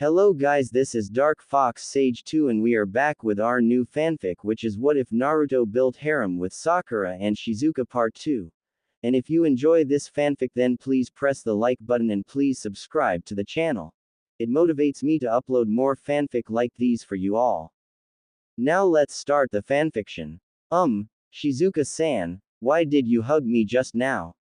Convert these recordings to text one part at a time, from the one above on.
Hello guys, this is Dark Fox Sage 2 and we are back with our new fanfic, which is What If Naruto Built Harem with Sakura and Shizuka Part 2. And if you enjoy this fanfic, then please press the like button and please subscribe to the channel. It motivates me to upload more fanfic like these for you all. Now let's start the fanfiction. Shizuka-san, why did you hug me just now?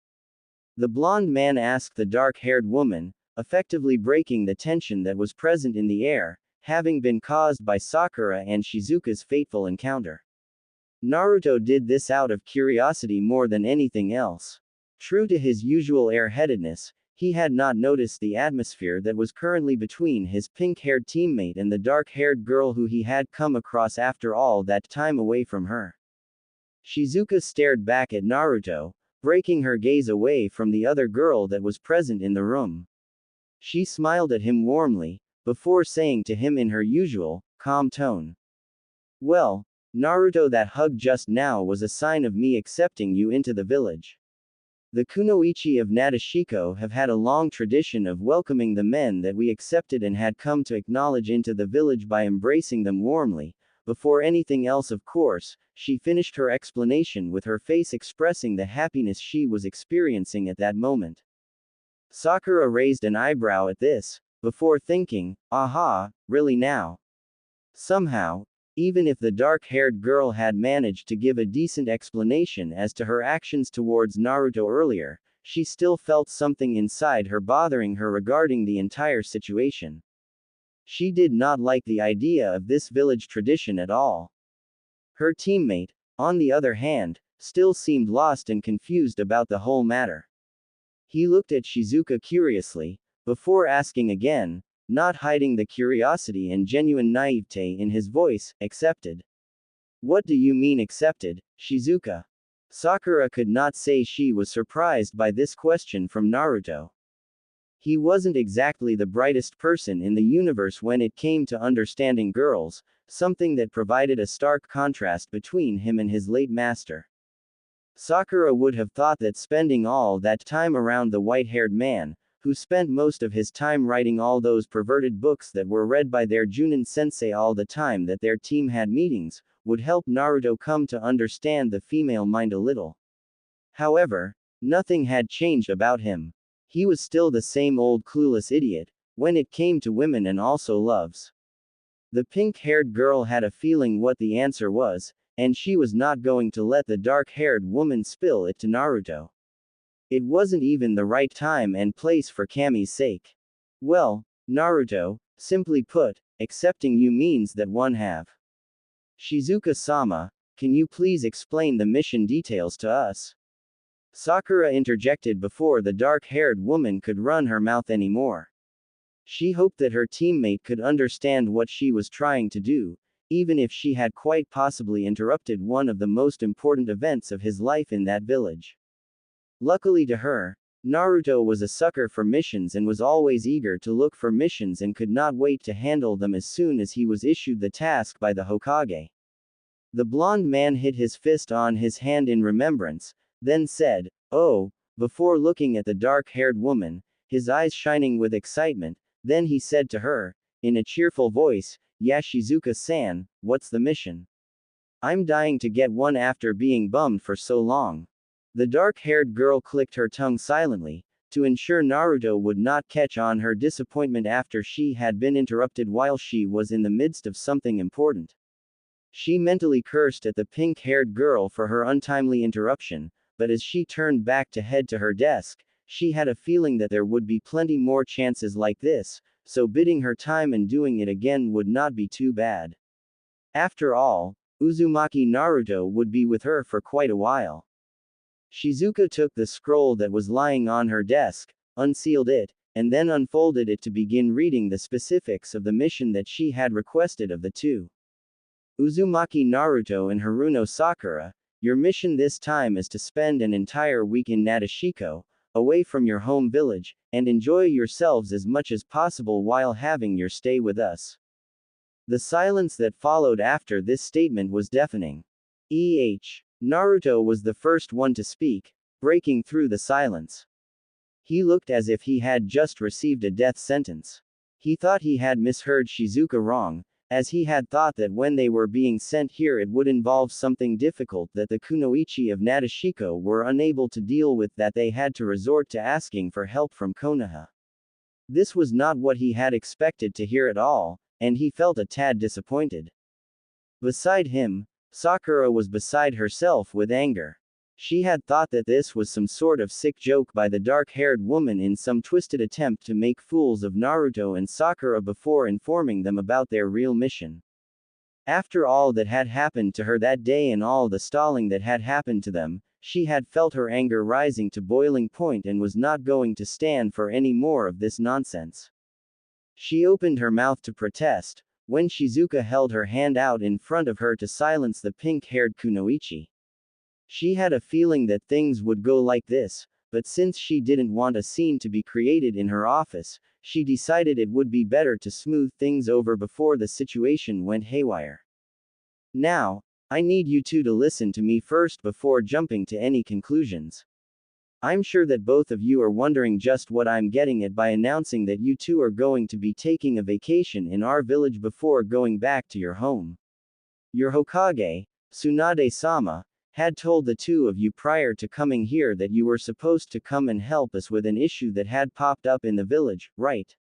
The blonde man asked the dark-haired woman, effectively breaking the tension that was present in the air, having been caused by Sakura and Shizuka's fateful encounter. Naruto did this out of curiosity more than anything else. True to his usual airheadedness, he had not noticed the atmosphere that was currently between his pink-haired teammate and the dark-haired girl who he had come across after all that time away from her. Shizuka stared back at Naruto, breaking her gaze away from the other girl that was present in the room. She smiled at him warmly, before saying to him in her usual, calm tone. Well, Naruto, that hug just now was a sign of me accepting you into the village. The kunoichi of Nadeshiko have had a long tradition of welcoming the men that we accepted and had come to acknowledge into the village by embracing them warmly. Before anything else, of course, she finished her explanation with her face expressing the happiness she was experiencing at that moment. Sakura raised an eyebrow at this, before thinking, aha, really now? Somehow, even if the dark-haired girl had managed to give a decent explanation as to her actions towards Naruto earlier, she still felt something inside her bothering her regarding the entire situation. She did not like the idea of this village tradition at all. Her teammate, on the other hand, still seemed lost and confused about the whole matter. He looked at Shizuka curiously, before asking again, not hiding the curiosity and genuine naivete in his voice, accepted. What do you mean accepted, Shizuka? Sakura could not say she was surprised by this question from Naruto. He wasn't exactly the brightest person in the universe when it came to understanding girls, something that provided a stark contrast between him and his late master. Sakura would have thought that spending all that time around the white-haired man, who spent most of his time writing all those perverted books that were read by their Junin-sensei all the time that their team had meetings, would help Naruto come to understand the female mind a little. However, nothing had changed about him. He was still the same old clueless idiot, when it came to women and also loves. The pink-haired girl had a feeling what the answer was, and she was not going to let the dark-haired woman spill it to Naruto. It wasn't even the right time and place for Kami's sake. Well, Naruto, simply put, accepting you means that one have. Shizuka-sama, can you please explain the mission details to us? Sakura interjected before the dark-haired woman could run her mouth anymore. She hoped that her teammate could understand what she was trying to do, even if she had quite possibly interrupted one of the most important events of his life in that village. Luckily to her, Naruto was a sucker for missions and was always eager to look for missions and could not wait to handle them as soon as he was issued the task by the Hokage. The blonde man hit his fist on his hand in remembrance, then said, "Oh," before looking at the dark-haired woman, his eyes shining with excitement. Then he said to her, in a cheerful voice, "Yeah, Shizuka-san, what's the mission? I'm dying to get one after being bummed for so long." The dark-haired girl clicked her tongue silently, to ensure Naruto would not catch on her disappointment after she had been interrupted while she was in the midst of something important. She mentally cursed at the pink-haired girl for her untimely interruption, but as she turned back to head to her desk, she had a feeling that there would be plenty more chances like this, so bidding her time and doing it again would not be too bad. After all, Uzumaki Naruto would be with her for quite a while. Shizuka took the scroll that was lying on her desk, unsealed it, and then unfolded it to begin reading the specifics of the mission that she had requested of the two. Uzumaki Naruto and Haruno Sakura, your mission this time is to spend an entire week in Nadeshiko, away from your home village, and enjoy yourselves as much as possible while having your stay with us. The silence that followed after this statement was deafening. Naruto was the first one to speak, breaking through the silence. He looked as if he had just received a death sentence. He thought he had misheard Shizuka wrong, as he had thought that when they were being sent here it would involve something difficult that the kunoichi of Nadeshiko were unable to deal with, that they had to resort to asking for help from Konoha. This was not what he had expected to hear at all, and he felt a tad disappointed. Beside him, Sakura was beside herself with anger. She had thought that this was some sort of sick joke by the dark-haired woman in some twisted attempt to make fools of Naruto and Sakura before informing them about their real mission. After all that had happened to her that day and all the stalling that had happened to them, she had felt her anger rising to boiling point and was not going to stand for any more of this nonsense. She opened her mouth to protest, when Shizuka held her hand out in front of her to silence the pink-haired kunoichi. She had a feeling that things would go like this, but since she didn't want a scene to be created in her office, she decided it would be better to smooth things over before the situation went haywire. Now, I need you two to listen to me first before jumping to any conclusions. I'm sure that both of you are wondering just what I'm getting at by announcing that you two are going to be taking a vacation in our village before going back to your home. Your Hokage, Tsunade-sama, had told the two of you prior to coming here that you were supposed to come and help us with an issue that had popped up in the village, right?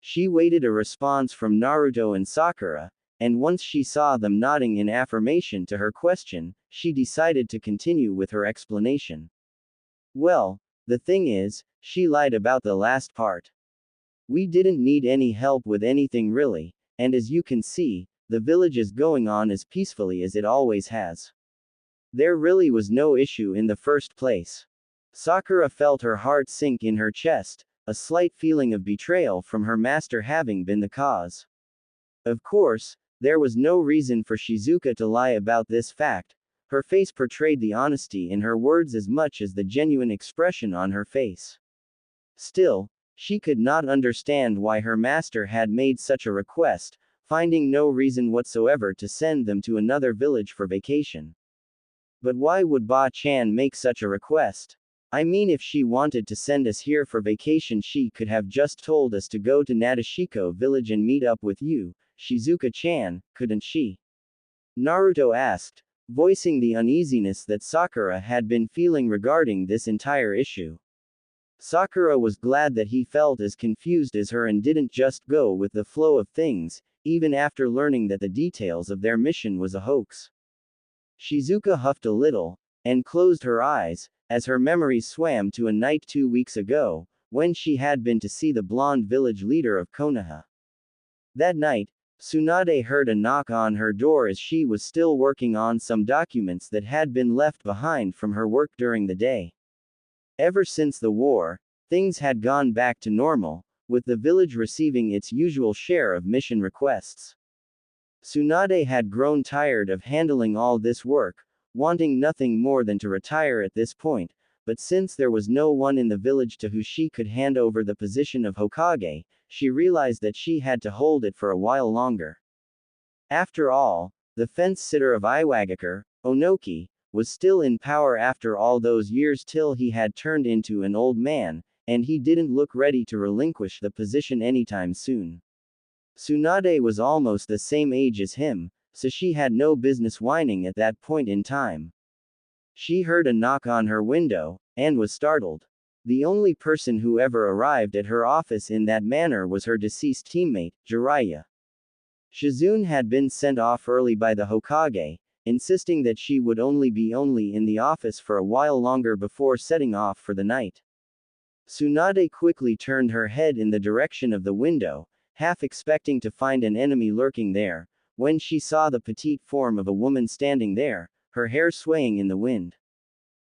She waited a response from Naruto and Sakura, and once she saw them nodding in affirmation to her question, she decided to continue with her explanation. Well, the thing is, she lied about the last part. We didn't need any help with anything really, and as you can see, the village is going on as peacefully as it always has. There really was no issue in the first place. Sakura felt her heart sink in her chest, a slight feeling of betrayal from her master having been the cause. Of course, there was no reason for Shizuka to lie about this fact. Her face portrayed the honesty in her words as much as the genuine expression on her face. Still, she could not understand why her master had made such a request, finding no reason whatsoever to send them to another village for vacation. But why would Ba-chan make such a request? I mean, if she wanted to send us here for vacation, she could have just told us to go to Nadeshiko village and meet up with you, Shizuka-chan, couldn't she? Naruto asked, voicing the uneasiness that Sakura had been feeling regarding this entire issue. Sakura was glad that he felt as confused as her and didn't just go with the flow of things, even after learning that the details of their mission was a hoax. Shizuka huffed a little, and closed her eyes, as her memories swam to a night 2 weeks ago, when she had been to see the blonde village leader of Konoha. That night, Tsunade heard a knock on her door as she was still working on some documents that had been left behind from her work during the day. Ever since the war, things had gone back to normal, with the village receiving its usual share of mission requests. Tsunade had grown tired of handling all this work, wanting nothing more than to retire at this point, but since there was no one in the village to who she could hand over the position of Hokage, she realized that she had to hold it for a while longer. After all, the fence-sitter of Iwagakure, Onoki, was still in power after all those years till he had turned into an old man, and he didn't look ready to relinquish the position anytime soon. Tsunade was almost the same age as him, so she had no business whining at that point in time. She heard a knock on her window, and was startled. The only person who ever arrived at her office in that manner was her deceased teammate, Jiraiya. Shizune had been sent off early by the Hokage, insisting that she would only be in the office for a while longer before setting off for the night. Tsunade quickly turned her head in the direction of the window, half expecting to find an enemy lurking there, when she saw the petite form of a woman standing there, her hair swaying in the wind.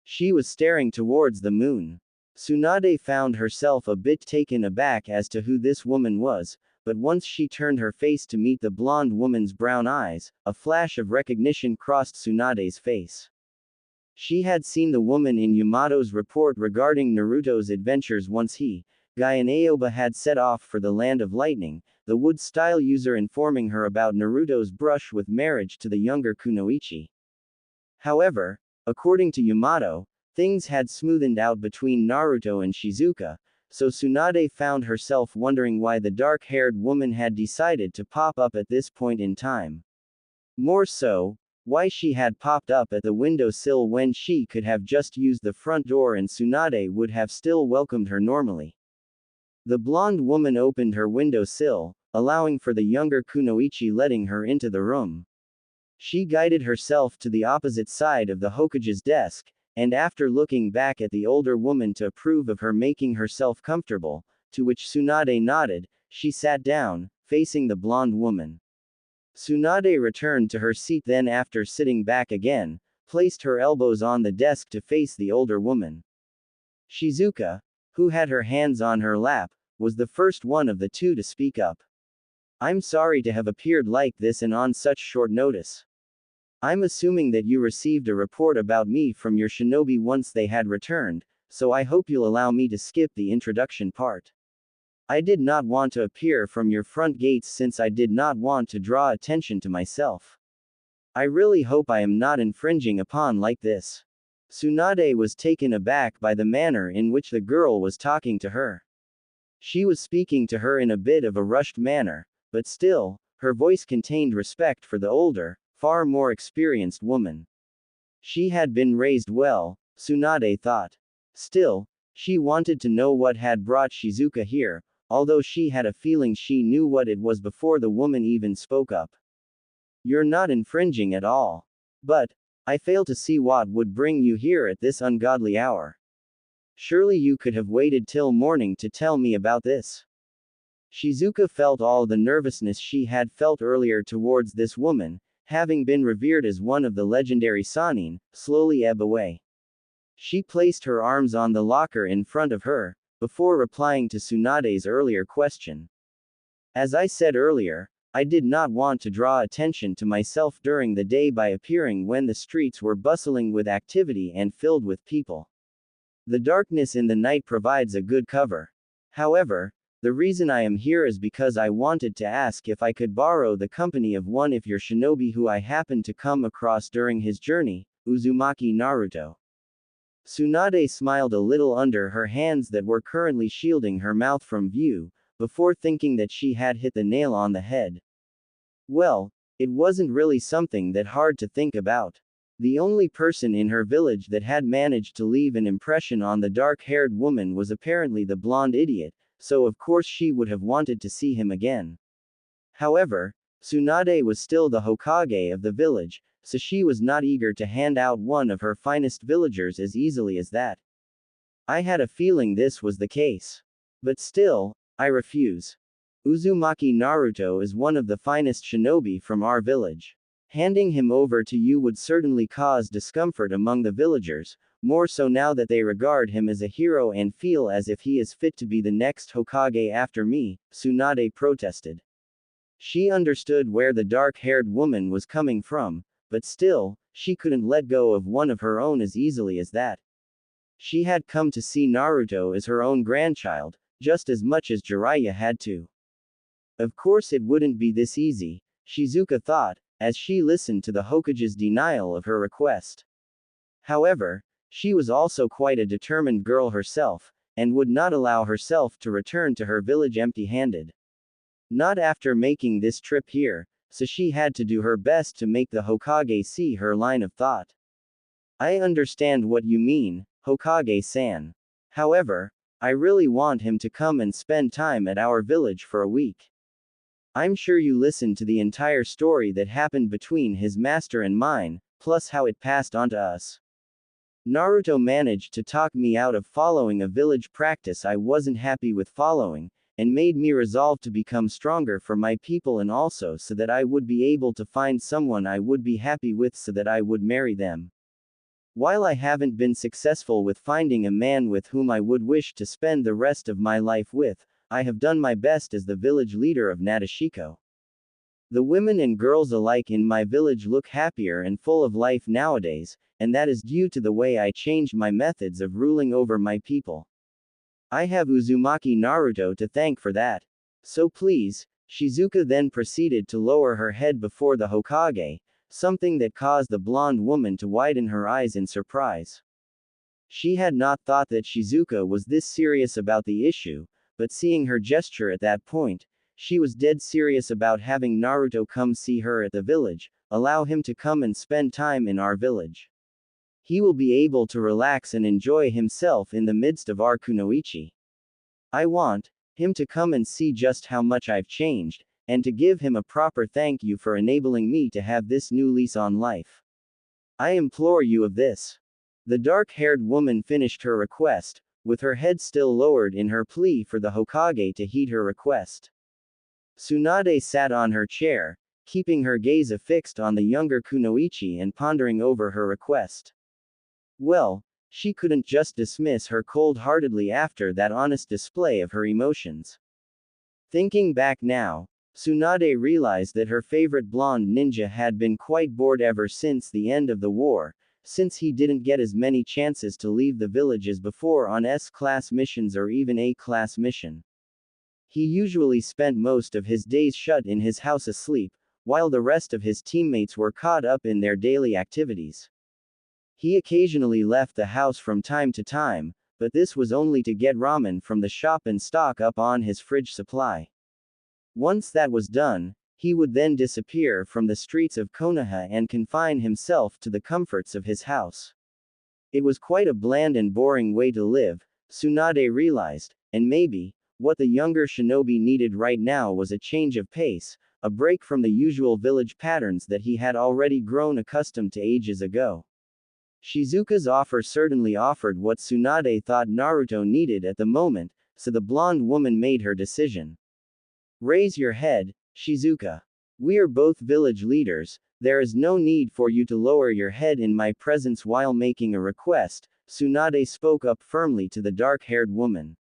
She was staring towards the moon. Tsunade found herself a bit taken aback as to who this woman was, but once she turned her face to meet the blonde woman's brown eyes, a flash of recognition crossed Tsunade's face. She had seen the woman in Yamato's report regarding Naruto's adventures once he, Guy and Aoba had set off for the Land of Lightning, the wood-style user informing her about Naruto's brush with marriage to the younger Kunoichi. However, according to Yamato, things had smoothened out between Naruto and Shizuka, so Tsunade found herself wondering why the dark-haired woman had decided to pop up at this point in time. More so, why she had popped up at the windowsill when she could have just used the front door and Tsunade would have still welcomed her normally. The blonde woman opened her windowsill, allowing for the younger Kunoichi letting her into the room. She guided herself to the opposite side of the Hokage's desk, and after looking back at the older woman to approve of her making herself comfortable, to which Tsunade nodded, she sat down, facing the blonde woman. Tsunade returned to her seat, then after sitting back again, placed her elbows on the desk to face the older woman. Shizuka, who had her hands on her lap, was the first one of the two to speak up. I'm sorry to have appeared like this and on such short notice. I'm assuming that you received a report about me from your shinobi once they had returned, so I hope you'll allow me to skip the introduction part. I did not want to appear from your front gates since I did not want to draw attention to myself. I really hope I am not infringing upon like this. Tsunade was taken aback by the manner in which the girl was talking to her. She was speaking to her in a bit of a rushed manner, but still, her voice contained respect for the older, far more experienced woman. She had been raised well, Tsunade thought. Still, she wanted to know what had brought Shizuka here, although she had a feeling she knew what it was before the woman even spoke up. You're not infringing at all. But, I fail to see what would bring you here at this ungodly hour. Surely you could have waited till morning to tell me about this. Shizuka felt all the nervousness she had felt earlier towards this woman, having been revered as one of the legendary Sannin, slowly ebb away. She placed her arms on the locker in front of her, before replying to Tsunade's earlier question. As I said earlier, I did not want to draw attention to myself during the day by appearing when the streets were bustling with activity and filled with people. The darkness in the night provides a good cover. However, the reason I am here is because I wanted to ask if I could borrow the company of one of your shinobi who I happened to come across during his journey, Uzumaki Naruto. Tsunade smiled a little under her hands that were currently shielding her mouth from view, before thinking that she had hit the nail on the head. Well, it wasn't really something that hard to think about. The only person in her village that had managed to leave an impression on the dark-haired woman was apparently the blonde idiot, so of course she would have wanted to see him again. However, Tsunade was still the Hokage of the village, so she was not eager to hand out one of her finest villagers as easily as that. I had a feeling this was the case. But still, I refuse. Uzumaki Naruto is one of the finest shinobi from our village. Handing him over to you would certainly cause discomfort among the villagers, more so now that they regard him as a hero and feel as if he is fit to be the next Hokage after me, Tsunade protested. She understood where the dark-haired woman was coming from, but still, she couldn't let go of one of her own as easily as that. She had come to see Naruto as her own grandchild, just as much as Jiraiya had to. Of course it wouldn't be this easy, Shizuka thought, as she listened to the Hokage's denial of her request. However, she was also quite a determined girl herself, and would not allow herself to return to her village empty-handed. Not after making this trip here, so she had to do her best to make the Hokage see her line of thought. I understand what you mean, Hokage-san. However, I really want him to come and spend time at our village for a week. I'm sure you listened to the entire story that happened between his master and mine, plus how it passed on to us. Naruto managed to talk me out of following a village practice I wasn't happy with following, and made me resolve to become stronger for my people and also so that I would be able to find someone I would be happy with so that I would marry them. While I haven't been successful with finding a man with whom I would wish to spend the rest of my life with, I have done my best as the village leader of Nadeshiko. The women and girls alike in my village look happier and full of life nowadays, and that is due to the way I changed my methods of ruling over my people. I have Uzumaki Naruto to thank for that. So please, Shizuka then proceeded to lower her head before the Hokage, something that caused the blonde woman to widen her eyes in surprise. She had not thought that Shizuka was this serious about the issue, but seeing her gesture at that point, she was dead serious about having Naruto come see her at the village, allow him to come and spend time in our village. He will be able to relax and enjoy himself in the midst of our kunoichi. I want him to come and see just how much I've changed, and to give him a proper thank you for enabling me to have this new lease on life. I implore you of this. The dark-haired woman finished her request, with her head still lowered in her plea for the Hokage to heed her request. Tsunade sat on her chair, keeping her gaze affixed on the younger kunoichi and pondering over her request. Well, she couldn't just dismiss her cold-heartedly after that honest display of her emotions. Thinking back now, Tsunade realized that her favorite blonde ninja had been quite bored ever since the end of the war, since he didn't get as many chances to leave the village as before on S-class missions or even A-class mission. He usually spent most of his days shut in his house asleep, while the rest of his teammates were caught up in their daily activities. He occasionally left the house from time to time, but this was only to get ramen from the shop and stock up on his fridge supply. Once that was done, he would then disappear from the streets of Konoha and confine himself to the comforts of his house. It was quite a bland and boring way to live, Tsunade realized, and maybe, what the younger shinobi needed right now was a change of pace, a break from the usual village patterns that he had already grown accustomed to ages ago. Shizuka's offer certainly offered what Tsunade thought Naruto needed at the moment, so the blonde woman made her decision. Raise your head, Shizuka. We are both village leaders, there is no need for you to lower your head in my presence while making a request, Tsunade spoke up firmly to the dark-haired woman.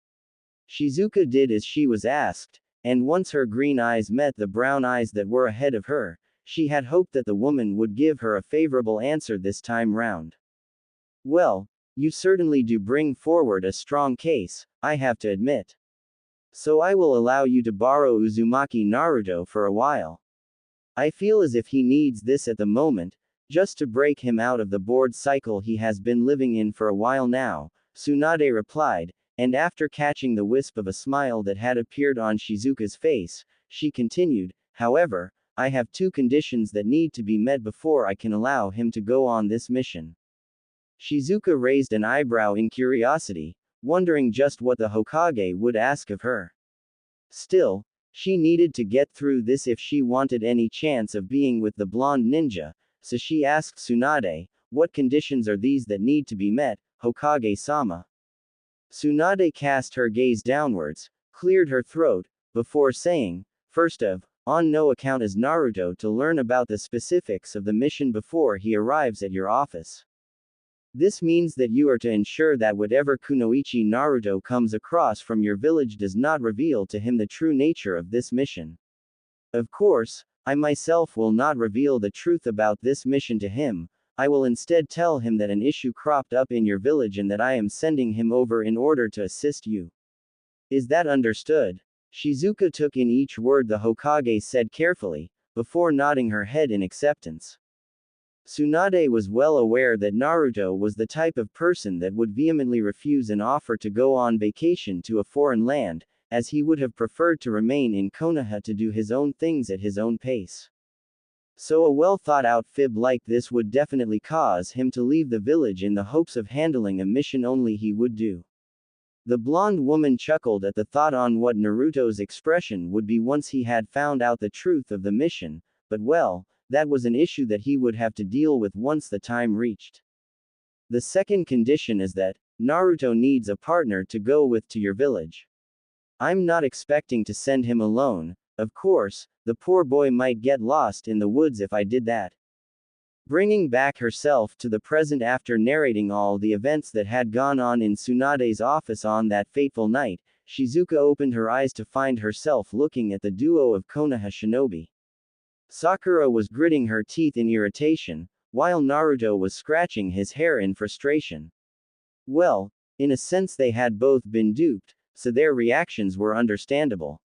Shizuka did as she was asked, and once her green eyes met the brown eyes that were ahead of her, she had hoped that the woman would give her a favorable answer this time round. Well, you certainly do bring forward a strong case, I have to admit. So I will allow you to borrow Uzumaki Naruto for a while. I feel as if he needs this at the moment, just to break him out of the bored cycle he has been living in for a while now, Tsunade replied, and after catching the wisp of a smile that had appeared on Shizuka's face, she continued, however, I have two conditions that need to be met before I can allow him to go on this mission. Shizuka raised an eyebrow in curiosity, wondering just what the Hokage would ask of her. Still, she needed to get through this if she wanted any chance of being with the blonde ninja, so she asked Tsunade, what conditions are these that need to be met, Hokage-sama? Tsunade cast her gaze downwards, cleared her throat, before saying, first of, on no account is Naruto to learn about the specifics of the mission before he arrives at your office. This means that you are to ensure that whatever kunoichi Naruto comes across from your village does not reveal to him the true nature of this mission. Of course, I myself will not reveal the truth about this mission to him, I will instead tell him that an issue cropped up in your village and that I am sending him over in order to assist you. Is that understood? Shizuka took in each word the Hokage said carefully, before nodding her head in acceptance. Tsunade was well aware that Naruto was the type of person that would vehemently refuse an offer to go on vacation to a foreign land, as he would have preferred to remain in Konoha to do his own things at his own pace. So a well-thought-out fib like this would definitely cause him to leave the village in the hopes of handling a mission only he would do. The blonde woman chuckled at the thought on what Naruto's expression would be once he had found out the truth of the mission, but well, that was an issue that he would have to deal with once the time reached. The second condition is that Naruto needs a partner to go with to your village. I'm not expecting to send him alone, of course, the poor boy might get lost in the woods if I did that. Bringing back herself to the present after narrating all the events that had gone on in Tsunade's office on that fateful night, Shizuka opened her eyes to find herself looking at the duo of Konoha shinobi. Sakura was gritting her teeth in irritation, while Naruto was scratching his hair in frustration. Well, in a sense they had both been duped, so their reactions were understandable.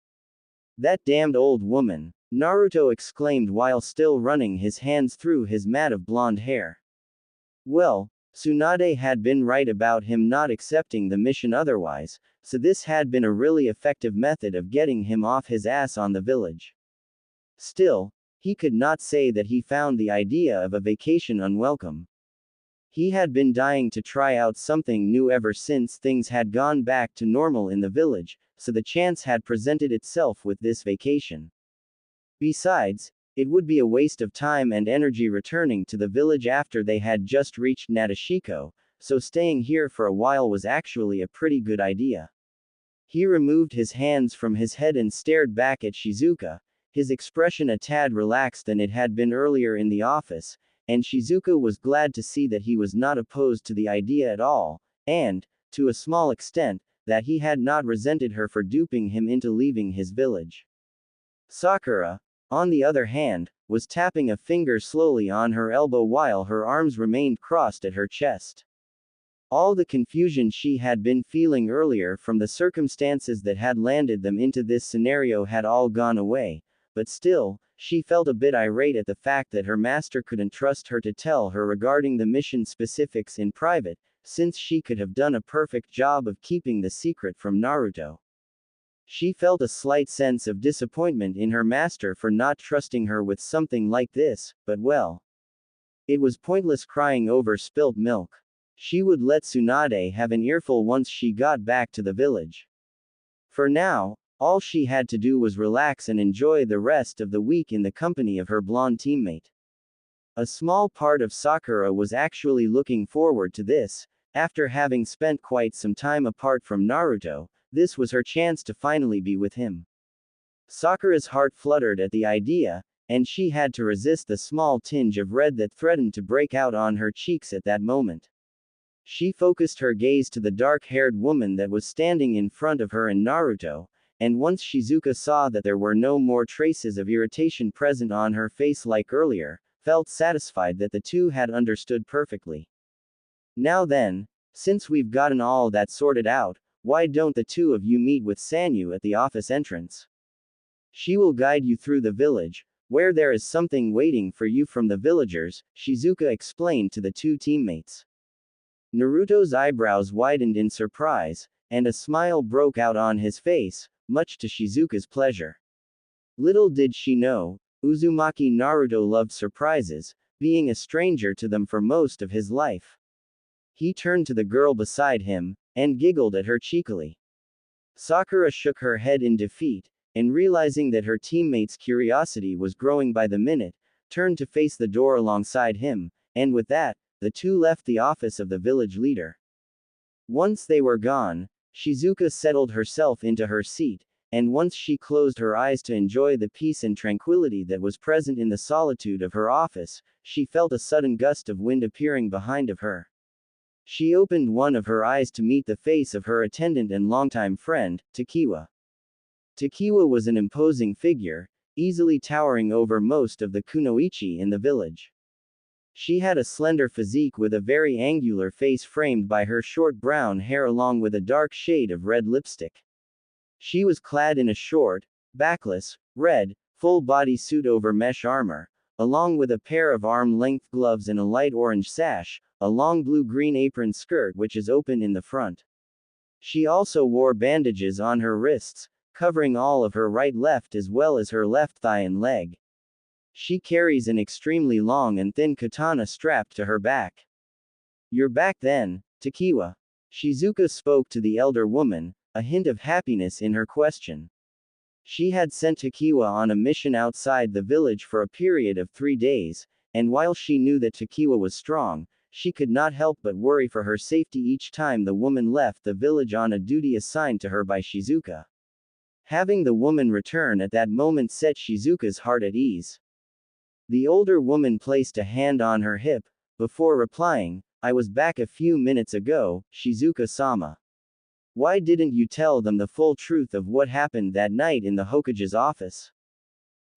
That damned old woman, Naruto exclaimed while still running his hands through his mat of blonde hair. Well, Tsunade had been right about him not accepting the mission otherwise, so this had been a really effective method of getting him off his ass on the village. Still, he could not say that he found the idea of a vacation unwelcome. He had been dying to try out something new ever since things had gone back to normal in the village, so the chance had presented itself with this vacation. Besides, it would be a waste of time and energy returning to the village after they had just reached Nadeshiko, so staying here for a while was actually a pretty good idea. He removed his hands from his head and stared back at Shizuka, his expression a tad relaxed than it had been earlier in the office, and Shizuka was glad to see that he was not opposed to the idea at all, and, to a small extent, that he had not resented her for duping him into leaving his village. Sakura, on the other hand, was tapping a finger slowly on her elbow while her arms remained crossed at her chest. All the confusion she had been feeling earlier from the circumstances that had landed them into this scenario had all gone away, but still, she felt a bit irate at the fact that her master couldn't trust her to tell her regarding the mission specifics in private, since she could have done a perfect job of keeping the secret from Naruto. She felt a slight sense of disappointment in her master for not trusting her with something like this, but well. It was pointless crying over spilt milk. She would let Tsunade have an earful once she got back to the village. For now, all she had to do was relax and enjoy the rest of the week in the company of her blonde teammate. A small part of Sakura was actually looking forward to this. After having spent quite some time apart from Naruto, this was her chance to finally be with him. Sakura's heart fluttered at the idea, and she had to resist the small tinge of red that threatened to break out on her cheeks at that moment. She focused her gaze to the dark-haired woman that was standing in front of her and Naruto, and once Shizuka saw that there were no more traces of irritation present on her face like earlier, felt satisfied that the two had understood perfectly. Now then, since we've gotten all that sorted out, why don't the two of you meet with Sanyu at the office entrance? She will guide you through the village, where there is something waiting for you from the villagers, Shizuka explained to the two teammates. Naruto's eyebrows widened in surprise, and a smile broke out on his face, much to Shizuka's pleasure. Little did she know, Uzumaki Naruto loved surprises, being a stranger to them for most of his life. He turned to the girl beside him, and giggled at her cheekily. Sakura shook her head in defeat, and realizing that her teammate's curiosity was growing by the minute, turned to face the door alongside him, and with that, the two left the office of the village leader. Once they were gone, Shizuka settled herself into her seat, and once she closed her eyes to enjoy the peace and tranquility that was present in the solitude of her office, she felt a sudden gust of wind appearing behind of her. She opened one of her eyes to meet the face of her attendant and longtime friend, Takiwa. Takiwa was an imposing figure, easily towering over most of the kunoichi in the village. She had a slender physique with a very angular face framed by her short brown hair along with a dark shade of red lipstick. She was clad in a short, backless, red, full-body suit over mesh armor, along with a pair of arm-length gloves and a light orange sash, a long blue-green apron skirt which is open in the front. She also wore bandages on her wrists, covering all of her right left as well as her left thigh and leg. She carries an extremely long and thin katana strapped to her back. You're back then, Takiwa. Shizuka spoke to the elder woman, a hint of happiness in her question. She had sent Takiwa on a mission outside the village for a period of 3 days, and while she knew that Takiwa was strong, she could not help but worry for her safety each time the woman left the village on a duty assigned to her by Shizuka. Having the woman return at that moment set Shizuka's heart at ease. The older woman placed a hand on her hip, before replying, I was back a few minutes ago, Shizuka-sama. Why didn't you tell them the full truth of what happened that night in the Hokage's office?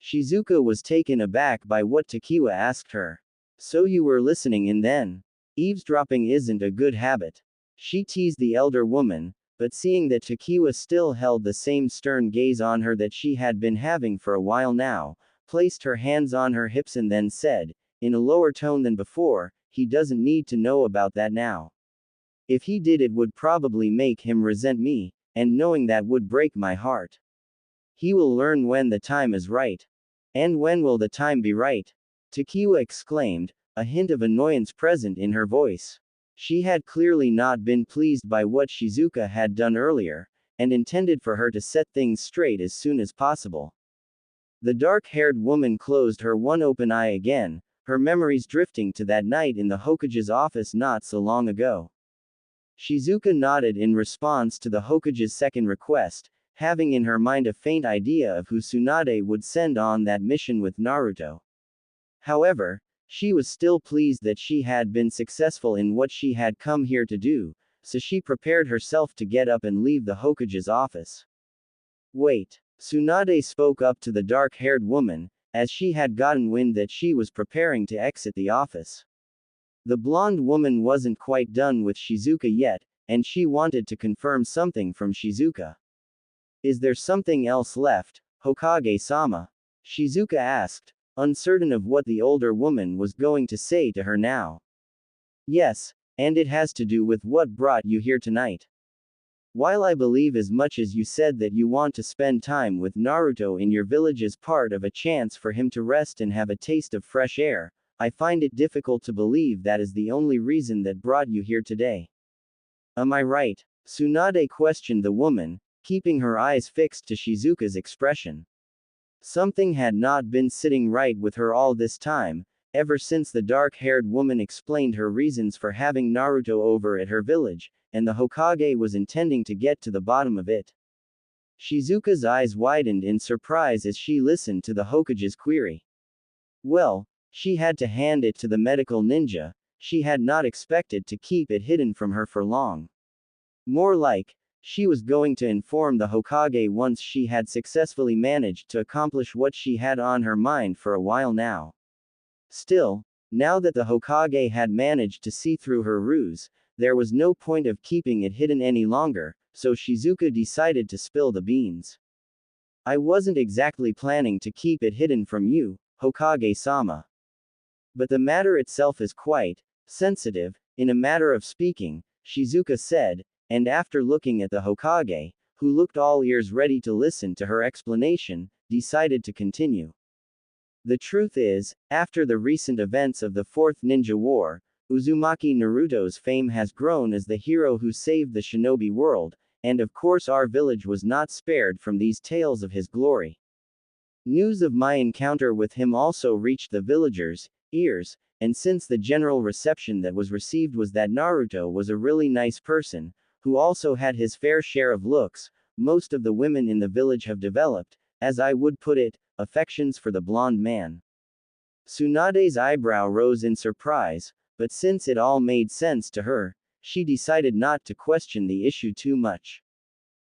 Shizuka was taken aback by what Takiwa asked her. So you were listening in then? Eavesdropping isn't a good habit. She teased the elder woman, but seeing that Takiwa still held the same stern gaze on her that she had been having for a while now, placed her hands on her hips and then said, in a lower tone than before, he doesn't need to know about that now. If he did, it would probably make him resent me, and knowing that would break my heart. He will learn when the time is right. And when will the time be right? Takiwa exclaimed, a hint of annoyance present in her voice. She had clearly not been pleased by what Shizuka had done earlier, and intended for her to set things straight as soon as possible. The dark-haired woman closed her one open eye again, her memories drifting to that night in the Hokage's office not so long ago. Shizuka nodded in response to the Hokage's second request, having in her mind a faint idea of who Tsunade would send on that mission with Naruto. However, she was still pleased that she had been successful in what she had come here to do, so she prepared herself to get up and leave the Hokage's office. Wait. Tsunade spoke up to the dark-haired woman, as she had gotten wind that she was preparing to exit the office. The blonde woman wasn't quite done with Shizuka yet, and she wanted to confirm something from Shizuka. Is there something else left, Hokage-sama? Shizuka asked, uncertain of what the older woman was going to say to her now. Yes, and it has to do with what brought you here tonight. While I believe as much as you said that you want to spend time with Naruto in your village as part of a chance for him to rest and have a taste of fresh air, I find it difficult to believe that is the only reason that brought you here today. Am I right? Tsunade questioned the woman, keeping her eyes fixed to Shizuka's expression. Something had not been sitting right with her all this time, ever since the dark-haired woman explained her reasons for having Naruto over at her village, and the Hokage was intending to get to the bottom of it. Shizuka's eyes widened in surprise as she listened to the Hokage's query. Well, she had to hand it to the medical ninja, she had not expected to keep it hidden from her for long. More like, she was going to inform the Hokage once she had successfully managed to accomplish what she had on her mind for a while now. Still, now that the Hokage had managed to see through her ruse, there was no point of keeping it hidden any longer, so Shizuka decided to spill the beans. I wasn't exactly planning to keep it hidden from you, Hokage-sama. But the matter itself is quite sensitive, in a matter of speaking, Shizuka said, and after looking at the Hokage, who looked all ears ready to listen to her explanation, decided to continue. The truth is, after the recent events of the Fourth Ninja War, Uzumaki Naruto's fame has grown as the hero who saved the shinobi world, and of course our village was not spared from these tales of his glory. News of my encounter with him also reached the villagers' ears, and since the general reception that was received was that Naruto was a really nice person, who also had his fair share of looks, most of the women in the village have developed, as I would put it, affections for the blonde man. Tsunade's eyebrow rose in surprise, but since it all made sense to her, she decided not to question the issue too much.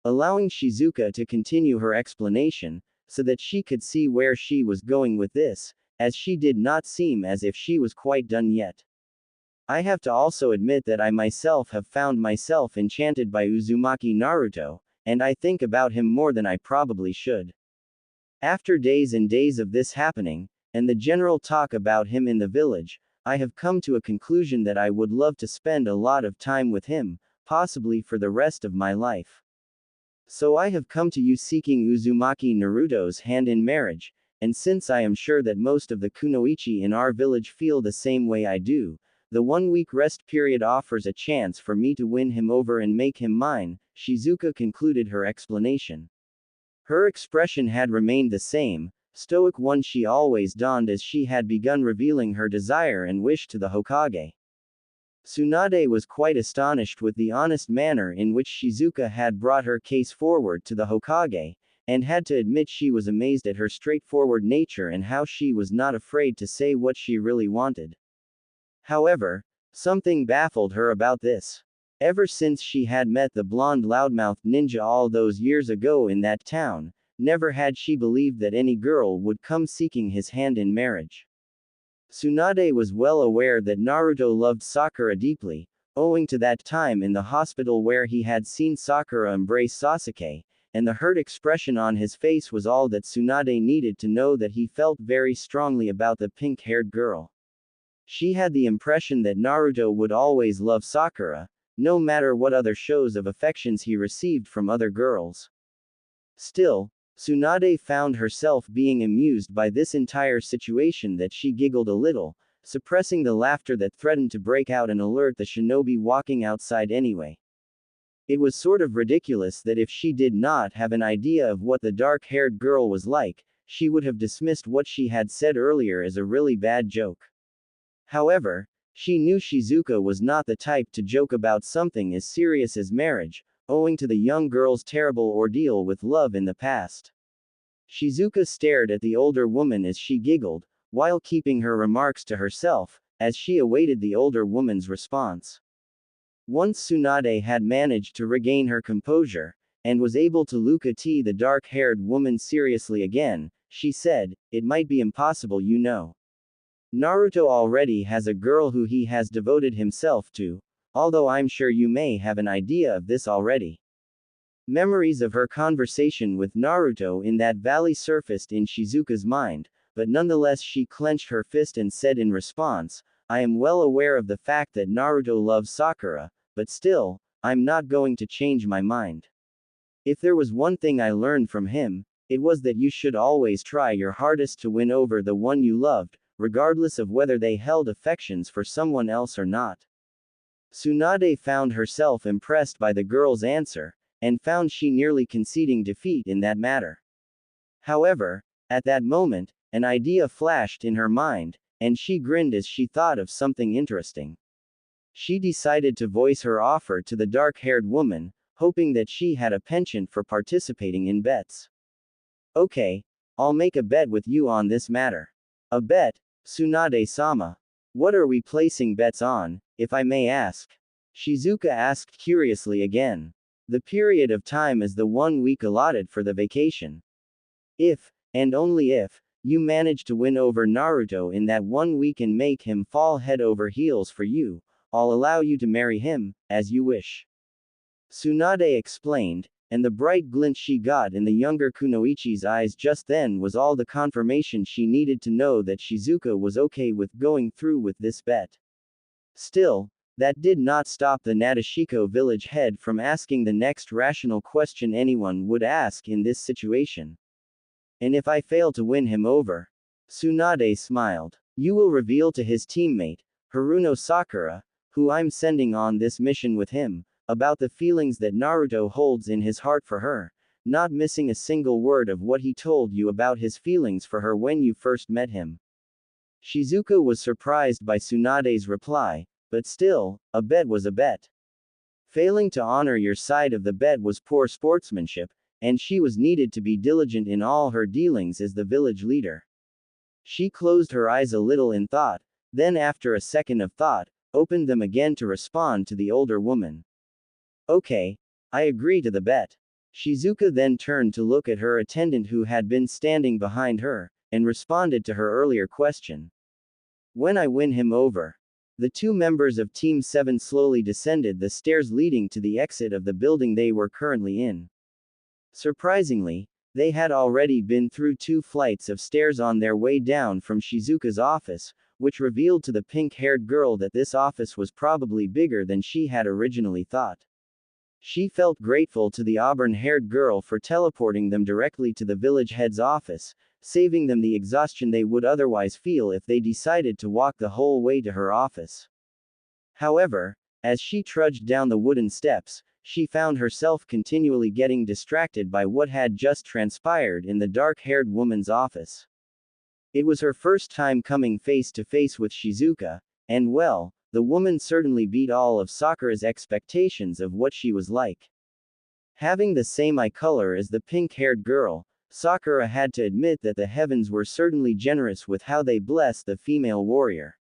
Allowing Shizuka to continue her explanation, so that she could see where she was going with this, as she did not seem as if she was quite done yet. I have to also admit that I myself have found myself enchanted by Uzumaki Naruto, and I think about him more than I probably should. After days and days of this happening, and the general talk about him in the village, I have come to a conclusion that I would love to spend a lot of time with him, possibly for the rest of my life. So I have come to you seeking Uzumaki Naruto's hand in marriage, and since I am sure that most of the kunoichi in our village feel the same way I do, the 1-week rest period offers a chance for me to win him over and make him mine, Shizuka concluded her explanation. Her expression had remained the same, stoic one she always donned as she had begun revealing her desire and wish to the Hokage. Tsunade was quite astonished with the honest manner in which Shizuka had brought her case forward to the Hokage, and had to admit she was amazed at her straightforward nature and how she was not afraid to say what she really wanted. However, something baffled her about this. Ever since she had met the blonde loudmouthed ninja all those years ago in that town, never had she believed that any girl would come seeking his hand in marriage. Tsunade was well aware that Naruto loved Sakura deeply, owing to that time in the hospital where he had seen Sakura embrace Sasuke, and the hurt expression on his face was all that Tsunade needed to know that he felt very strongly about the pink-haired girl. She had the impression that Naruto would always love Sakura, no matter what other shows of affections he received from other girls. Still, Tsunade found herself being amused by this entire situation that she giggled a little, suppressing the laughter that threatened to break out and alert the shinobi walking outside anyway. It was sort of ridiculous that if she did not have an idea of what the dark-haired girl was like, she would have dismissed what she had said earlier as a really bad joke. However, she knew Shizuka was not the type to joke about something as serious as marriage, owing to the young girl's terrible ordeal with love in the past. Shizuka stared at the older woman as she giggled, while keeping her remarks to herself, as she awaited the older woman's response. Once Tsunade had managed to regain her composure, and was able to look at the dark-haired woman seriously again, she said, "It might be impossible, you know. Naruto already has a girl who he has devoted himself to, although I'm sure you may have an idea of this already." Memories of her conversation with Naruto in that valley surfaced in Shizuka's mind, but nonetheless she clenched her fist and said in response, "I am well aware of the fact that Naruto loves Sakura, but still, I'm not going to change my mind. If there was one thing I learned from him, it was that you should always try your hardest to win over the one you loved, regardless of whether they held affections for someone else or not." Tsunade found herself impressed by the girl's answer, and found she nearly conceding defeat in that matter. However, at that moment, an idea flashed in her mind, and she grinned as she thought of something interesting. She decided to voice her offer to the dark-haired woman, hoping that she had a penchant for participating in bets. "Okay, I'll make a bet with you on this matter." "A bet, Tsunade-sama? What are we placing bets on, if I may ask?" Shizuka asked curiously again. "The period of time is the 1 week allotted for the vacation. If, and only if, you manage to win over Naruto in that 1 week and make him fall head over heels for you, I'll allow you to marry him, as you wish." Tsunade explained, and the bright glint she got in the younger Kunoichi's eyes just then was all the confirmation she needed to know that Shizuka was okay with going through with this bet. Still, that did not stop the Nadeshiko village head from asking the next rational question anyone would ask in this situation. "And if I fail to win him over?" Tsunade smiled. "You will reveal to his teammate, Haruno Sakura, who I'm sending on this mission with him, about the feelings that Naruto holds in his heart for her, not missing a single word of what he told you about his feelings for her when you first met him." Shizuka was surprised by Tsunade's reply, but still, a bet was a bet. Failing to honor your side of the bet was poor sportsmanship, and she was needed to be diligent in all her dealings as the village leader. She closed her eyes a little in thought, then after a second of thought, opened them again to respond to the older woman. "Okay, I agree to the bet." Shizuka then turned to look at her attendant who had been standing behind her, and responded to her earlier question. "When I win him over." The two members of Team 7 slowly descended the stairs leading to the exit of the building they were currently in. Surprisingly, they had already been through 2 flights of stairs on their way down from Shizuka's office, which revealed to the pink-haired girl that this office was probably bigger than she had originally thought. She felt grateful to the auburn-haired girl for teleporting them directly to the village head's office, saving them the exhaustion they would otherwise feel if they decided to walk the whole way to her office. However, as she trudged down the wooden steps, she found herself continually getting distracted by what had just transpired in the dark-haired woman's office. It was her first time coming face to face with Shizuka, and well, the woman certainly beat all of Sakura's expectations of what she was like. Having the same eye color as the pink-haired girl, Sakura had to admit that the heavens were certainly generous with how they blessed the female warrior.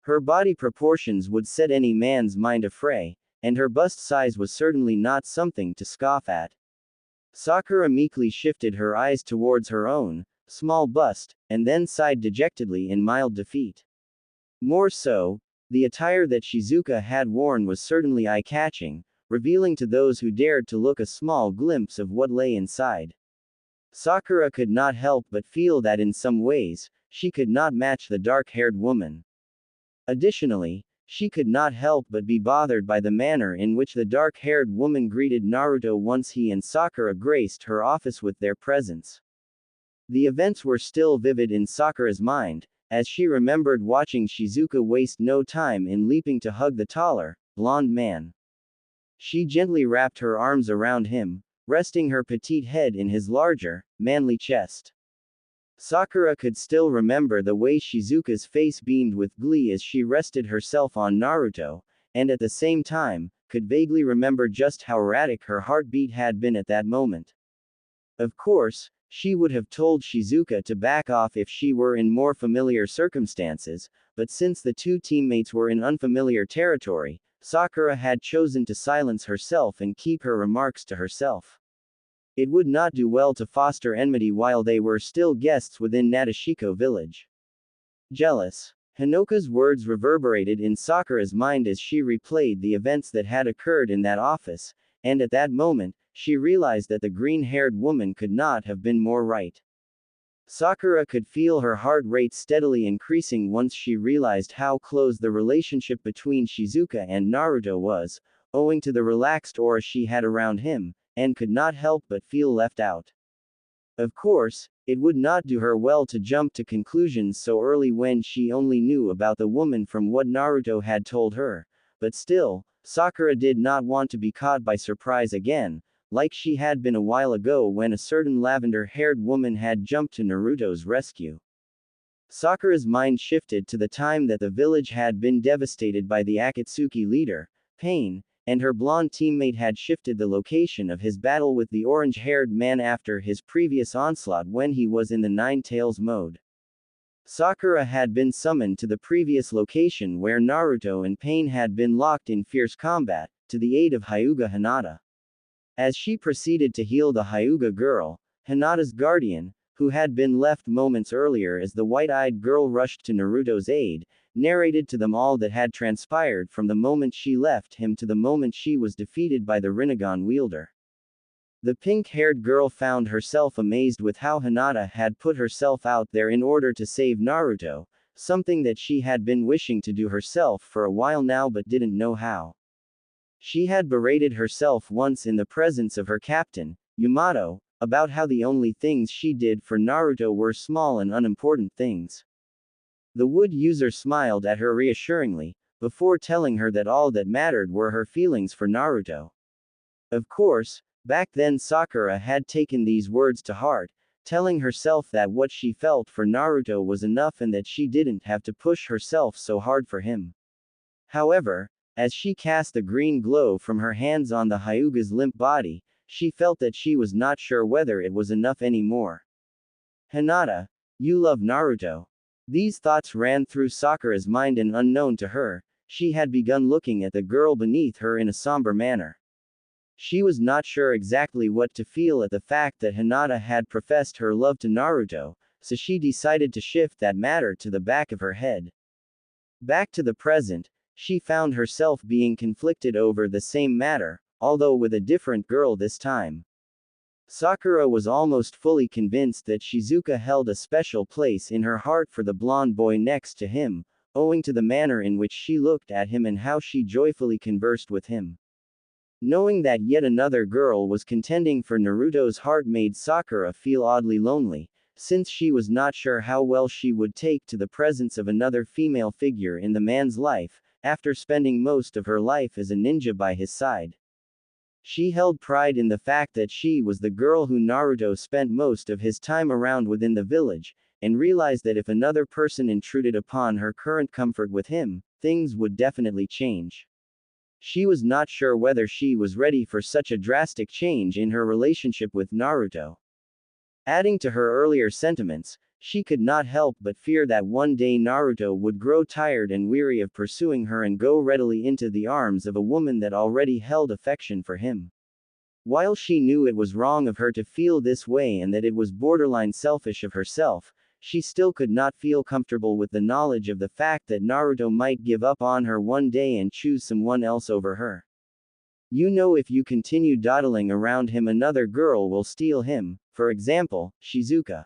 Her body proportions would set any man's mind afray, and her bust size was certainly not something to scoff at. Sakura meekly shifted her eyes towards her own small bust, and then sighed dejectedly in mild defeat. More so, the attire that Shizuka had worn was certainly eye-catching, revealing to those who dared to look a small glimpse of what lay inside. Sakura could not help but feel that in some ways, she could not match the dark-haired woman. Additionally, she could not help but be bothered by the manner in which the dark-haired woman greeted Naruto once he and Sakura graced her office with their presence. The events were still vivid in Sakura's mind, as she remembered watching Shizuka waste no time in leaping to hug the taller, blonde man. She gently wrapped her arms around him, resting her petite head in his larger, manly chest. Sakura could still remember the way Shizuka's face beamed with glee as she rested herself on Naruto, and at the same time, could vaguely remember just how erratic her heartbeat had been at that moment. Of course, she would have told Shizuka to back off if she were in more familiar circumstances, but since the two teammates were in unfamiliar territory, Sakura had chosen to silence herself and keep her remarks to herself. It would not do well to foster enmity while they were still guests within Natashiko village. Jealous. Hinoka's words reverberated in Sakura's mind as she replayed the events that had occurred in that office, and at that moment, she realized that the green-haired woman could not have been more right. Sakura could feel her heart rate steadily increasing once she realized how close the relationship between Shizuka and Naruto was, owing to the relaxed aura she had around him, and could not help but feel left out. Of course, it would not do her well to jump to conclusions so early when she only knew about the woman from what Naruto had told her, but still, Sakura did not want to be caught by surprise again, like she had been a while ago when a certain lavender-haired woman had jumped to Naruto's rescue. Sakura's mind shifted to the time that the village had been devastated by the Akatsuki leader, Pain, and her blonde teammate had shifted the location of his battle with the orange-haired man after his previous onslaught when he was in the Nine Tails mode. Sakura had been summoned to the previous location where Naruto and Pain had been locked in fierce combat, to the aid of Hyuga Hinata. As she proceeded to heal the Hyuga girl, Hinata's guardian, who had been left moments earlier as the white-eyed girl rushed to Naruto's aid, narrated to them all that had transpired from the moment she left him to the moment she was defeated by the Rinnegan wielder. The pink-haired girl found herself amazed with how Hinata had put herself out there in order to save Naruto, something that she had been wishing to do herself for a while now but didn't know how. She had berated herself once in the presence of her captain, Yamato, about how the only things she did for Naruto were small and unimportant things. The wood user smiled at her reassuringly, before telling her that all that mattered were her feelings for Naruto. Of course, back then Sakura had taken these words to heart, telling herself that what she felt for Naruto was enough and that she didn't have to push herself so hard for him. However, as she cast the green glow from her hands on the Hyuga's limp body, she felt that she was not sure whether it was enough anymore. Hinata, you love Naruto. These thoughts ran through Sakura's mind, and unknown to her, she had begun looking at the girl beneath her in a somber manner. She was not sure exactly what to feel at the fact that Hinata had professed her love to Naruto, so she decided to shift that matter to the back of her head. Back to the present, she found herself being conflicted over the same matter, although with a different girl this time. Sakura was almost fully convinced that Shizuka held a special place in her heart for the blonde boy next to him, owing to the manner in which she looked at him and how she joyfully conversed with him. Knowing that yet another girl was contending for Naruto's heart made Sakura feel oddly lonely, since she was not sure how well she would take to the presence of another female figure in the man's life, after spending most of her life as a ninja by his side. She held pride in the fact that she was the girl who Naruto spent most of his time around within the village, and realized that if another person intruded upon her current comfort with him, things would definitely change. She was not sure whether she was ready for such a drastic change in her relationship with Naruto. Adding to her earlier sentiments, she could not help but fear that one day Naruto would grow tired and weary of pursuing her and go readily into the arms of a woman that already held affection for him. While she knew it was wrong of her to feel this way and that it was borderline selfish of herself, she still could not feel comfortable with the knowledge of the fact that Naruto might give up on her one day and choose someone else over her. You know, if you continue dawdling around him, another girl will steal him, for example, Shizuka.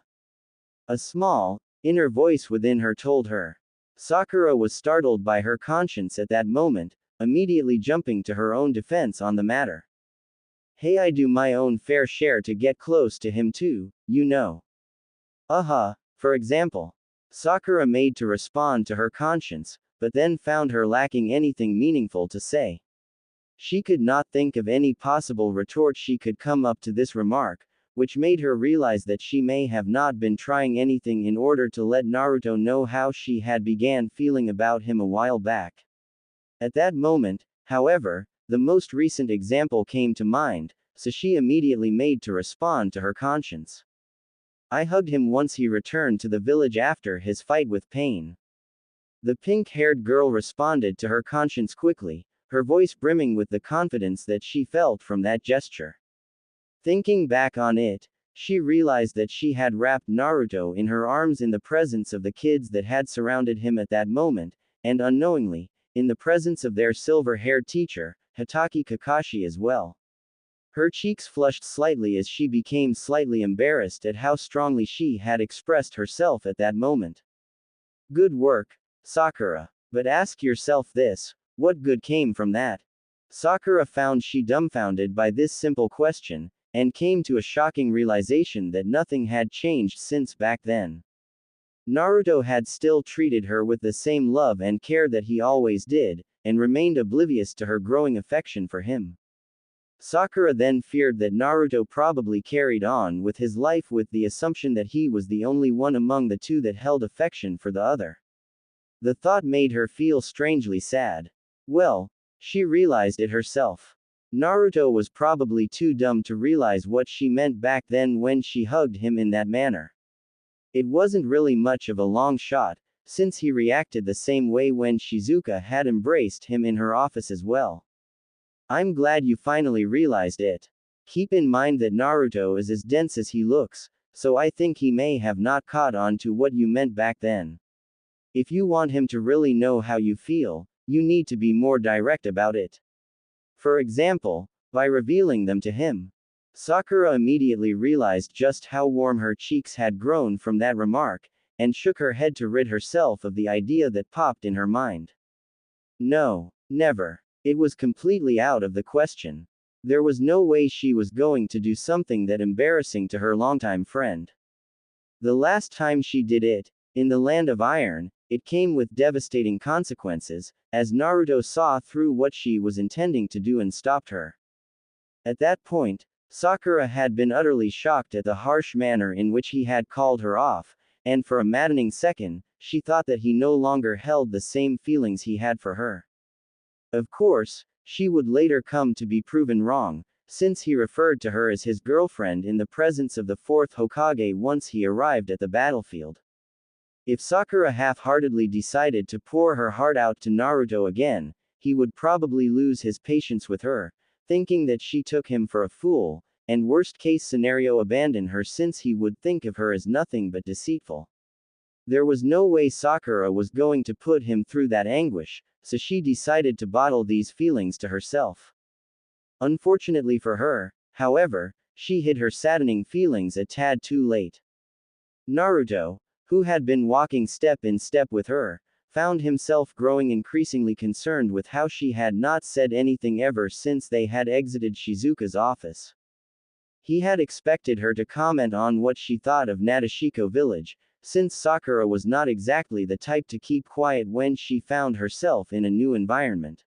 A small, inner voice within her told her. Sakura was startled by her conscience at that moment, immediately jumping to her own defense on the matter. Hey, I do my own fair share to get close to him too, you know. For example. Sakura made to respond to her conscience, but then found her lacking anything meaningful to say. She could not think of any possible retort she could come up to this remark, which made her realize that she may have not been trying anything in order to let Naruto know how she had began feeling about him a while back. At that moment, however, the most recent example came to mind, so she immediately made to respond to her conscience. I hugged him once he returned to the village after his fight with Pain. The pink-haired girl responded to her conscience quickly, her voice brimming with the confidence that she felt from that gesture. Thinking back on it, she realized that she had wrapped Naruto in her arms in the presence of the kids that had surrounded him at that moment, and unknowingly, in the presence of their silver-haired teacher, Hitaki Kakashi as well. Her cheeks flushed slightly as she became slightly embarrassed at how strongly she had expressed herself at that moment. Good work, Sakura. But ask yourself this, what good came from that? Sakura found she dumbfounded by this simple question, and came to a shocking realization that nothing had changed since back then. Naruto had still treated her with the same love and care that he always did, and remained oblivious to her growing affection for him. Sakura then feared that Naruto probably carried on with his life with the assumption that he was the only one among the two that held affection for the other. The thought made her feel strangely sad. Well, she realized it herself. Naruto was probably too dumb to realize what she meant back then when she hugged him in that manner. It wasn't really much of a long shot, since he reacted the same way when Shizuka had embraced him in her office as well. I'm glad you finally realized it. Keep in mind that Naruto is as dense as he looks, so I think he may have not caught on to what you meant back then. If you want him to really know how you feel, you need to be more direct about it. For example, by revealing them to him. Sakura immediately realized just how warm her cheeks had grown from that remark, and shook her head to rid herself of the idea that popped in her mind. No, never. It was completely out of the question. There was no way she was going to do something that embarrassing to her longtime friend. The last time she did it, in the Land of Iron, it came with devastating consequences, as Naruto saw through what she was intending to do and stopped her. At that point, Sakura had been utterly shocked at the harsh manner in which he had called her off, and for a maddening second, she thought that he no longer held the same feelings he had for her. Of course, she would later come to be proven wrong, since he referred to her as his girlfriend in the presence of the fourth Hokage once he arrived at the battlefield. If Sakura half-heartedly decided to pour her heart out to Naruto again, he would probably lose his patience with her, thinking that she took him for a fool, and worst-case scenario abandon her since he would think of her as nothing but deceitful. There was no way Sakura was going to put him through that anguish, so she decided to bottle these feelings to herself. Unfortunately for her, however, she hid her saddening feelings a tad too late. Naruto, who had been walking step in step with her, found himself growing increasingly concerned with how she had not said anything ever since they had exited Shizuka's office. He had expected her to comment on what she thought of Nadeshiko village, since Sakura was not exactly the type to keep quiet when she found herself in a new environment.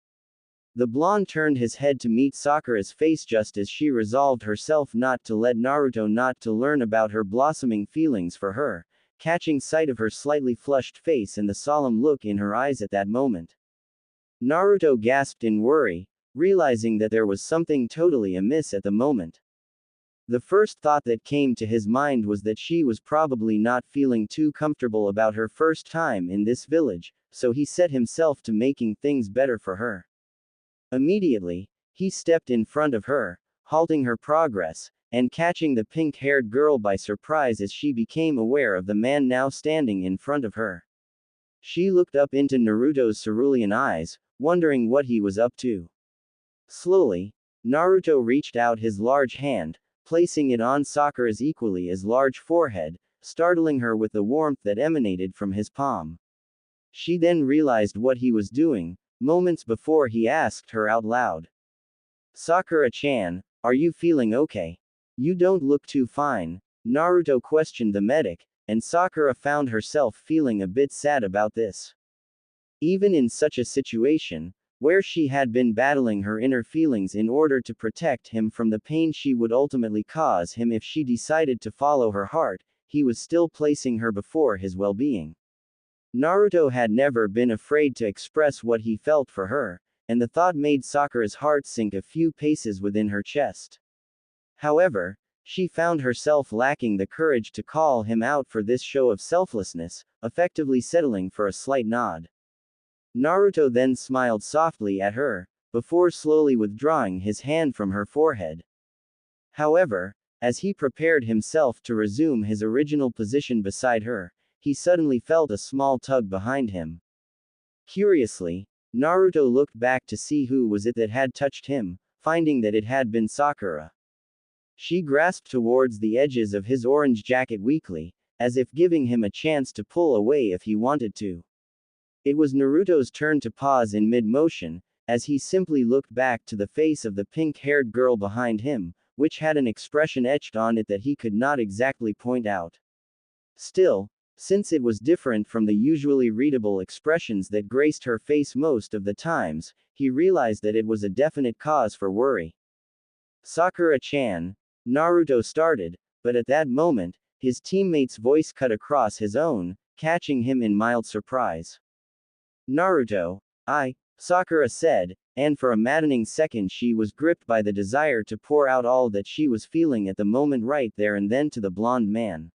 The blonde turned his head to meet Sakura's face just as she resolved herself not to let Naruto not to learn about her blossoming feelings for her, catching sight of her slightly flushed face and the solemn look in her eyes at that moment. Naruto gasped in worry, realizing that there was something totally amiss at the moment. The first thought that came to his mind was that she was probably not feeling too comfortable about her first time in this village, so he set himself to making things better for her. Immediately, he stepped in front of her, halting her progress, and catching the pink-haired girl by surprise as she became aware of the man now standing in front of her. She looked up into Naruto's cerulean eyes, wondering what he was up to. Slowly, Naruto reached out his large hand, placing it on Sakura's equally as large forehead, startling her with the warmth that emanated from his palm. She then realized what he was doing, moments before he asked her out loud. Sakura-chan, are you feeling okay? You don't look too fine. Naruto questioned the medic, and Sakura found herself feeling a bit sad about this. Even in such a situation, where she had been battling her inner feelings in order to protect him from the pain she would ultimately cause him if she decided to follow her heart, he was still placing her before his well-being. Naruto had never been afraid to express what he felt for her, and the thought made Sakura's heart sink a few paces within her chest. However, she found herself lacking the courage to call him out for this show of selflessness, effectively settling for a slight nod. Naruto then smiled softly at her, before slowly withdrawing his hand from her forehead. However, as he prepared himself to resume his original position beside her, he suddenly felt a small tug behind him. Curiously, Naruto looked back to see who was it that had touched him, finding that it had been Sakura. She grasped towards the edges of his orange jacket weakly, as if giving him a chance to pull away if he wanted to. It was Naruto's turn to pause in mid-motion, as he simply looked back to the face of the pink-haired girl behind him, which had an expression etched on it that he could not exactly point out. Still, since it was different from the usually readable expressions that graced her face most of the times, he realized that it was a definite cause for worry. Sakura-chan, Naruto started, but at that moment, his teammate's voice cut across his own, catching him in mild surprise. Naruto, Sakura said, and for a maddening second she was gripped by the desire to pour out all that she was feeling at the moment right there and then to the blonde man.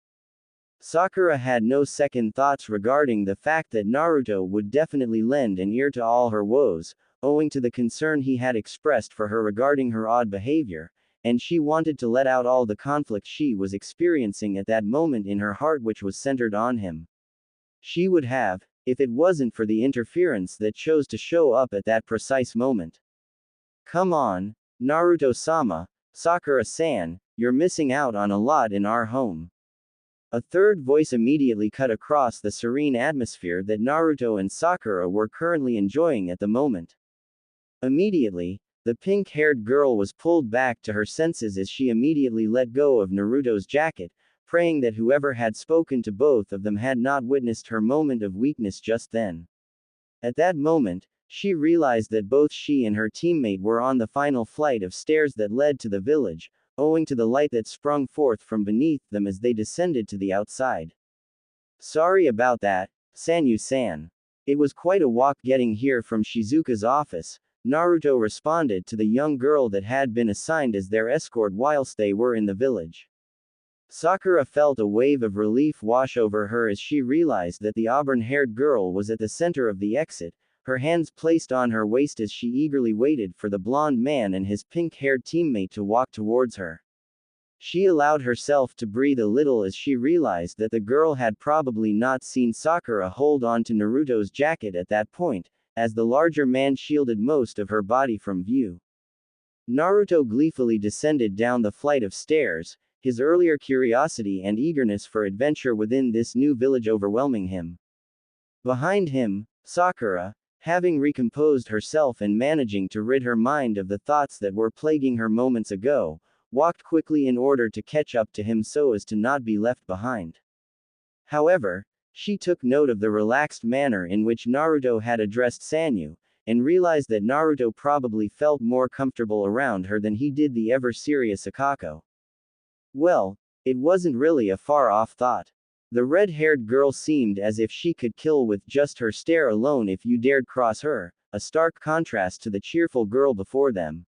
Sakura had no second thoughts regarding the fact that Naruto would definitely lend an ear to all her woes, owing to the concern he had expressed for her regarding her odd behavior, and she wanted to let out all the conflict she was experiencing at that moment in her heart, which was centered on him. She would have, if it wasn't for the interference that chose to show up at that precise moment. Come on, Naruto-sama, Sakura-san, you're missing out on a lot in our home. A third voice immediately cut across the serene atmosphere that Naruto and Sakura were currently enjoying at the moment. Immediately, the pink-haired girl was pulled back to her senses as she immediately let go of Naruto's jacket, praying that whoever had spoken to both of them had not witnessed her moment of weakness just then. At that moment, she realized that both she and her teammate were on the final flight of stairs that led to the village, owing to the light that sprung forth from beneath them as they descended to the outside. Sorry about that, Sanyu-san. It was quite a walk getting here from Shizuka's office, Naruto responded to the young girl that had been assigned as their escort whilst they were in the village. Sakura felt a wave of relief wash over her as she realized that the auburn-haired girl was at the center of the exit, her hands placed on her waist as she eagerly waited for the blonde man and his pink-haired teammate to walk towards her. She allowed herself to breathe a little as she realized that the girl had probably not seen Sakura hold on to Naruto's jacket at that point, as the larger man shielded most of her body from view. Naruto gleefully descended down the flight of stairs, his earlier curiosity and eagerness for adventure within this new village overwhelming him. Behind him, Sakura, having recomposed herself and managing to rid her mind of the thoughts that were plaguing her moments ago, walked quickly in order to catch up to him so as to not be left behind. However, she took note of the relaxed manner in which Naruto had addressed Sanyu, and realized that Naruto probably felt more comfortable around her than he did the ever-serious Akako. Well, it wasn't really a far-off thought. The red-haired girl seemed as if she could kill with just her stare alone if you dared cross her, a stark contrast to the cheerful girl before them.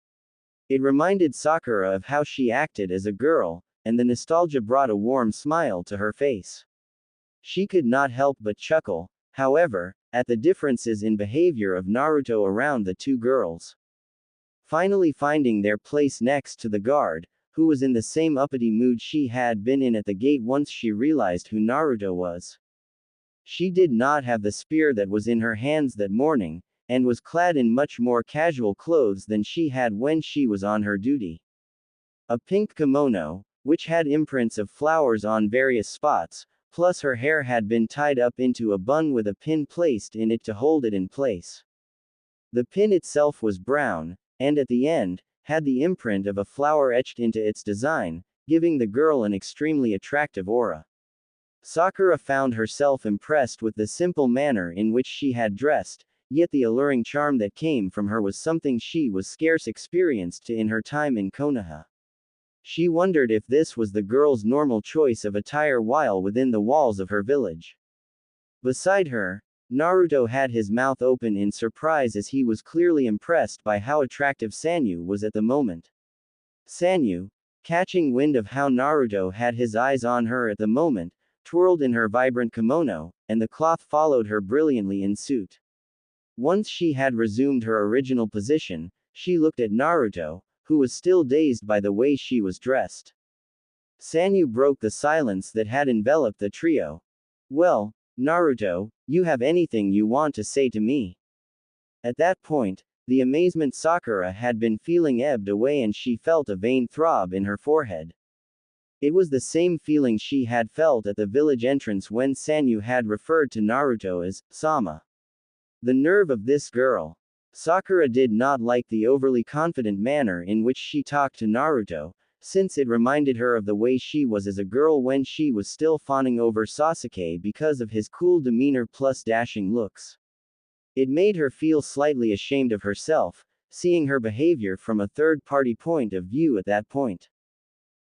It reminded Sakura of how she acted as a girl, and the nostalgia brought a warm smile to her face. She could not help but chuckle, however, at the differences in behavior of Naruto around the two girls. Finally finding their place next to the guard, who was in the same uppity mood she had been in at the gate once she realized who Naruto was. She did not have the spear that was in her hands that morning, and was clad in much more casual clothes than she had when she was on her duty. A pink kimono, which had imprints of flowers on various spots, plus her hair had been tied up into a bun with a pin placed in it to hold it in place. The pin itself was brown, and at the end, had the imprint of a flower etched into its design, giving the girl an extremely attractive aura. Sakura found herself impressed with the simple manner in which she had dressed, yet the alluring charm that came from her was something she was scarce experienced in her time in Konoha. She wondered if this was the girl's normal choice of attire while within the walls of her village. Beside her, Naruto had his mouth open in surprise as he was clearly impressed by how attractive Sanyu was at the moment. Sanyu, catching wind of how Naruto had his eyes on her at the moment, twirled in her vibrant kimono, and the cloth followed her brilliantly in suit. Once she had resumed her original position, she looked at Naruto, who was still dazed by the way she was dressed. Sanyu broke the silence that had enveloped the trio. "Well, Naruto, you have anything you want to say to me?" At that point, the amazement Sakura had been feeling ebbed away and she felt a vain throb in her forehead. It was the same feeling she had felt at the village entrance when Sanyu had referred to Naruto as Sama. The nerve of this girl. Sakura did not like the overly confident manner in which she talked to Naruto, since it reminded her of the way she was as a girl when she was still fawning over Sasuke because of his cool demeanor plus dashing looks. It made her feel slightly ashamed of herself, seeing her behavior from a third-party point of view at that point.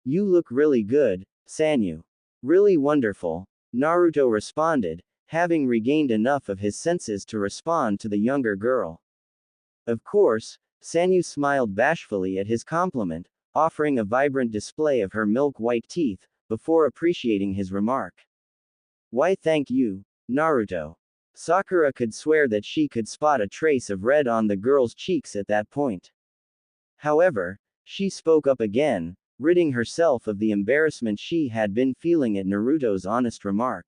"You look really good, Sanyu. Really wonderful," Naruto responded, having regained enough of his senses to respond to the younger girl. Of course, Sanyu smiled bashfully at his compliment, offering a vibrant display of her milk-white teeth, before appreciating his remark. "Why thank you, Naruto." Sakura could swear that she could spot a trace of red on the girl's cheeks at that point. However, she spoke up again, ridding herself of the embarrassment she had been feeling at Naruto's honest remark.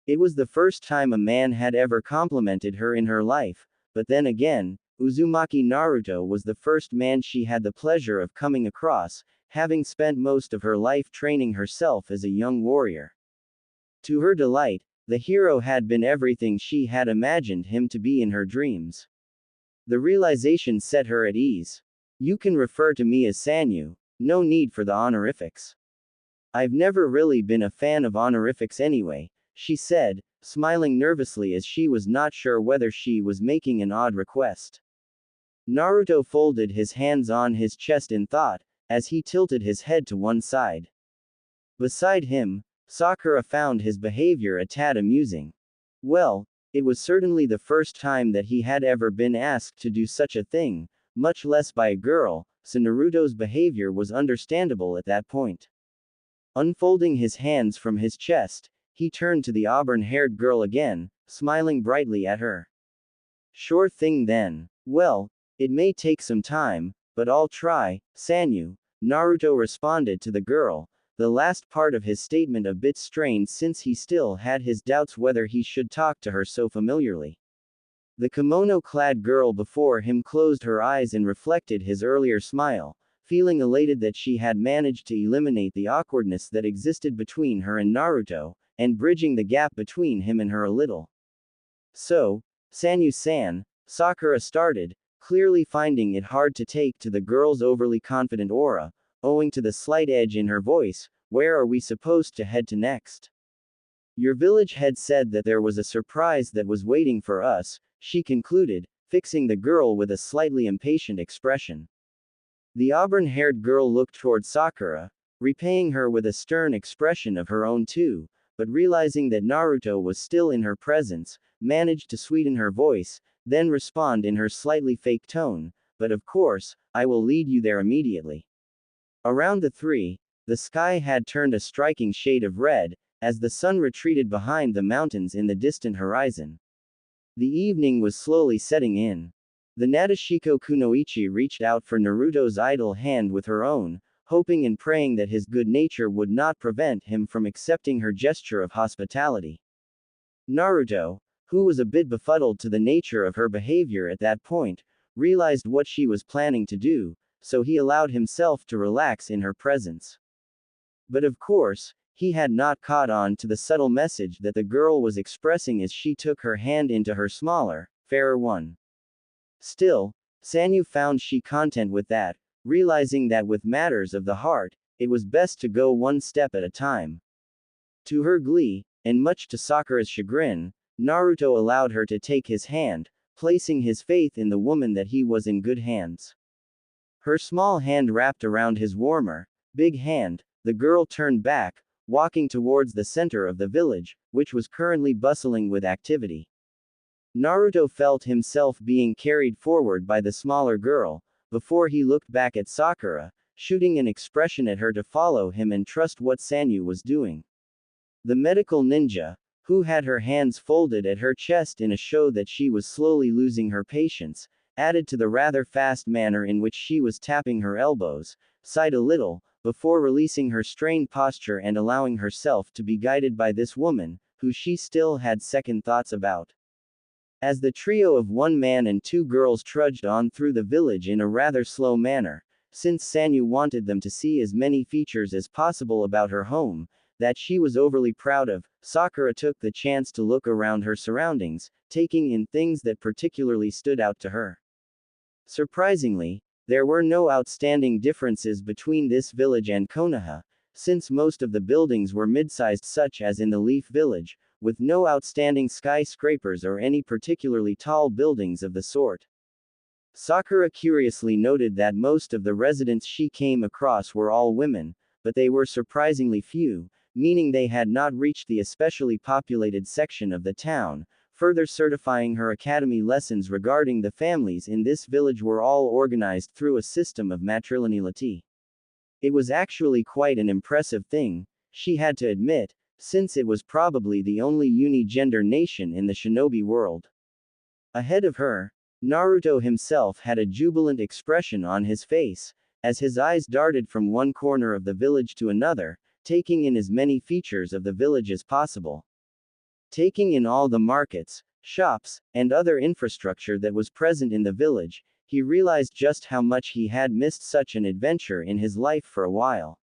It was the first time a man had ever complimented her in her life, but then again, Uzumaki Naruto was the first man she had the pleasure of coming across, having spent most of her life training herself as a young warrior. To her delight, the hero had been everything she had imagined him to be in her dreams. The realization set her at ease. "You can refer to me as Sanyu, no need for the honorifics. I've never really been a fan of honorifics anyway," she said, smiling nervously as she was not sure whether she was making an odd request. Naruto folded his hands on his chest in thought, as he tilted his head to one side. Beside him, Sakura found his behavior a tad amusing. Well, it was certainly the first time that he had ever been asked to do such a thing, much less by a girl, so Naruto's behavior was understandable at that point. Unfolding his hands from his chest, he turned to the auburn-haired girl again, smiling brightly at her. "Sure thing then. Well, it may take some time, but I'll try, Sanyu," Naruto responded to the girl, the last part of his statement a bit strained since he still had his doubts whether he should talk to her so familiarly. The kimono-clad girl before him closed her eyes and reflected his earlier smile, feeling elated that she had managed to eliminate the awkwardness that existed between her and Naruto, and bridging the gap between him and her a little. "So, Sanyu-san," Sakura started, clearly finding it hard to take to the girl's overly confident aura, owing to the slight edge in her voice. "Where are we supposed to head to next? Your village head said that there was a surprise that was waiting for us," she concluded, fixing the girl with a slightly impatient expression. The auburn-haired girl looked toward Sakura, repaying her with a stern expression of her own too, but realizing that Naruto was still in her presence, managed to sweeten her voice, then respond in her slightly fake tone, "But of course, I will lead you there immediately." Around the three, the sky had turned a striking shade of red, as the sun retreated behind the mountains in the distant horizon. The evening was slowly setting in. The Nadeshiko Kunoichi reached out for Naruto's idle hand with her own, hoping and praying that his good nature would not prevent him from accepting her gesture of hospitality. Naruto, who was a bit befuddled to the nature of her behavior at that point, realized what she was planning to do, so he allowed himself to relax in her presence. But of course, he had not caught on to the subtle message that the girl was expressing as she took her hand into her smaller, fairer one. Still, Sanyu found she content with that, realizing that with matters of the heart, it was best to go one step at a time. To her glee, and much to Sakura's chagrin, Naruto allowed her to take his hand, placing his faith in the woman that he was in good hands. Her small hand wrapped around his warmer, big hand, the girl turned back, walking towards the center of the village, which was currently bustling with activity. Naruto felt himself being carried forward by the smaller girl, before he looked back at Sakura, shooting an expression at her to follow him and trust what Sanyu was doing. The medical ninja, who had her hands folded at her chest in a show that she was slowly losing her patience, added to the rather fast manner in which she was tapping her elbows, sighed a little, before releasing her strained posture and allowing herself to be guided by this woman, who she still had second thoughts about. As the trio of one man and two girls trudged on through the village in a rather slow manner, since Sanyu wanted them to see as many features as possible about her home, that she was overly proud of, Sakura took the chance to look around her surroundings, taking in things that particularly stood out to her. Surprisingly, there were no outstanding differences between this village and Konoha, since most of the buildings were mid-sized such as in the Leaf Village, with no outstanding skyscrapers or any particularly tall buildings of the sort. Sakura curiously noted that most of the residents she came across were all women, but they were surprisingly few, meaning they had not reached the especially populated section of the town, further certifying her academy lessons regarding the families in this village were all organized through a system of matrilineality. It was actually quite an impressive thing, she had to admit, since it was probably the only uni-gender nation in the shinobi world. Ahead of her, Naruto himself had a jubilant expression on his face, as his eyes darted from one corner of the village to another, taking in as many features of the village as possible. Taking in all the markets, shops, and other infrastructure that was present in the village, he realized just how much he had missed such an adventure in his life for a while.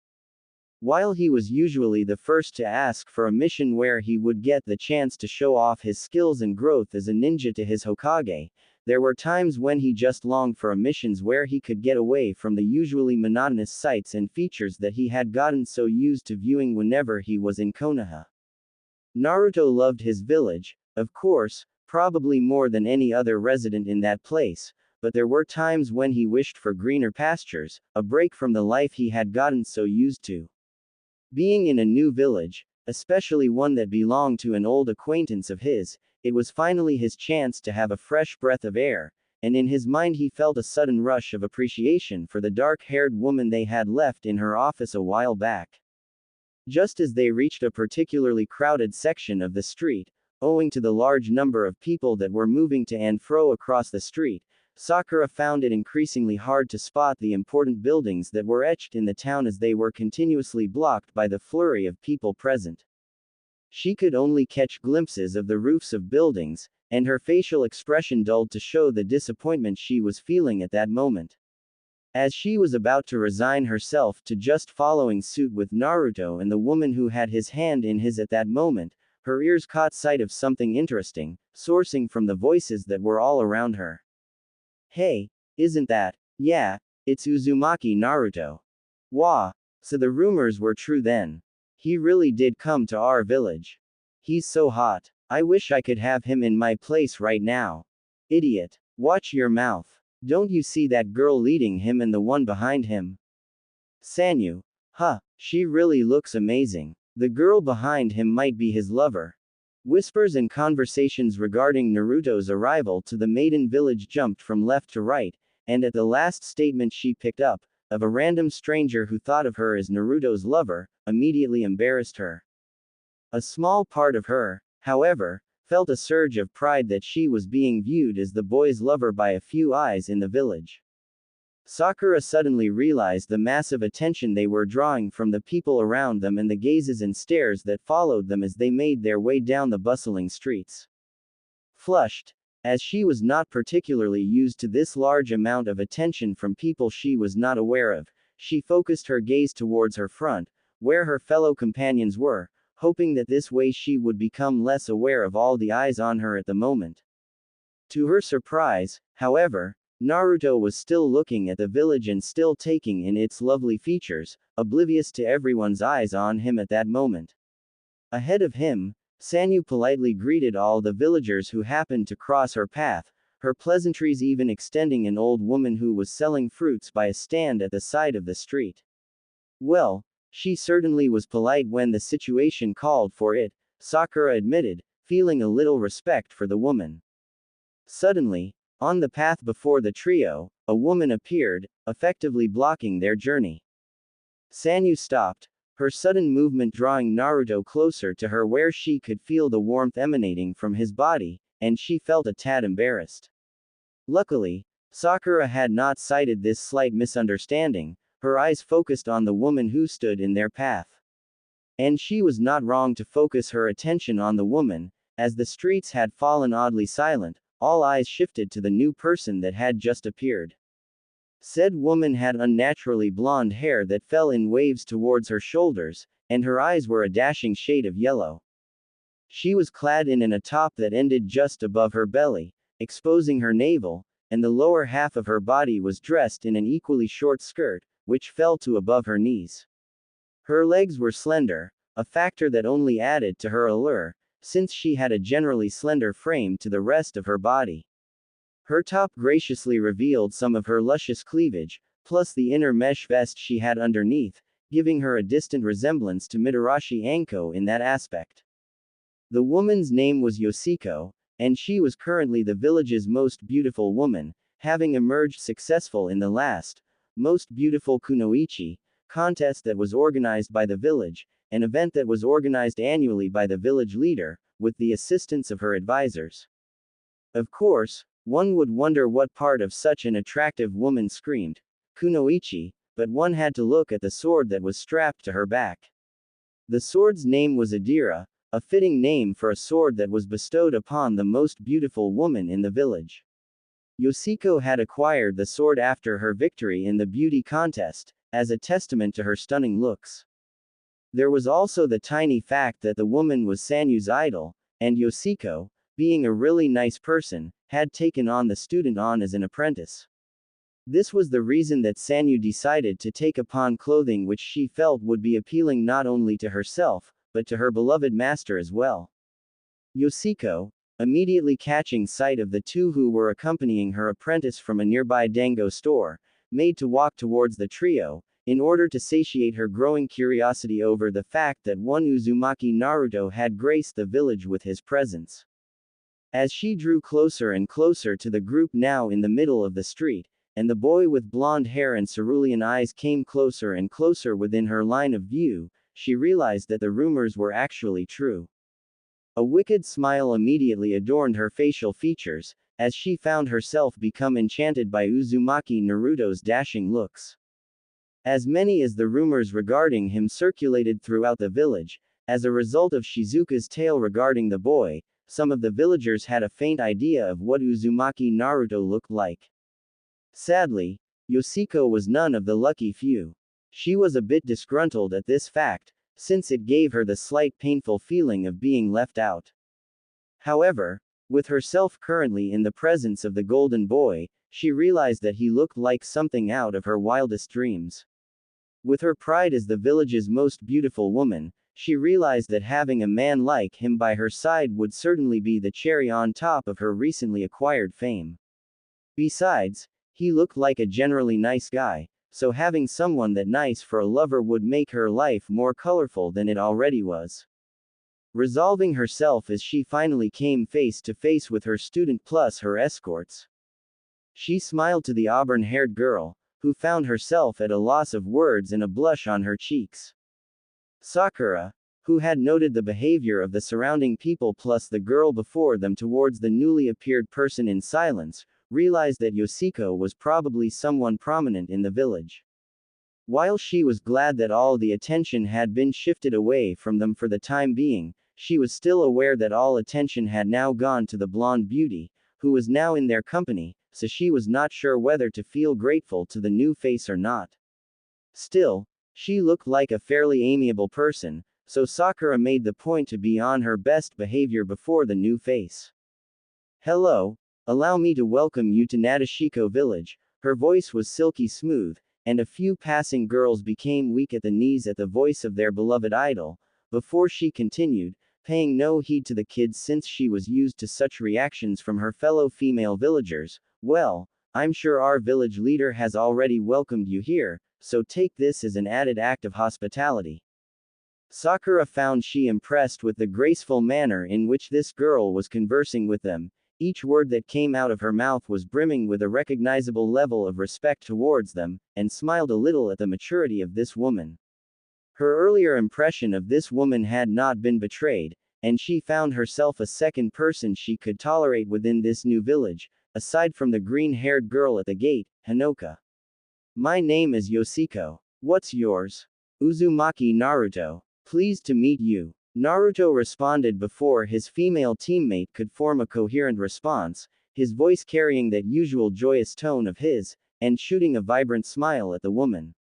While he was usually the first to ask for a mission where he would get the chance to show off his skills and growth as a ninja to his Hokage, there were times when he just longed for missions where he could get away from the usually monotonous sights and features that he had gotten so used to viewing whenever he was in Konoha. Naruto loved his village, of course, probably more than any other resident in that place, but there were times when he wished for greener pastures, a break from the life he had gotten so used to. Being in a new village, especially one that belonged to an old acquaintance of his, it was finally his chance to have a fresh breath of air, and in his mind he felt a sudden rush of appreciation for the dark-haired woman they had left in her office a while back. Just as they reached a particularly crowded section of the street, owing to the large number of people that were moving to and fro across the street, Sakura found it increasingly hard to spot the important buildings that were etched in the town as they were continuously blocked by the flurry of people present. She could only catch glimpses of the roofs of buildings, and her facial expression dulled to show the disappointment she was feeling at that moment. As she was about to resign herself to just following suit with Naruto and the woman who had his hand in his at that moment, her ears caught sight of something interesting, sourcing from the voices that were all around her. Hey, isn't that? Yeah, it's Uzumaki Naruto. Wah, so the rumors were true then. He really did come to our village. He's so hot. I wish I could have him in my place right now. Idiot. Watch your mouth. Don't you see that girl leading him and the one behind him? Sanyu. Huh, she really looks amazing. The girl behind him might be his lover. Whispers and conversations regarding Naruto's arrival to the maiden village jumped from left to right, and at the last statement she picked up, of a random stranger who thought of her as Naruto's lover, immediately embarrassed her. A small part of her, however, felt a surge of pride that she was being viewed as the boy's lover by a few eyes in the village. Sakura suddenly realized the massive attention they were drawing from the people around them and the gazes and stares that followed them as they made their way down the bustling streets. Flushed, as she was not particularly used to this large amount of attention from people she was not aware of, she focused her gaze towards her front, where her fellow companions were, hoping that this way she would become less aware of all the eyes on her at the moment. To her surprise, however, Naruto was still looking at the village and still taking in its lovely features, oblivious to everyone's eyes on him at that moment. Ahead of him, Sanyu politely greeted all the villagers who happened to cross her path, her pleasantries even extending an old woman who was selling fruits by a stand at the side of the street. Well, she certainly was polite when the situation called for it, Sakura admitted, feeling a little respect for the woman. Suddenly, on the path before the trio, a woman appeared, effectively blocking their journey. Sanyu stopped, her sudden movement drawing Naruto closer to her where she could feel the warmth emanating from his body, and she felt a tad embarrassed. Luckily, Sakura had not cited this slight misunderstanding, her eyes focused on the woman who stood in their path. And she was not wrong to focus her attention on the woman, as the streets had fallen oddly silent, all eyes shifted to the new person that had just appeared. Said woman had unnaturally blonde hair that fell in waves towards her shoulders, and her eyes were a dashing shade of yellow. She was clad in a top that ended just above her belly, exposing her navel, and the lower half of her body was dressed in an equally short skirt, which fell to above her knees. Her legs were slender, a factor that only added to her allure, since she had a generally slender frame to the rest of her body. Her top graciously revealed some of her luscious cleavage, plus the inner mesh vest she had underneath, giving her a distant resemblance to Mitarashi Anko in that aspect. The woman's name was Yoshiko, and she was currently the village's most beautiful woman, having emerged successful in the last, Most Beautiful Kunoichi, contest that was organized by the village, an event that was organized annually by the village leader, with the assistance of her advisors. Of course, one would wonder what part of such an attractive woman screamed Kunoichi, but one had to look at the sword that was strapped to her back. The sword's name was Adira, a fitting name for a sword that was bestowed upon the most beautiful woman in the village. Yoshiko had acquired the sword after her victory in the beauty contest, as a testament to her stunning looks. There was also the tiny fact that the woman was Sanyu's idol, and Yoshiko, being a really nice person, had taken on the student on as an apprentice. This was the reason that Sanyu decided to take upon clothing which she felt would be appealing not only to herself, but to her beloved master as well. Yoshiko, immediately catching sight of the two who were accompanying her apprentice from a nearby dango store, made to walk towards the trio, in order to satiate her growing curiosity over the fact that one Uzumaki Naruto had graced the village with his presence. As she drew closer and closer to the group now in the middle of the street, and the boy with blonde hair and cerulean eyes came closer and closer within her line of view, she realized that the rumors were actually true. A wicked smile immediately adorned her facial features, as she found herself become enchanted by Uzumaki Naruto's dashing looks. As many as the rumors regarding him circulated throughout the village, as a result of Shizuka's tale regarding the boy, some of the villagers had a faint idea of what Uzumaki Naruto looked like. Sadly, Yoshiko was none of the lucky few. She was a bit disgruntled at this fact, since it gave her the slight painful feeling of being left out. However, with herself currently in the presence of the golden boy, she realized that he looked like something out of her wildest dreams. With her pride as the village's most beautiful woman, she realized that having a man like him by her side would certainly be the cherry on top of her recently acquired fame. Besides, he looked like a generally nice guy, so having someone that nice for a lover would make her life more colorful than it already was. Resolving herself as she finally came face to face with her student plus her escorts, she smiled to the auburn-haired girl, who found herself at a loss of words and a blush on her cheeks. Sakura, who had noted the behavior of the surrounding people plus the girl before them towards the newly appeared person in silence, realized that Yoshiko was probably someone prominent in the village. While she was glad that all the attention had been shifted away from them for the time being, she was still aware that all attention had now gone to the blonde beauty, who was now in their company, so she was not sure whether to feel grateful to the new face or not. Still, She looked like a fairly amiable person, so Sakura made the point to be on her best behavior before the new face. Hello, allow me to welcome you to Nadeshiko village. Her voice was silky smooth, and a few passing girls became weak at the knees at the voice of their beloved idol, before she continued, paying no heed to the kids since she was used to such reactions from her fellow female villagers. Well, I'm sure our village leader has already welcomed you here, so take this as an added act of hospitality. Sakura found she impressed with the graceful manner in which this girl was conversing with them. Each word that came out of her mouth was brimming with a recognizable level of respect towards them, and smiled a little at the maturity of this woman. Her earlier impression of this woman had not been betrayed, and she found herself a second person she could tolerate within this new village, aside from the green-haired girl at the gate, Hanoka. My name is Yoshiko. What's yours? Uzumaki Naruto. Pleased to meet you. Naruto responded before his female teammate could form a coherent response, his voice carrying that usual joyous tone of his, and shooting a vibrant smile at the woman.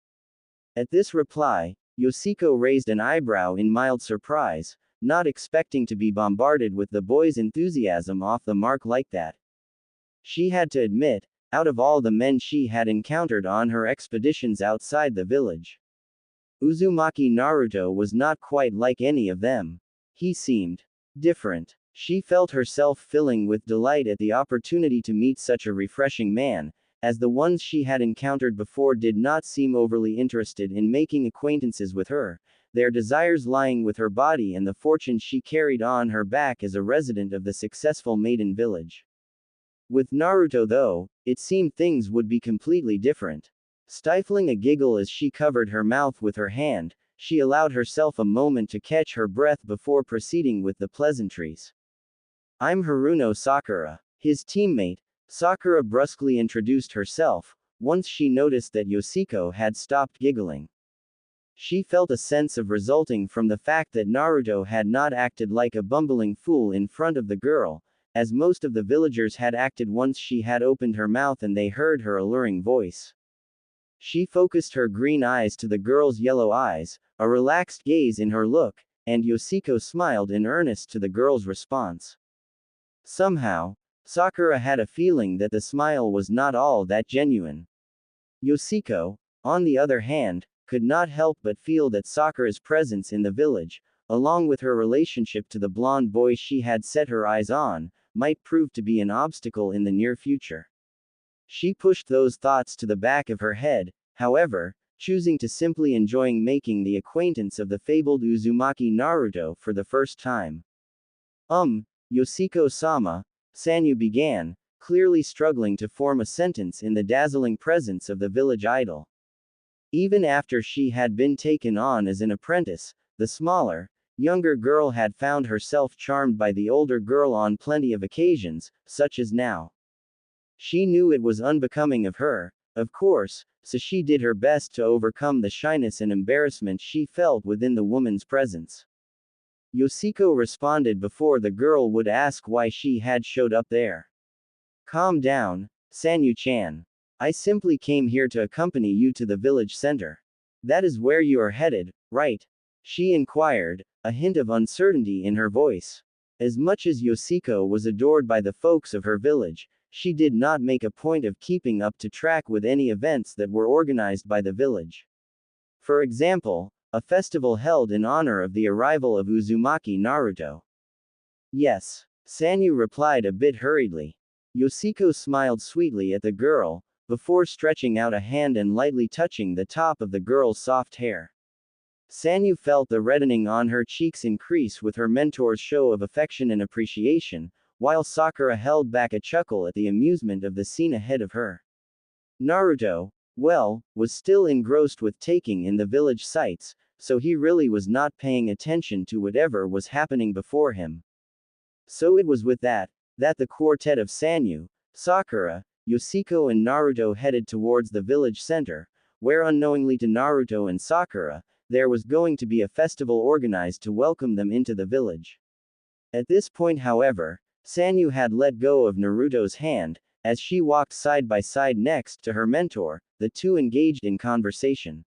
At this reply, Yoshiko raised an eyebrow in mild surprise, not expecting to be bombarded with the boy's enthusiasm off the mark like that. She had to admit, out of all the men she had encountered on her expeditions outside the village, Uzumaki Naruto was not quite like any of them. He seemed different. She felt herself filling with delight at the opportunity to meet such a refreshing man, as the ones she had encountered before did not seem overly interested in making acquaintances with her, their desires lying with her body and the fortune she carried on her back as a resident of the successful maiden village. With Naruto though, it seemed things would be completely different. Stifling a giggle as she covered her mouth with her hand, she allowed herself a moment to catch her breath before proceeding with the pleasantries. I'm Haruno Sakura. His teammate, Sakura brusquely introduced herself, once she noticed that Yoshiko had stopped giggling. She felt a sense of resulting from the fact that Naruto had not acted like a bumbling fool in front of the girl, as most of the villagers had acted once she had opened her mouth and they heard her alluring voice. She focused her green eyes to the girl's yellow eyes, a relaxed gaze in her look, and Yoshiko smiled in earnest to the girl's response. Somehow, Sakura had a feeling that the smile was not all that genuine. Yoshiko, on the other hand, could not help but feel that Sakura's presence in the village, along with her relationship to the blonde boy she had set her eyes on, might prove to be an obstacle in the near future. She pushed those thoughts to the back of her head, however, choosing to simply enjoying making the acquaintance of the fabled Uzumaki Naruto for the first time. Yoshiko-sama, Sanyu began, clearly struggling to form a sentence in the dazzling presence of the village idol. Even after she had been taken on as an apprentice, the smaller, younger girl had found herself charmed by the older girl on plenty of occasions, such as now. She knew it was unbecoming of her, of course, so she did her best to overcome the shyness and embarrassment she felt within the woman's presence. Yoshiko responded before the girl would ask why she had showed up there. Calm down, Sanyu-chan. I simply came here to accompany you to the village center. That is where you are headed, right? She inquired, a hint of uncertainty in her voice. As much as Yoshiko was adored by the folks of her village, she did not make a point of keeping up to track with any events that were organized by the village. For example, a festival held in honor of the arrival of Uzumaki Naruto. Yes, Sanyu replied a bit hurriedly. Yoshiko smiled sweetly at the girl, before stretching out a hand and lightly touching the top of the girl's soft hair. Sanyu felt the reddening on her cheeks increase with her mentor's show of affection and appreciation, while Sakura held back a chuckle at the amusement of the scene ahead of her. Naruto, well, was still engrossed with taking in the village sights, so he really was not paying attention to whatever was happening before him. So it was with that the quartet of Sanyu, Sakura, Yoshiko and Naruto headed towards the village center, where unknowingly to Naruto and Sakura, there was going to be a festival organized to welcome them into the village. At this point, however, Sanyu had let go of Naruto's hand, as she walked side by side next to her mentor, the two engaged in conversation.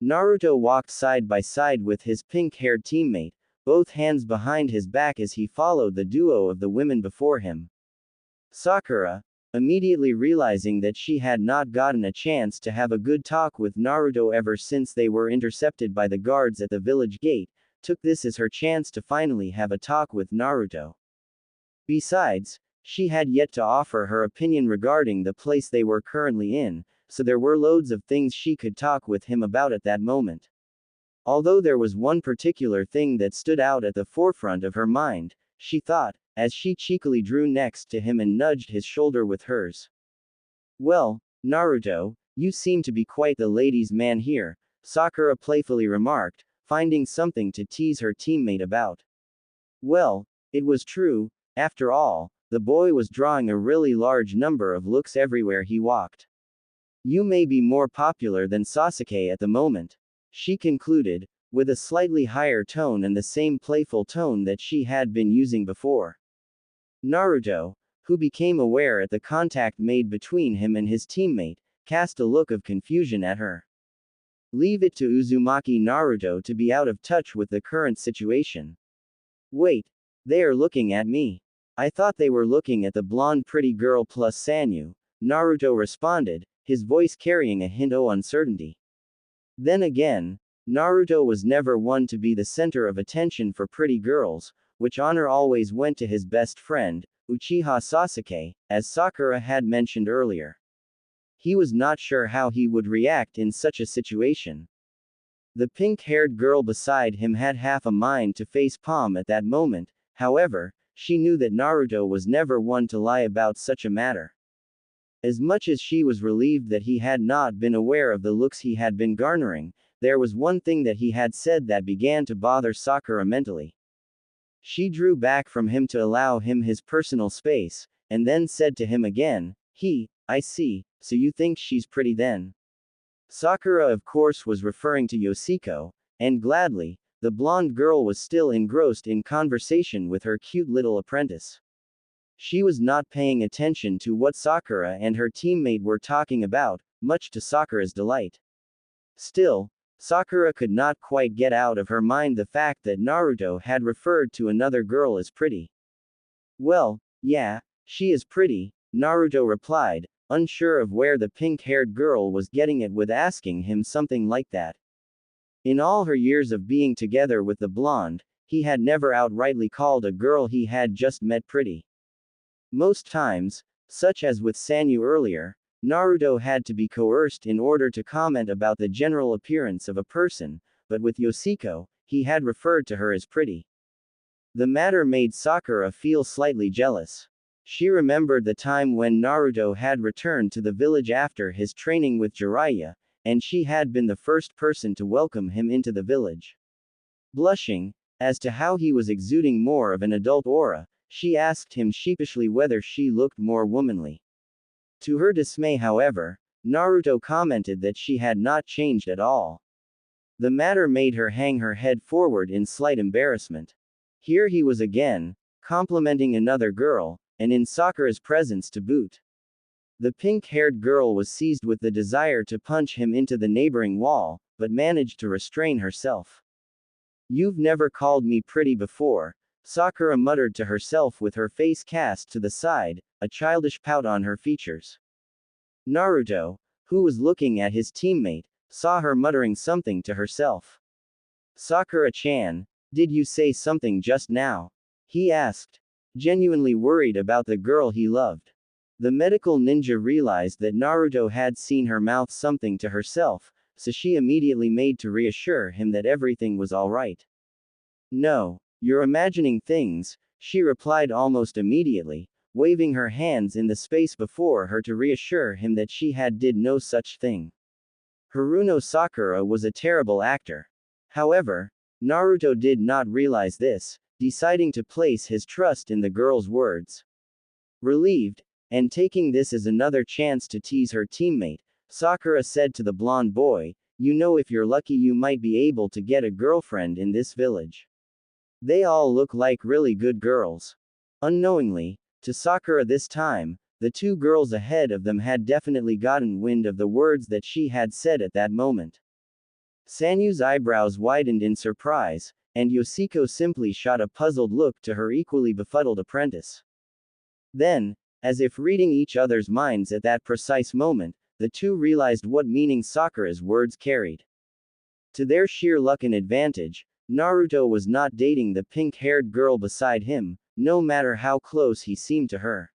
Naruto walked side by side with his pink-haired teammate, both hands behind his back as he followed the duo of the women before him. Sakura, immediately realizing that she had not gotten a chance to have a good talk with Naruto ever since they were intercepted by the guards at the village gate, took this as her chance to finally have a talk with Naruto. Besides, she had yet to offer her opinion regarding the place they were currently in, so there were loads of things she could talk with him about at that moment. Although there was one particular thing that stood out at the forefront of her mind, she thought, as she cheekily drew next to him and nudged his shoulder with hers. "Well, Naruto, you seem to be quite the ladies' man here," Sakura playfully remarked, finding something to tease her teammate about. Well, it was true, after all, the boy was drawing a really large number of looks everywhere he walked. "You may be more popular than Sasuke at the moment," she concluded, with a slightly higher tone and the same playful tone that she had been using before. Naruto, who became aware at the contact made between him and his teammate, cast a look of confusion at her. Leave it to Uzumaki Naruto to be out of touch with the current situation. "Wait, they are looking at me. I thought they were looking at the blonde pretty girl plus Sanyu," Naruto responded, his voice carrying a hint of uncertainty. Then again, Naruto was never one to be the center of attention for pretty girls, which honor always went to his best friend, Uchiha Sasuke, as Sakura had mentioned earlier. He was not sure how he would react in such a situation. The pink-haired girl beside him had half a mind to face palm at that moment, however, she knew that Naruto was never one to lie about such a matter. As much as she was relieved that he had not been aware of the looks he had been garnering, there was one thing that he had said that began to bother Sakura mentally. She drew back from him to allow him his personal space, and then said to him again, "I see, so you think she's pretty then?" Sakura of course was referring to Yoshiko, and gladly, the blonde girl was still engrossed in conversation with her cute little apprentice. She was not paying attention to what Sakura and her teammate were talking about, much to Sakura's delight. Still, Sakura could not quite get out of her mind the fact that Naruto had referred to another girl as pretty. "Well, yeah, she is pretty," Naruto replied, unsure of where the pink-haired girl was getting it with asking him something like that. In all her years of being together with the blonde, he had never outrightly called a girl he had just met pretty. Most times, such as with Sanyu earlier, Naruto had to be coerced in order to comment about the general appearance of a person, but with Yoshiko, he had referred to her as pretty. The matter made Sakura feel slightly jealous. She remembered the time when Naruto had returned to the village after his training with Jiraiya, and she had been the first person to welcome him into the village. Blushing, as to how he was exuding more of an adult aura, she asked him sheepishly whether she looked more womanly. To her dismay, however, Naruto commented that she had not changed at all. The matter made her hang her head forward in slight embarrassment. Here he was again, complimenting another girl, and in Sakura's presence to boot. The pink-haired girl was seized with the desire to punch him into the neighboring wall, but managed to restrain herself. "You've never called me pretty before," Sakura muttered to herself with her face cast to the side, a childish pout on her features. Naruto, who was looking at his teammate, saw her muttering something to herself. "Sakura-chan, did you say something just now?" he asked, genuinely worried about the girl he loved. The medical ninja realized that Naruto had seen her mouth something to herself, so she immediately made to reassure him that everything was alright. "No, you're imagining things," she replied almost immediately, waving her hands in the space before her to reassure him that she had did no such thing. Haruno Sakura was a terrible actor. However, Naruto did not realize this, deciding to place his trust in the girl's words. Relieved, and taking this as another chance to tease her teammate, Sakura said to the blonde boy, "You know, if you're lucky you might be able to get a girlfriend in this village. They all look like really good girls." Unknowingly, to Sakura this time, the two girls ahead of them had definitely gotten wind of the words that she had said at that moment. Sanyu's eyebrows widened in surprise, and Yoshiko simply shot a puzzled look to her equally befuddled apprentice. Then, as if reading each other's minds at that precise moment, the two realized what meaning Sakura's words carried. To their sheer luck and advantage, Naruto was not dating the pink-haired girl beside him, no matter how close he seemed to her.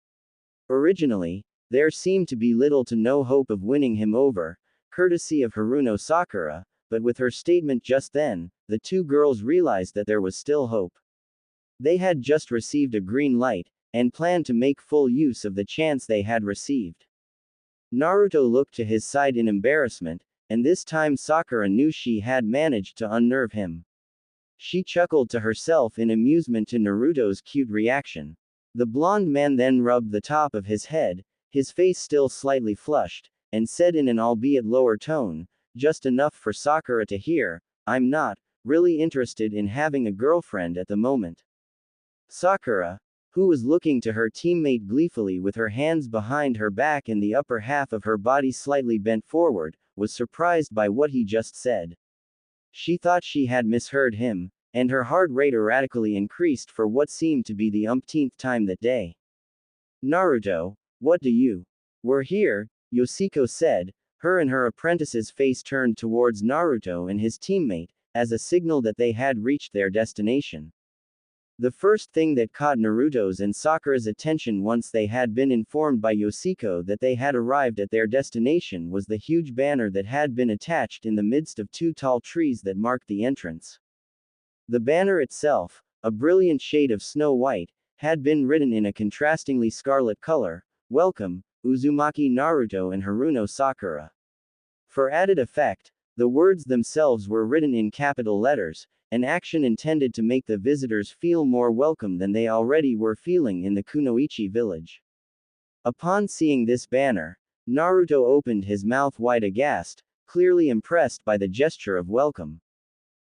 Originally, there seemed to be little to no hope of winning him over, courtesy of Haruno Sakura, but with her statement just then, the two girls realized that there was still hope. They had just received a green light, and planned to make full use of the chance they had received. Naruto looked to his side in embarrassment, and this time Sakura knew she had managed to unnerve him. She chuckled to herself in amusement to Naruto's cute reaction. The blonde man then rubbed the top of his head, his face still slightly flushed, and said in an albeit lower tone, just enough for Sakura to hear, "I'm not really interested in having a girlfriend at the moment." Sakura, who was looking to her teammate gleefully with her hands behind her back and the upper half of her body slightly bent forward, was surprised by what he just said. She thought she had misheard him, and her heart rate erratically increased for what seemed to be the umpteenth time that day. "Naruto, what do you? We're here," Yoshiko said, her and her apprentice's face turned towards Naruto and his teammate, as a signal that they had reached their destination. The first thing that caught Naruto's and Sakura's attention once they had been informed by Yoshiko that they had arrived at their destination was the huge banner that had been attached in the midst of two tall trees that marked the entrance. The banner itself, a brilliant shade of snow white, had been written in a contrastingly scarlet color, "Welcome, Uzumaki Naruto and Haruno Sakura." For added effect, the words themselves were written in capital letters, an action intended to make the visitors feel more welcome than they already were feeling in the Kunoichi village. Upon seeing this banner, Naruto opened his mouth wide aghast, clearly impressed by the gesture of welcome.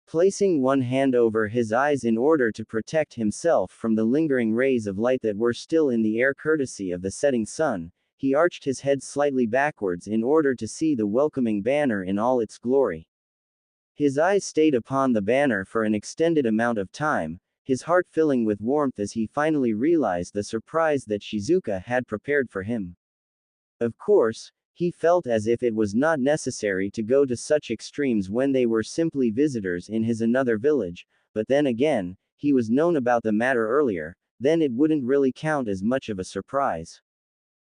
Placing one hand over his eyes in order to protect himself from the lingering rays of light that were still in the air courtesy of the setting sun, he arched his head slightly backwards in order to see the welcoming banner in all its glory. His eyes stayed upon the banner for an extended amount of time, his heart filling with warmth as he finally realized the surprise that Shizuka had prepared for him. Of course, he felt as if it was not necessary to go to such extremes when they were simply visitors in his another village, but then again, he was known about the matter earlier, then it wouldn't really count as much of a surprise.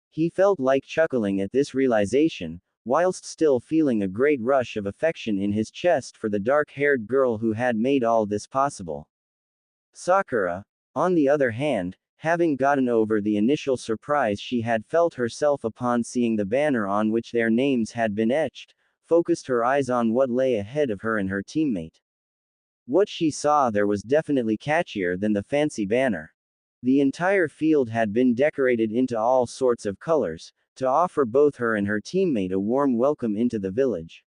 He felt like chuckling at this realization, whilst still feeling a great rush of affection in his chest for the dark-haired girl who had made all this possible. Sakura, on the other hand, having gotten over the initial surprise she had felt herself upon seeing the banner on which their names had been etched, focused her eyes on what lay ahead of her and her teammate. What she saw there was definitely catchier than the fancy banner. The entire field had been decorated into all sorts of colors, to offer both her and her teammate a warm welcome into the village.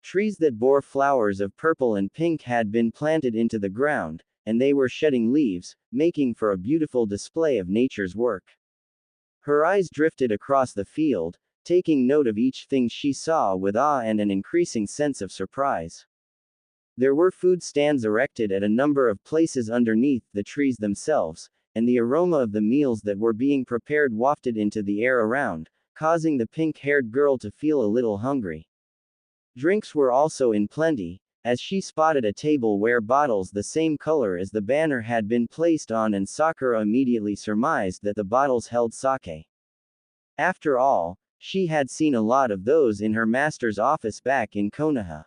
Trees that bore flowers of purple and pink had been planted into the ground, and they were shedding leaves, making for a beautiful display of nature's work. Her eyes drifted across the field, taking note of each thing she saw with awe and an increasing sense of surprise. There were food stands erected at a number of places underneath the trees themselves, and the aroma of the meals that were being prepared wafted into the air around, causing the pink-haired girl to feel a little hungry. Drinks were also in plenty, as she spotted a table where bottles the same color as the banner had been placed on, and Sakura immediately surmised that the bottles held sake. After all, she had seen a lot of those in her master's office back in Konoha.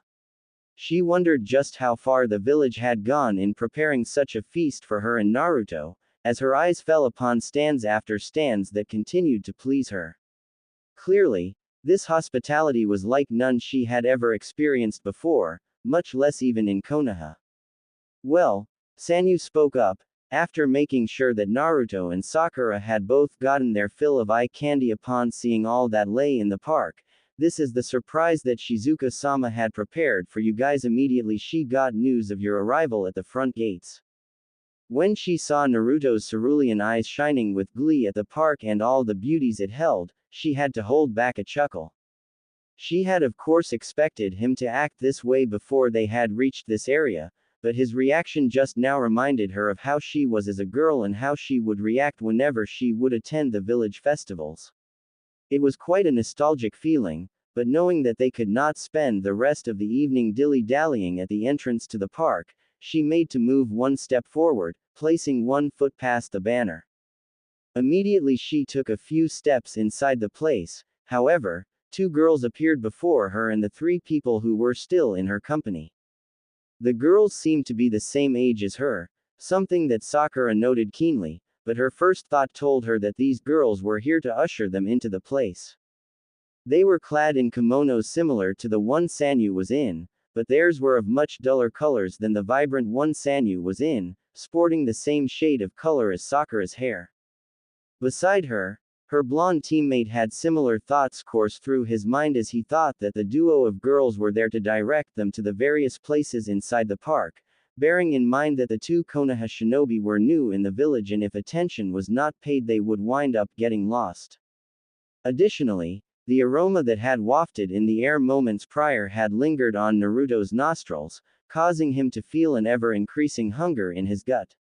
She wondered just how far the village had gone in preparing such a feast for her and Naruto, as her eyes fell upon stands after stands that continued to please her. Clearly, this hospitality was like none she had ever experienced before, much less even in Konoha. "Well," Sanyu spoke up, after making sure that Naruto and Sakura had both gotten their fill of eye candy upon seeing all that lay in the park, "this is the surprise that Shizuka-sama had prepared for you guys immediately she got news of your arrival at the front gates." When she saw Naruto's cerulean eyes shining with glee at the park and all the beauties it held, she had to hold back a chuckle. She had of course expected him to act this way before they had reached this area, but his reaction just now reminded her of how she was as a girl and how she would react whenever she would attend the village festivals. It was quite a nostalgic feeling, but knowing that they could not spend the rest of the evening dilly-dallying at the entrance to the park, she made to move one step forward, placing one foot past the banner. Immediately she took a few steps inside the place, however, two girls appeared before her and the three people who were still in her company. The girls seemed to be the same age as her, something that Sakura noted keenly, but her first thought told her that these girls were here to usher them into the place. They were clad in kimonos similar to the one Sanyu was in, but theirs were of much duller colors than the vibrant one Sanyu was in, sporting the same shade of color as Sakura's hair. Beside her, her blonde teammate had similar thoughts course through his mind as he thought that the duo of girls were there to direct them to the various places inside the park, bearing in mind that the two Konoha shinobi were new in the village and if attention was not paid they would wind up getting lost. Additionally, the aroma that had wafted in the air moments prior had lingered on Naruto's nostrils, causing him to feel an ever-increasing hunger in his gut.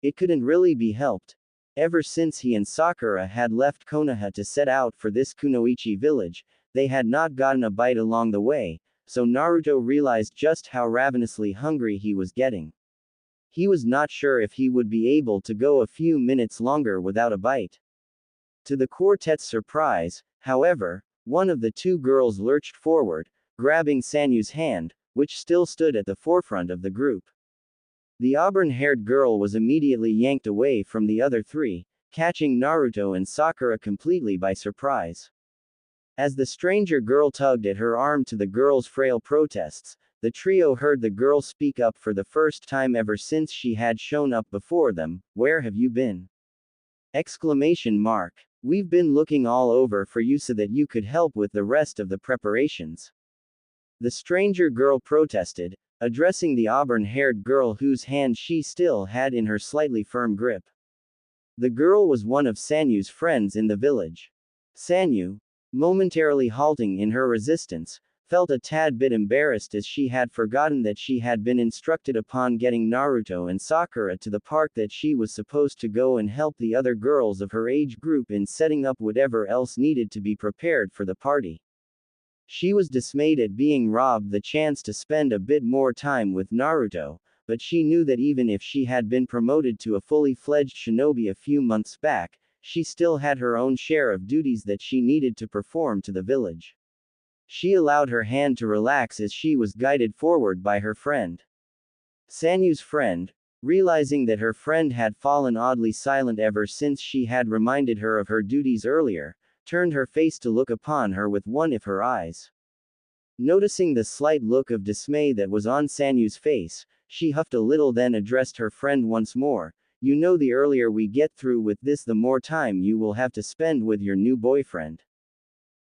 It couldn't really be helped. Ever since he and Sakura had left Konoha to set out for this Kunoichi village, they had not gotten a bite along the way, so Naruto realized just how ravenously hungry he was getting. He was not sure if he would be able to go a few minutes longer without a bite. To the quartet's surprise, however, one of the two girls lurched forward, grabbing Sanyu's hand, which still stood at the forefront of the group. The auburn-haired girl was immediately yanked away from the other three, catching Naruto and Sakura completely by surprise. As the stranger girl tugged at her arm to the girl's frail protests, the trio heard the girl speak up for the first time ever since she had shown up before them. "Where have you been?" Exclamation mark. "We've been looking all over for you so that you could help with the rest of the preparations," the stranger girl protested, addressing the auburn-haired girl whose hand she still had in her slightly firm grip. The girl was one of Sanyu's friends in the village. Sanyu, momentarily halting in her resistance, felt a tad bit embarrassed as she had forgotten that she had been instructed upon getting Naruto and Sakura to the park that she was supposed to go and help the other girls of her age group in setting up whatever else needed to be prepared for the party. She was dismayed at being robbed the chance to spend a bit more time with Naruto, but she knew that even if she had been promoted to a fully fledged shinobi a few months back, she still had her own share of duties that she needed to perform to the village. She allowed her hand to relax as she was guided forward by her friend. Sanyu's friend, realizing that her friend had fallen oddly silent ever since she had reminded her of her duties earlier, turned her face to look upon her with one of her eyes. Noticing the slight look of dismay that was on Sanyu's face, she huffed a little then addressed her friend once more. "You know, the earlier we get through with this the more time you will have to spend with your new boyfriend.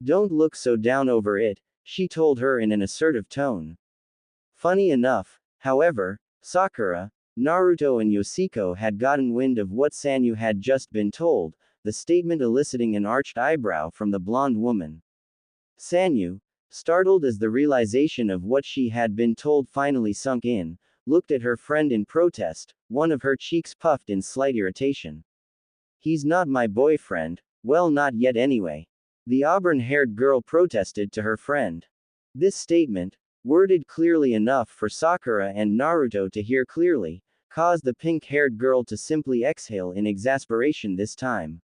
Don't look so down over it," she told her in an assertive tone. Funny enough, however, Sakura, Naruto and Yoshiko had gotten wind of what Sanyu had just been told, the statement eliciting an arched eyebrow from the blonde woman. Sanyu, startled as the realization of what she had been told finally sunk in, looked at her friend in protest, one of her cheeks puffed in slight irritation. "He's not my boyfriend, well not yet anyway," the auburn-haired girl protested to her friend. This statement, worded clearly enough for Sakura and Naruto to hear clearly, caused the pink-haired girl to simply exhale in exasperation this time.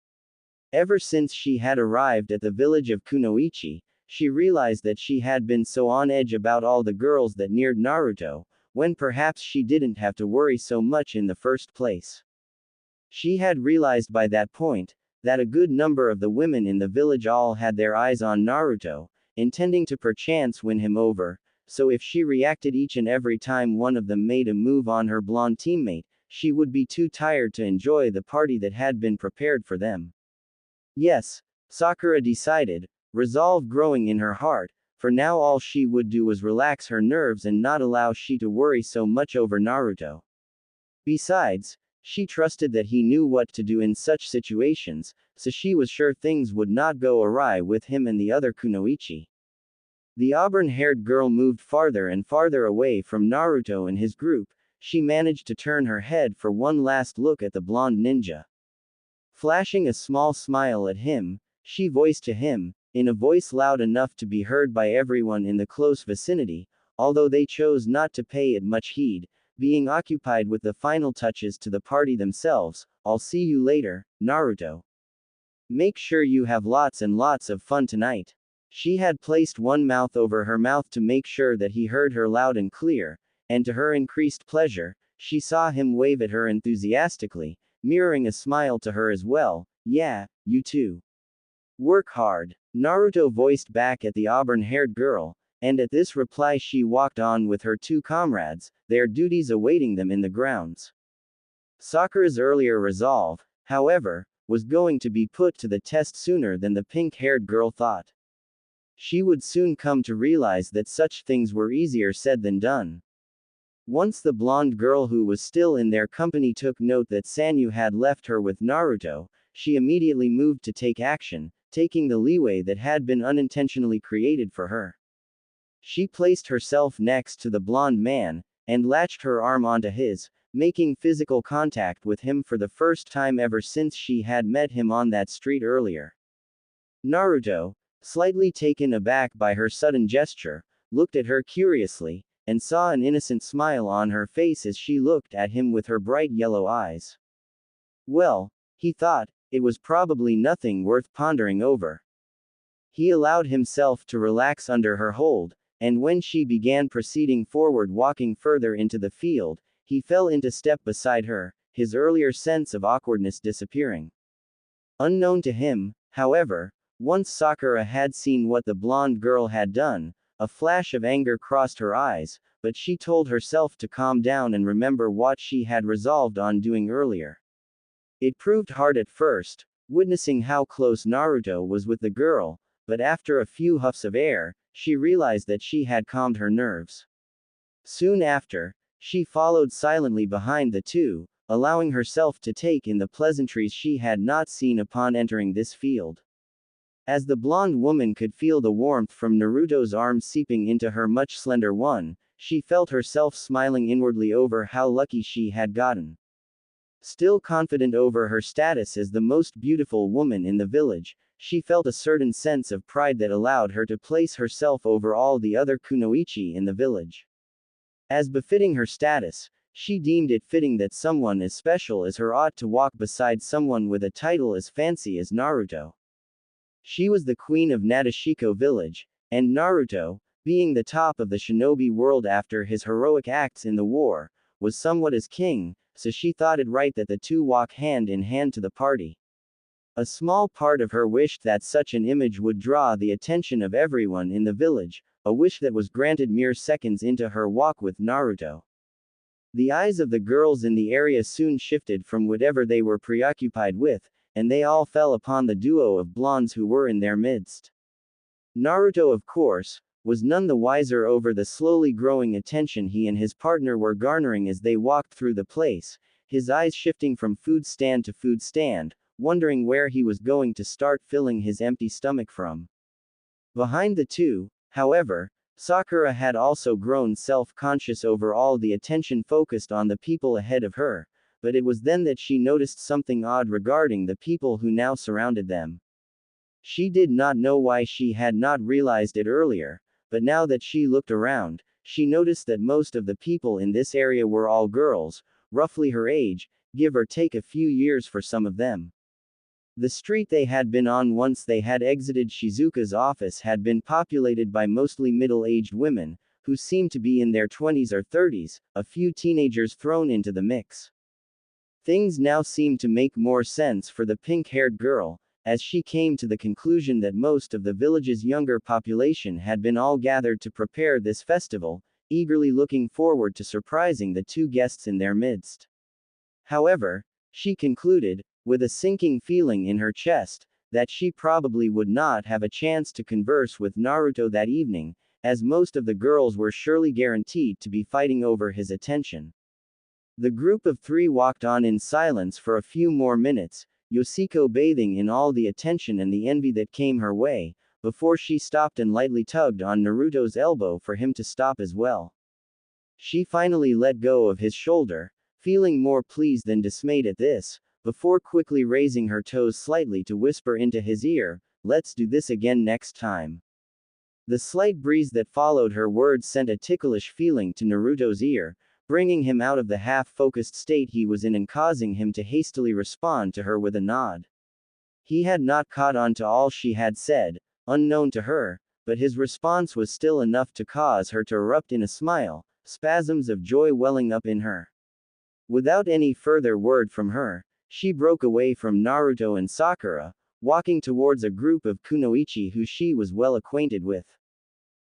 Ever since she had arrived at the village of Kunoichi, she realized that she had been so on edge about all the girls that neared Naruto, when perhaps she didn't have to worry so much in the first place. She had realized by that point, that a good number of the women in the village all had their eyes on Naruto, intending to perchance win him over, so if she reacted each and every time one of them made a move on her blonde teammate, she would be too tired to enjoy the party that had been prepared for them. Yes, Sakura decided, resolve growing in her heart, for now all she would do was relax her nerves and not allow she to worry so much over Naruto. Besides, she trusted that he knew what to do in such situations, so she was sure things would not go awry with him and the other Kunoichi. The auburn-haired girl moved farther and farther away from Naruto and his group. She managed to turn her head for one last look at the blonde ninja. Flashing a small smile at him, she voiced to him, in a voice loud enough to be heard by everyone in the close vicinity, although they chose not to pay it much heed, being occupied with the final touches to the party themselves. "I'll see you later, Naruto. Make sure you have lots and lots of fun tonight." She had placed one mouth over her mouth to make sure that he heard her loud and clear, and to her increased pleasure, she saw him wave at her enthusiastically, mirroring a smile to her as well. "Yeah, you too. Work hard," Naruto voiced back at the auburn-haired girl, and at this reply she walked on with her two comrades, their duties awaiting them in the grounds. Sakura's earlier resolve, however, was going to be put to the test sooner than the pink-haired girl thought. She would soon come to realize that such things were easier said than done. Once the blonde girl who was still in their company took note that Sanyu had left her with Naruto, she immediately moved to take action, taking the leeway that had been unintentionally created for her. She placed herself next to the blonde man, and latched her arm onto his, making physical contact with him for the first time ever since she had met him on that street earlier. Naruto, slightly taken aback by her sudden gesture, looked at her curiously, and saw an innocent smile on her face as she looked at him with her bright yellow eyes. Well, he thought, it was probably nothing worth pondering over. He allowed himself to relax under her hold, and when she began proceeding forward walking further into the field, he fell into step beside her, his earlier sense of awkwardness disappearing. Unknown to him, however, once Sakura had seen what the blonde girl had done, a flash of anger crossed her eyes, but she told herself to calm down and remember what she had resolved on doing earlier. It proved hard at first, witnessing how close Naruto was with the girl, but after a few huffs of air, she realized that she had calmed her nerves. Soon after, she followed silently behind the two, allowing herself to take in the pleasantries she had not seen upon entering this field. As the blonde woman could feel the warmth from Naruto's arms seeping into her much slender one, she felt herself smiling inwardly over how lucky she had gotten. Still confident over her status as the most beautiful woman in the village, she felt a certain sense of pride that allowed her to place herself over all the other kunoichi in the village. As befitting her status, she deemed it fitting that someone as special as her ought to walk beside someone with a title as fancy as Naruto. She was the queen of Nadeshiko village, and Naruto, being the top of the shinobi world after his heroic acts in the war, was somewhat as king, so she thought it right that the two walk hand in hand to the party. A small part of her wished that such an image would draw the attention of everyone in the village, a wish that was granted mere seconds into her walk with Naruto. The eyes of the girls in the area soon shifted from whatever they were preoccupied with, and they all fell upon the duo of blondes who were in their midst. Naruto, of course, was none the wiser over the slowly growing attention he and his partner were garnering as they walked through the place, his eyes shifting from food stand to food stand, wondering where he was going to start filling his empty stomach from. Behind the two, however, Sakura had also grown self-conscious over all the attention focused on the people ahead of her, but it was then that she noticed something odd regarding the people who now surrounded them. She did not know why she had not realized it earlier, but now that she looked around, she noticed that most of the people in this area were all girls, roughly her age, give or take a few years for some of them. The street they had been on once they had exited Shizuka's office had been populated by mostly middle-aged women, who seemed to be in their 20s or 30s, a few teenagers thrown into the mix. Things now seemed to make more sense for the pink-haired girl, as she came to the conclusion that most of the village's younger population had been all gathered to prepare this festival, eagerly looking forward to surprising the two guests in their midst. However, she concluded, with a sinking feeling in her chest, that she probably would not have a chance to converse with Naruto that evening, as most of the girls were surely guaranteed to be fighting over his attention. The group of three walked on in silence for a few more minutes, Yoshiko bathing in all the attention and the envy that came her way, before she stopped and lightly tugged on Naruto's elbow for him to stop as well. She finally let go of his shoulder, feeling more pleased than dismayed at this, before quickly raising her toes slightly to whisper into his ear, "Let's do this again next time." The slight breeze that followed her words sent a ticklish feeling to Naruto's ear, bringing him out of the half-focused state he was in and causing him to hastily respond to her with a nod. He had not caught on to all she had said, unknown to her, but his response was still enough to cause her to erupt in a smile, spasms of joy welling up in her. Without any further word from her, she broke away from Naruto and Sakura, walking towards a group of kunoichi who she was well acquainted with.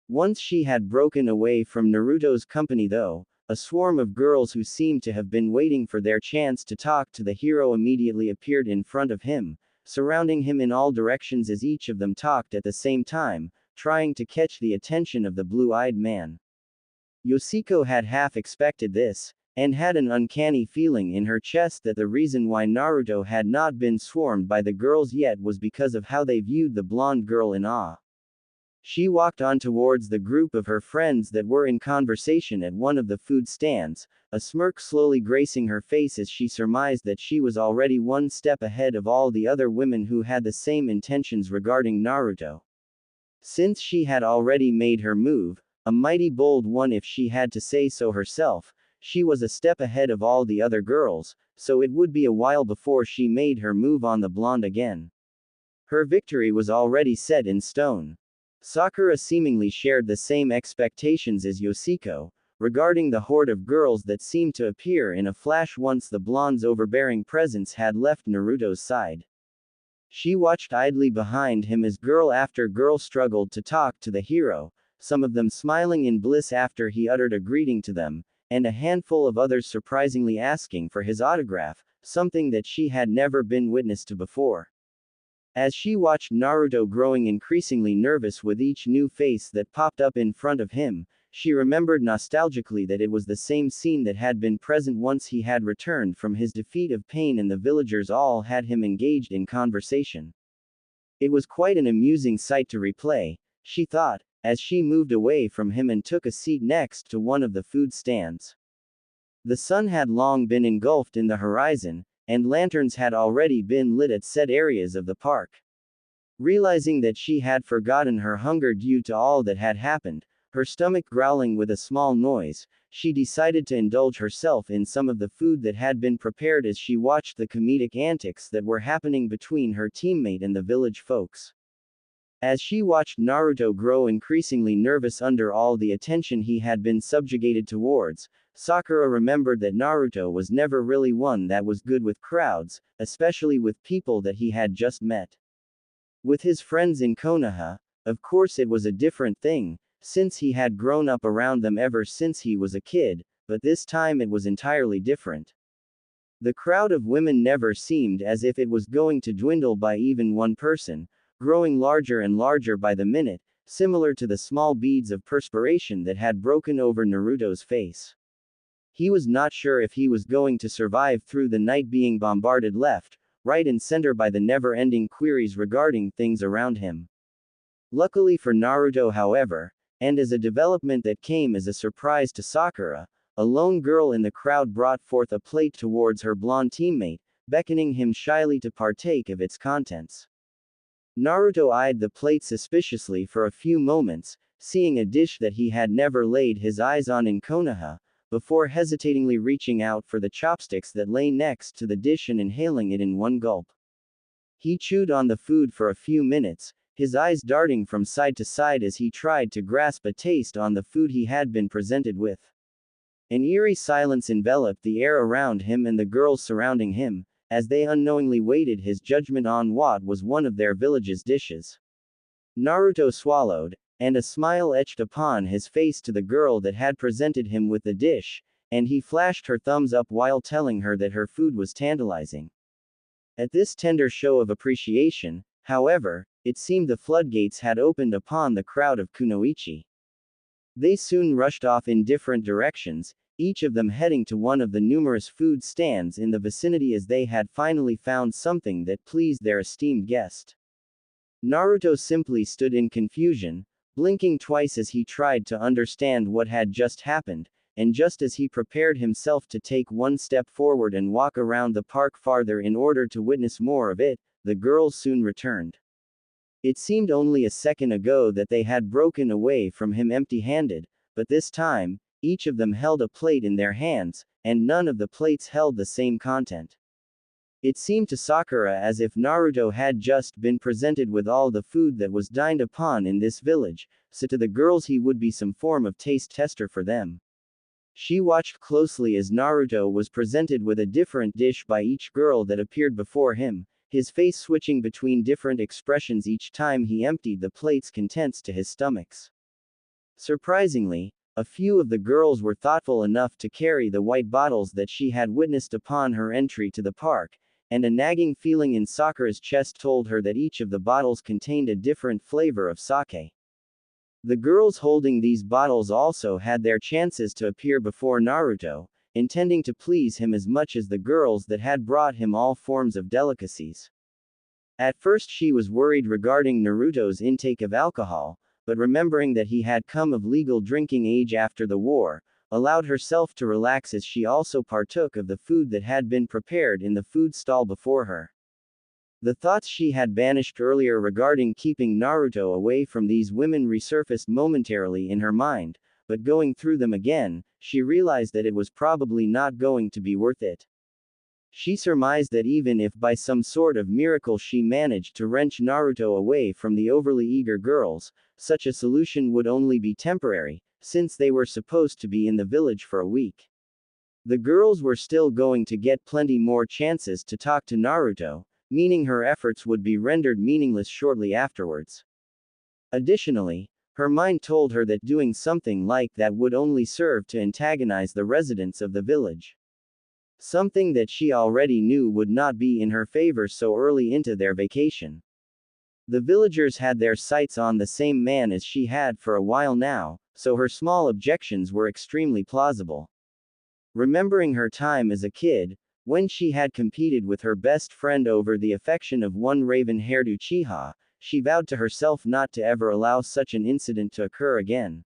Once she had broken away from Naruto's company though, a swarm of girls who seemed to have been waiting for their chance to talk to the hero immediately appeared in front of him, surrounding him in all directions as each of them talked at the same time, trying to catch the attention of the blue-eyed man. Yoshiko had half expected this, and had an uncanny feeling in her chest that the reason why Naruto had not been swarmed by the girls yet was because of how they viewed the blonde girl in awe. She walked on towards the group of her friends that were in conversation at one of the food stands, a smirk slowly gracing her face as she surmised that she was already one step ahead of all the other women who had the same intentions regarding Naruto. Since she had already made her move, a mighty bold one if she had to say so herself, she was a step ahead of all the other girls, so it would be a while before she made her move on the blonde again. Her victory was already set in stone. Sakura seemingly shared the same expectations as Yoshiko, regarding the horde of girls that seemed to appear in a flash once the blonde's overbearing presence had left Naruto's side. She watched idly behind him as girl after girl struggled to talk to the hero, some of them smiling in bliss after he uttered a greeting to them, and a handful of others surprisingly asking for his autograph, something that she had never been witness to before. As she watched Naruto growing increasingly nervous with each new face that popped up in front of him, she remembered nostalgically that it was the same scene that had been present once he had returned from his defeat of Pain and the villagers all had him engaged in conversation. It was quite an amusing sight to replay, she thought, as she moved away from him and took a seat next to one of the food stands. The sun had long been engulfed in the horizon, and lanterns had already been lit at set areas of the park. Realizing that she had forgotten her hunger due to all that had happened, her stomach growling with a small noise, she decided to indulge herself in some of the food that had been prepared as she watched the comedic antics that were happening between her teammate and the village folks. As she watched Naruto grow increasingly nervous under all the attention he had been subjugated towards, Sakura remembered that Naruto was never really one that was good with crowds, especially with people that he had just met. With his friends in Konoha, of course it was a different thing, since he had grown up around them ever since he was a kid, but this time it was entirely different. The crowd of women never seemed as if it was going to dwindle by even one person, growing larger and larger by the minute, similar to the small beads of perspiration that had broken over Naruto's face. He was not sure if he was going to survive through the night being bombarded left, right and center by the never-ending queries regarding things around him. Luckily for Naruto however, and as a development that came as a surprise to Sakura, a lone girl in the crowd brought forth a plate towards her blonde teammate, beckoning him shyly to partake of its contents. Naruto eyed the plate suspiciously for a few moments, seeing a dish that he had never laid his eyes on in Konoha, before hesitatingly reaching out for the chopsticks that lay next to the dish and inhaling it in one gulp. He chewed on the food for a few minutes, his eyes darting from side to side as he tried to grasp a taste on the food he had been presented with. An eerie silence enveloped the air around him and the girls surrounding him, as they unknowingly waited his judgment on what was one of their village's dishes. Naruto swallowed, and a smile etched upon his face to the girl that had presented him with the dish, and he flashed her thumbs up while telling her that her food was tantalizing. At this tender show of appreciation, however, it seemed the floodgates had opened upon the crowd of kunoichi. They soon rushed off in different directions, each of them heading to one of the numerous food stands in the vicinity as they had finally found something that pleased their esteemed guest. Naruto simply stood in confusion, blinking twice as he tried to understand what had just happened, and just as he prepared himself to take one step forward and walk around the park farther in order to witness more of it, the girls soon returned. It seemed only a second ago that they had broken away from him empty-handed, but this time, each of them held a plate in their hands, and none of the plates held the same content. It seemed to Sakura as if Naruto had just been presented with all the food that was dined upon in this village, so to the girls he would be some form of taste tester for them. She watched closely as Naruto was presented with a different dish by each girl that appeared before him, his face switching between different expressions each time he emptied the plate's contents to his stomachs. Surprisingly, a few of the girls were thoughtful enough to carry the white bottles that she had witnessed upon her entry to the park, and a nagging feeling in Sakura's chest told her that each of the bottles contained a different flavor of sake. The girls holding these bottles also had their chances to appear before Naruto, intending to please him as much as the girls that had brought him all forms of delicacies. At first she was worried regarding Naruto's intake of alcohol, but remembering that he had come of legal drinking age after the war, allowed herself to relax as she also partook of the food that had been prepared in the food stall before her. The thoughts she had banished earlier regarding keeping Naruto away from these women resurfaced momentarily in her mind, but going through them again, she realized that it was probably not going to be worth it. She surmised that even if by some sort of miracle she managed to wrench Naruto away from the overly eager girls, such a solution would only be temporary, since they were supposed to be in the village for a week. The girls were still going to get plenty more chances to talk to Naruto, meaning her efforts would be rendered meaningless shortly afterwards. Additionally, her mind told her that doing something like that would only serve to antagonize the residents of the village. Something that she already knew would not be in her favor so early into their vacation. The villagers had their sights on the same man as she had for a while now, so her small objections were extremely plausible. Remembering her time as a kid, when she had competed with her best friend over the affection of one raven-haired Uchiha, she vowed to herself not to ever allow such an incident to occur again.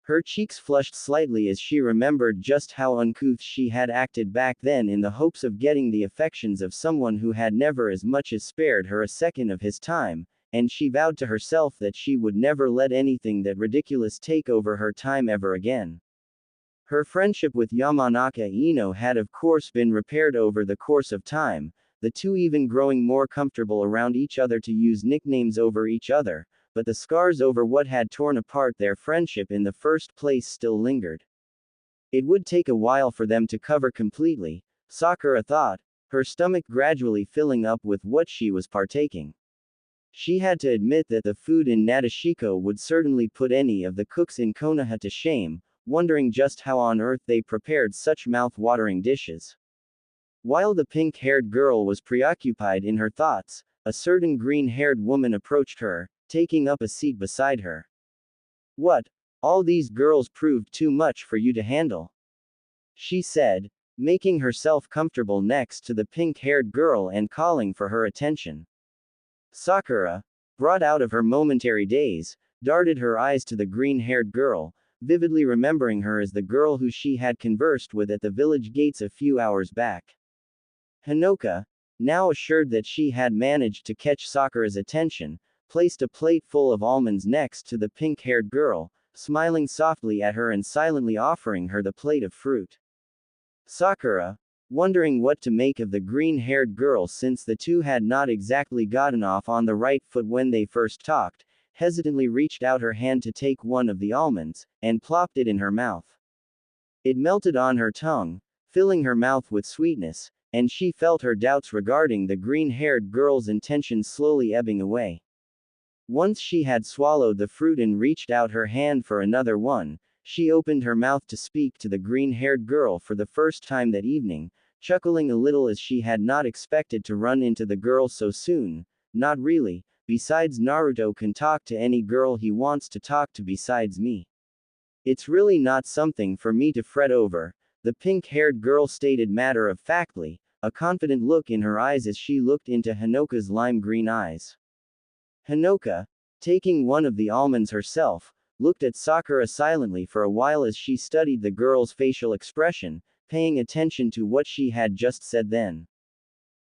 Her cheeks flushed slightly as she remembered just how uncouth she had acted back then in the hopes of getting the affections of someone who had never as much as spared her a second of his time, and she vowed to herself that she would never let anything that ridiculous take over her time ever again. Her friendship with Yamanaka Ino had of course been repaired over the course of time, the two even growing more comfortable around each other to use nicknames over each other, but the scars over what had torn apart their friendship in the first place still lingered. It would take a while for them to cover completely, Sakura thought, her stomach gradually filling up with what she was partaking. She had to admit that the food in Nadeshiko would certainly put any of the cooks in Konoha to shame, wondering just how on earth they prepared such mouth-watering dishes. While the pink-haired girl was preoccupied in her thoughts, a certain green-haired woman approached her, taking up a seat beside her. "What? All these girls proved too much for you to handle," she said, making herself comfortable next to the pink-haired girl and calling for her attention. Sakura, brought out of her momentary daze, darted her eyes to the green-haired girl, vividly remembering her as the girl who she had conversed with at the village gates a few hours back. Hinoka, now assured that she had managed to catch Sakura's attention, placed a plate full of almonds next to the pink-haired girl, smiling softly at her and silently offering her the plate of fruit. Sakura, wondering what to make of the green-haired girl since the two had not exactly gotten off on the right foot when they first talked, hesitantly reached out her hand to take one of the almonds, and plopped it in her mouth. It melted on her tongue, filling her mouth with sweetness, and she felt her doubts regarding the green-haired girl's intentions slowly ebbing away. Once she had swallowed the fruit and reached out her hand for another one, she opened her mouth to speak to the green-haired girl for the first time that evening, chuckling a little as she had not expected to run into the girl so soon. "Not really, besides Naruto can talk to any girl he wants to talk to besides me. It's really not something for me to fret over," the pink-haired girl stated matter-of-factly, a confident look in her eyes as she looked into Hinoka's lime-green eyes. Hinoka, taking one of the almonds herself, looked at Sakura silently for a while as she studied the girl's facial expression, paying attention to what she had just said then.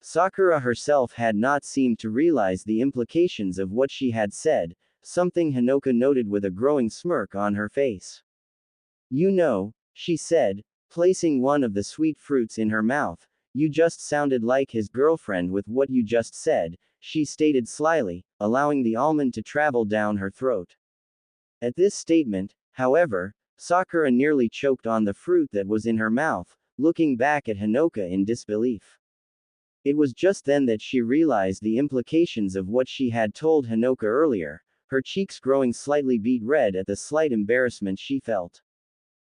Sakura herself had not seemed to realize the implications of what she had said, something Hinoka noted with a growing smirk on her face. You know, she said, placing one of the sweet fruits in her mouth, you just sounded like his girlfriend with what you just said, she stated slyly, allowing the almond to travel down her throat. At this statement, however, Sakura nearly choked on the fruit that was in her mouth, looking back at Hinoka in disbelief. It was just then that she realized the implications of what she had told Hinoka earlier, her cheeks growing slightly beet red at the slight embarrassment she felt.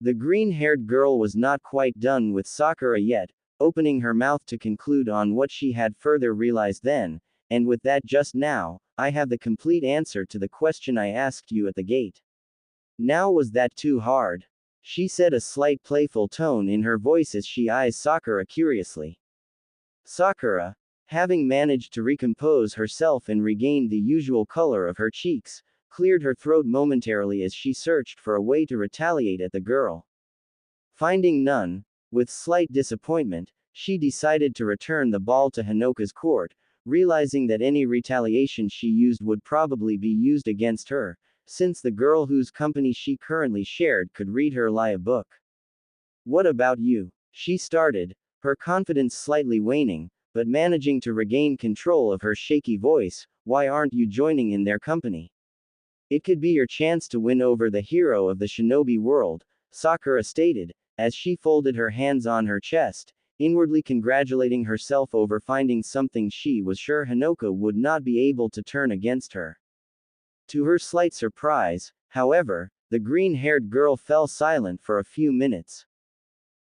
The green-haired girl was not quite done with Sakura yet, opening her mouth to conclude on what she had further realized then, and with that just now, I have the complete answer to the question I asked you at the gate. Now was that too hard? She said, a slight playful tone in her voice as she eyes Sakura curiously. Sakura, having managed to recompose herself and regained the usual color of her cheeks, cleared her throat momentarily as she searched for a way to retaliate at the girl. Finding none, with slight disappointment, she decided to return the ball to Hinoka's court, realizing that any retaliation she used would probably be used against her, since the girl whose company she currently shared could read her like a book. What about you? She started, her confidence slightly waning, but managing to regain control of her shaky voice. Why aren't you joining in their company? It could be your chance to win over the hero of the shinobi world, Sakura stated, as she folded her hands on her chest, inwardly congratulating herself over finding something she was sure Hinoka would not be able to turn against her. To her slight surprise, however, the green-haired girl fell silent for a few minutes.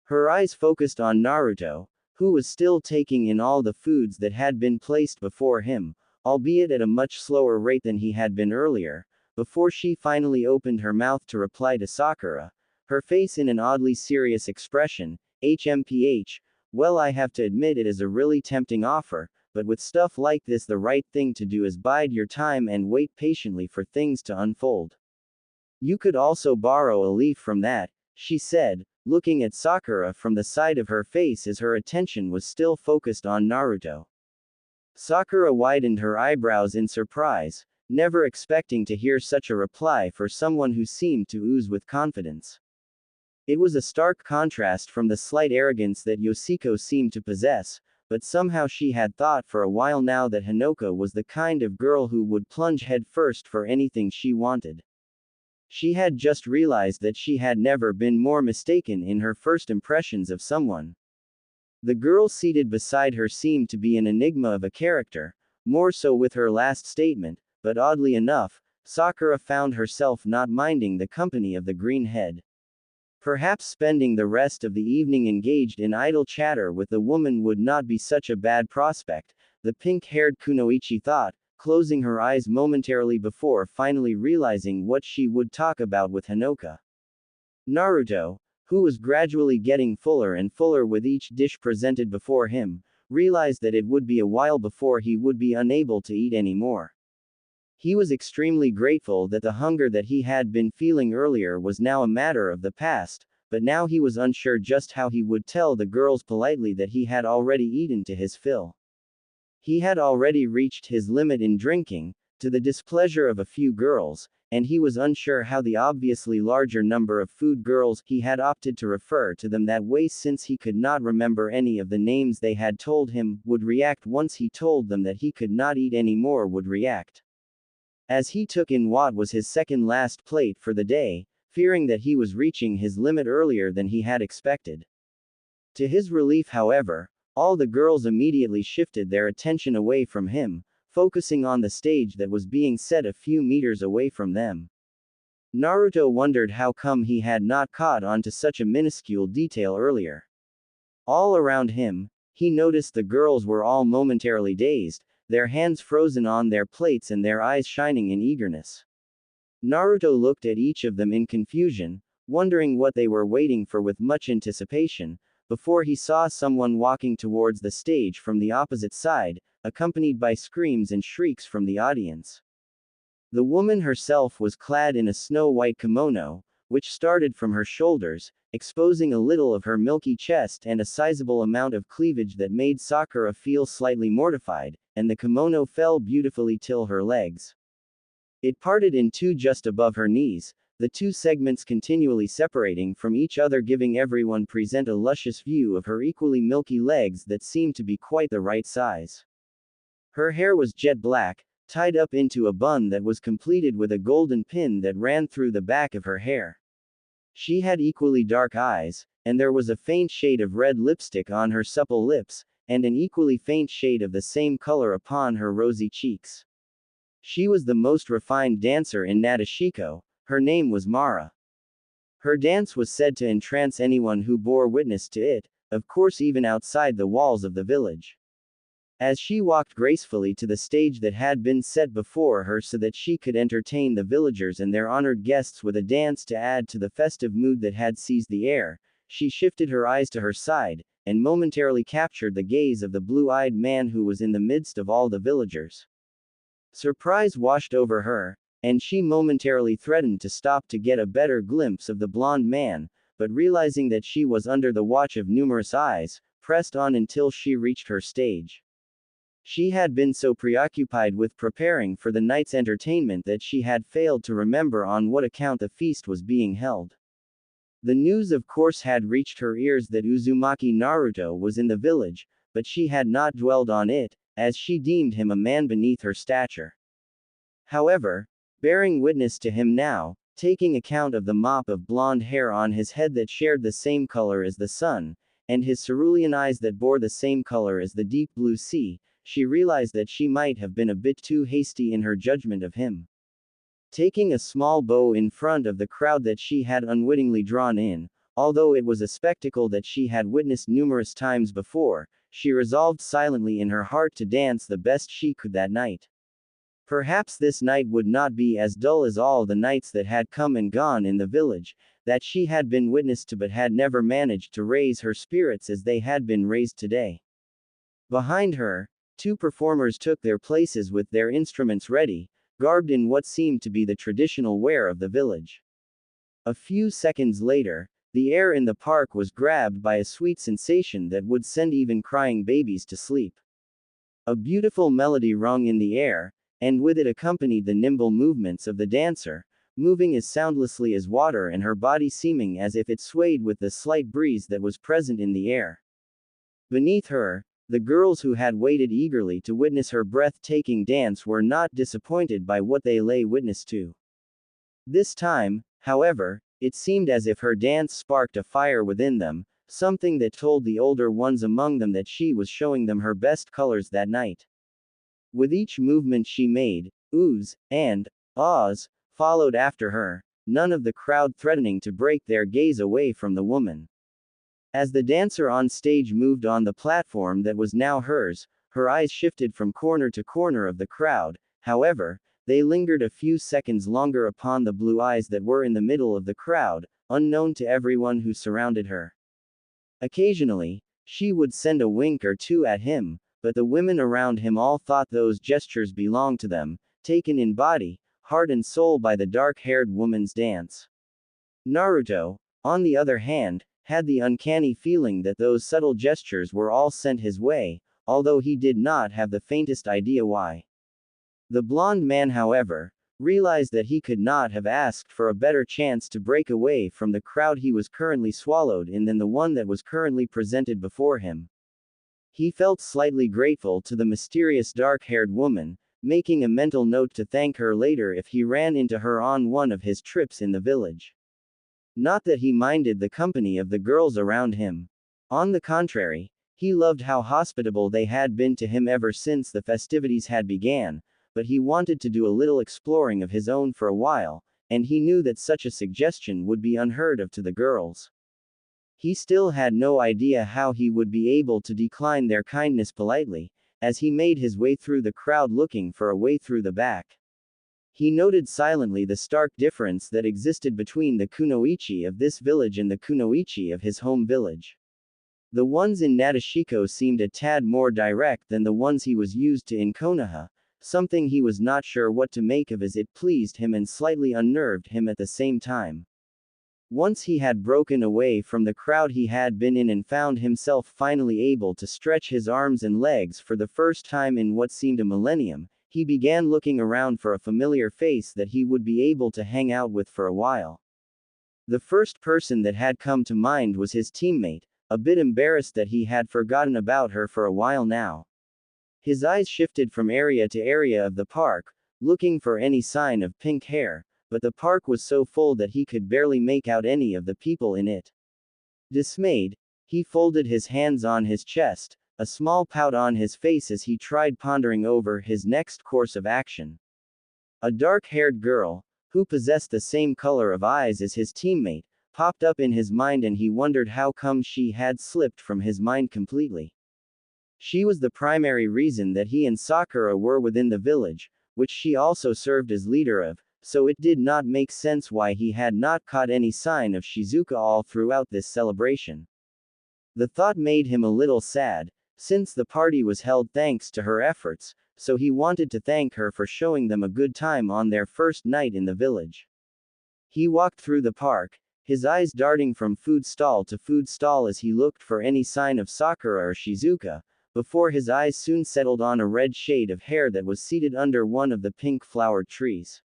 Her eyes focused on Naruto, who was still taking in all the foods that had been placed before him, albeit at a much slower rate than he had been earlier, before she finally opened her mouth to reply to Sakura, her face in an oddly serious expression. HMPH, well, I have to admit it is a really tempting offer, but with stuff like this the right thing to do is bide your time and wait patiently for things to unfold. You could also borrow a leaf from that, she said, looking at Sakura from the side of her face as her attention was still focused on Naruto. Sakura widened her eyebrows in surprise, never expecting to hear such a reply for someone who seemed to ooze with confidence. It was a stark contrast from the slight arrogance that Yoshiko seemed to possess, but somehow she had thought for a while now that Hinoka was the kind of girl who would plunge headfirst for anything she wanted. She had just realized that she had never been more mistaken in her first impressions of someone. The girl seated beside her seemed to be an enigma of a character, more so with her last statement, but oddly enough, Sakura found herself not minding the company of the green head. Perhaps spending the rest of the evening engaged in idle chatter with the woman would not be such a bad prospect, the pink-haired Kunoichi thought, closing her eyes momentarily before finally realizing what she would talk about with Hinoka. Naruto, who was gradually getting fuller and fuller with each dish presented before him, realized that it would be a while before he would be unable to eat anymore. He was extremely grateful that the hunger that he had been feeling earlier was now a matter of the past, but now he was unsure just how he would tell the girls politely that he had already eaten to his fill. He had already reached his limit in drinking, to the displeasure of a few girls, and he was unsure how the obviously larger number of food girls he had opted to refer to them that way since he could not remember any of the names they had told him would react once he told them that he could not eat any more would react. As he took in what was his second last plate for the day, fearing that he was reaching his limit earlier than he had expected. To his relief, however, all the girls immediately shifted their attention away from him, focusing on the stage that was being set a few meters away from them. Naruto wondered how come he had not caught on to such a minuscule detail earlier. All around him, he noticed the girls were all momentarily dazed, their hands frozen on their plates and their eyes shining in eagerness. Naruto looked at each of them in confusion, wondering what they were waiting for with much anticipation, before he saw someone walking towards the stage from the opposite side, accompanied by screams and shrieks from the audience. The woman herself was clad in a snow-white kimono, which started from her shoulders, exposing a little of her milky chest and a sizable amount of cleavage that made Sakura feel slightly mortified, and the kimono fell beautifully till her legs. It parted in two just above her knees, the two segments continually separating from each other, giving everyone present a luscious view of her equally milky legs that seemed to be quite the right size. Her hair was jet black, tied up into a bun that was completed with a golden pin that ran through the back of her hair. She had equally dark eyes, and there was a faint shade of red lipstick on her supple lips, and an equally faint shade of the same color upon her rosy cheeks. She was the most refined dancer in Nadeshiko. Her name was Mara. Her dance was said to entrance anyone who bore witness to it, of course even outside the walls of the village. As she walked gracefully to the stage that had been set before her so that she could entertain the villagers and their honored guests with a dance to add to the festive mood that had seized the air, she shifted her eyes to her side, and momentarily captured the gaze of the blue-eyed man who was in the midst of all the villagers. Surprise washed over her, and she momentarily threatened to stop to get a better glimpse of the blonde man, but realizing that she was under the watch of numerous eyes, pressed on until she reached her stage. She had been so preoccupied with preparing for the night's entertainment that she had failed to remember on what account the feast was being held. The news of course had reached her ears that Uzumaki Naruto was in the village, but she had not dwelled on it, as she deemed him a man beneath her stature. However, bearing witness to him now, taking account of the mop of blonde hair on his head that shared the same color as the sun, and his cerulean eyes that bore the same color as the deep blue sea, she realized that she might have been a bit too hasty in her judgment of him. Taking a small bow in front of the crowd that she had unwittingly drawn in, although it was a spectacle that she had witnessed numerous times before, she resolved silently in her heart to dance the best she could that night. Perhaps this night would not be as dull as all the nights that had come and gone in the village, that she had been witness to but had never managed to raise her spirits as they had been raised today. Behind her, two performers took their places with their instruments ready, garbed in what seemed to be the traditional wear of the village. A few seconds later, the air in the park was grabbed by a sweet sensation that would send even crying babies to sleep. A beautiful melody rung in the air, and with it accompanied the nimble movements of the dancer, moving as soundlessly as water and her body seeming as if it swayed with the slight breeze that was present in the air. Beneath her, the girls who had waited eagerly to witness her breathtaking dance were not disappointed by what they lay witness to. This time, however, it seemed as if her dance sparked a fire within them, something that told the older ones among them that she was showing them her best colors that night. With each movement she made, oohs and ahs followed after her, none of the crowd threatening to break their gaze away from the woman. As the dancer on stage moved on the platform that was now hers, her eyes shifted from corner to corner of the crowd, however, they lingered a few seconds longer upon the blue eyes that were in the middle of the crowd, unknown to everyone who surrounded her. Occasionally, she would send a wink or two at him, but the women around him all thought those gestures belonged to them, taken in body, heart and soul by the dark-haired woman's dance. Naruto, on the other hand, had the uncanny feeling that those subtle gestures were all sent his way, although he did not have the faintest idea why. The blonde man, however, realized that he could not have asked for a better chance to break away from the crowd he was currently swallowed in than the one that was currently presented before him. He felt slightly grateful to the mysterious dark-haired woman, making a mental note to thank her later if he ran into her on one of his trips in the village. Not that he minded the company of the girls around him. On the contrary, he loved how hospitable they had been to him ever since the festivities had began, but he wanted to do a little exploring of his own for a while, and he knew that such a suggestion would be unheard of to the girls. He still had no idea how he would be able to decline their kindness politely, as he made his way through the crowd looking for a way through the back. He noted silently the stark difference that existed between the kunoichi of this village and the kunoichi of his home village. The ones in Nadeshiko seemed a tad more direct than the ones he was used to in Konoha, something he was not sure what to make of as it pleased him and slightly unnerved him at the same time. Once he had broken away from the crowd he had been in and found himself finally able to stretch his arms and legs for the first time in what seemed a millennium, he began looking around for a familiar face that he would be able to hang out with for a while. The first person that had come to mind was his teammate, a bit embarrassed that he had forgotten about her for a while now. His eyes shifted from area to area of the park, looking for any sign of pink hair, but the park was so full that he could barely make out any of the people in it. Dismayed, he folded his hands on his chest, a small pout on his face as he tried pondering over his next course of action. A dark-haired girl, who possessed the same color of eyes as his teammate, popped up in his mind and he wondered how come she had slipped from his mind completely. She was the primary reason that he and Sakura were within the village, which she also served as leader of, so it did not make sense why he had not caught any sign of Shizuka all throughout this celebration. The thought made him a little sad, since the party was held thanks to her efforts, so he wanted to thank her for showing them a good time on their first night in the village. He walked through the park, his eyes darting from food stall to food stall as he looked for any sign of Sakura or Shizuka, before his eyes soon settled on a red shade of hair that was seated under one of the pink-flowered trees.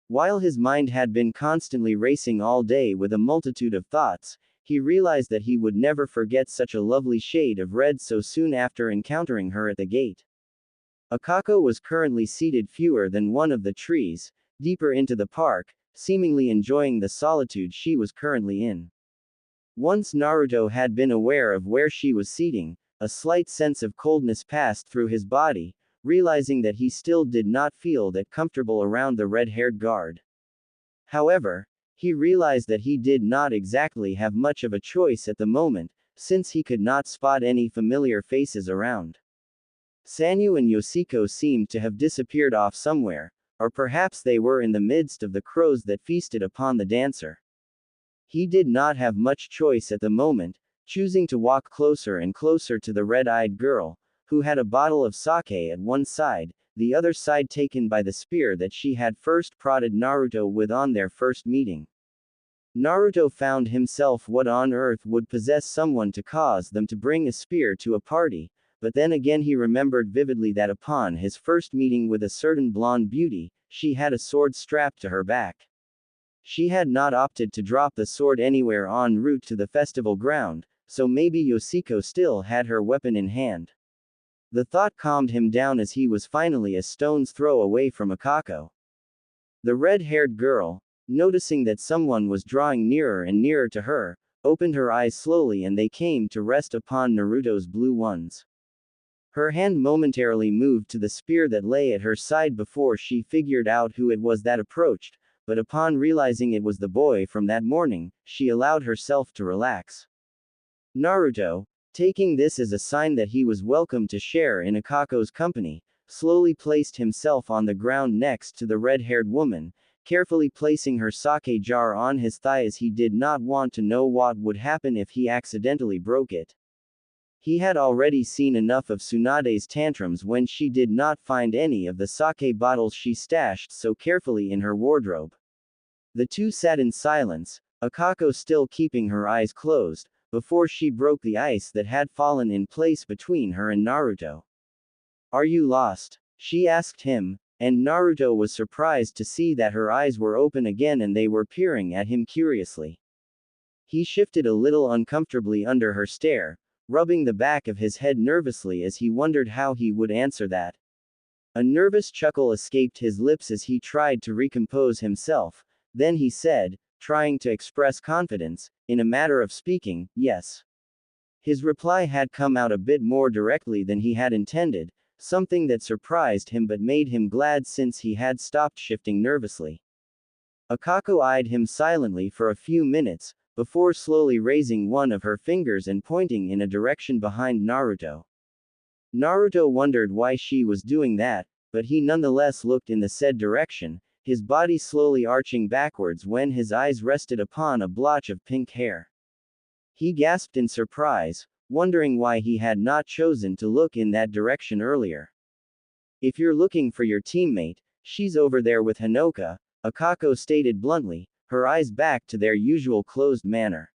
While his mind had been constantly racing all day with a multitude of thoughts, he realized that he would never forget such a lovely shade of red so soon after encountering her at the gate. Akako was currently seated fewer than one of the trees, deeper into the park, seemingly enjoying the solitude she was currently in. Once Naruto had been aware of where she was seating, a slight sense of coldness passed through his body, realizing that he still did not feel that comfortable around the red-haired guard. However, he realized that he did not exactly have much of a choice at the moment, since he could not spot any familiar faces around. Sanyu and Yoshiko seemed to have disappeared off somewhere, or perhaps they were in the midst of the crows that feasted upon the dancer. He did not have much choice at the moment, choosing to walk closer and closer to the red-eyed girl, who had a bottle of sake at one side, the other side taken by the spear that she had first prodded Naruto with on their first meeting. Naruto found himself what on earth would possess someone to cause them to bring a spear to a party, but then again he remembered vividly that upon his first meeting with a certain blonde beauty, she had a sword strapped to her back. She had not opted to drop the sword anywhere en route to the festival ground, so maybe Yoshiko still had her weapon in hand. The thought calmed him down as he was finally a stone's throw away from Akako. The red-haired girl, noticing that someone was drawing nearer and nearer to her, opened her eyes slowly and they came to rest upon Naruto's blue ones. Her hand momentarily moved to the spear that lay at her side before she figured out who it was that approached, but upon realizing it was the boy from that morning, she allowed herself to relax. Naruto, taking this as a sign that he was welcome to share in Akako's company, slowly placed himself on the ground next to the red-haired woman, carefully placing her sake jar on his thigh as he did not want to know what would happen if he accidentally broke it. He had already seen enough of Tsunade's tantrums when she did not find any of the sake bottles she stashed so carefully in her wardrobe. The two sat in silence, Akako still keeping her eyes closed, before she broke the ice that had fallen in place between her and Naruto. "Are you lost?" she asked him, and Naruto was surprised to see that her eyes were open again and they were peering at him curiously. He shifted a little uncomfortably under her stare, rubbing the back of his head nervously as he wondered how he would answer that. A nervous chuckle escaped his lips as he tried to recompose himself, then he said, trying to express confidence, in a matter of speaking, yes. His reply had come out a bit more directly than he had intended, something that surprised him but made him glad since he had stopped shifting nervously. Akako eyed him silently for a few minutes, before slowly raising one of her fingers and pointing in a direction behind Naruto. Naruto wondered why she was doing that, but he nonetheless looked in the said direction, his body slowly arching backwards when his eyes rested upon a blotch of pink hair. He gasped in surprise, wondering why he had not chosen to look in that direction earlier. If you're looking for your teammate, she's over there with Hinoka, Akako stated bluntly, her eyes back to their usual closed manner.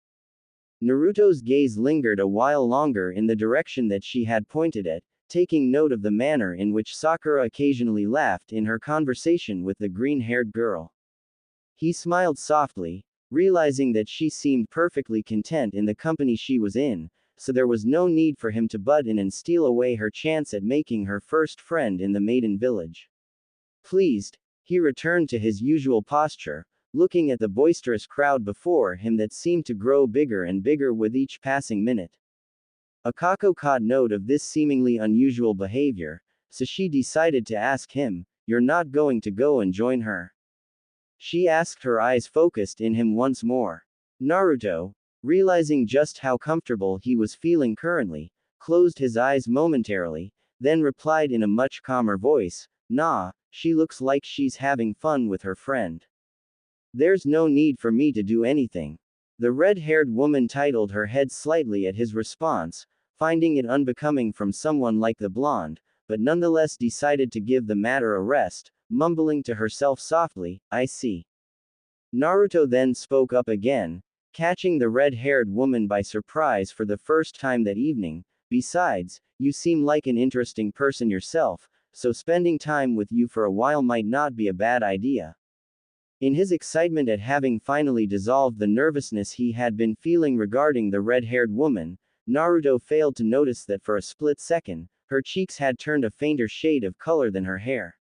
Naruto's gaze lingered a while longer in the direction that she had pointed at, taking note of the manner in which Sakura occasionally laughed in her conversation with the green-haired girl. He smiled softly, realizing that she seemed perfectly content in the company she was in, so there was no need for him to butt in and steal away her chance at making her first friend in the maiden village. Pleased, he returned to his usual posture, looking at the boisterous crowd before him that seemed to grow bigger and bigger with each passing minute. Akako caught note of this seemingly unusual behavior, so she decided to ask him, "You're not going to go and join her?" She asked, her eyes focused in him once more. Naruto, realizing just how comfortable he was feeling currently, closed his eyes momentarily, then replied in a much calmer voice, "Nah, she looks like she's having fun with her friend. There's no need for me to do anything." The red-haired woman tilted her head slightly at his response, finding it unbecoming from someone like the blonde, but nonetheless decided to give the matter a rest, mumbling to herself softly, "I see." Naruto then spoke up again, catching the red-haired woman by surprise for the first time that evening. "Besides, you seem like an interesting person yourself, so spending time with you for a while might not be a bad idea." In his excitement at having finally dissolved the nervousness he had been feeling regarding the red-haired woman, Naruto failed to notice that for a split second, her cheeks had turned a fainter shade of color than her hair.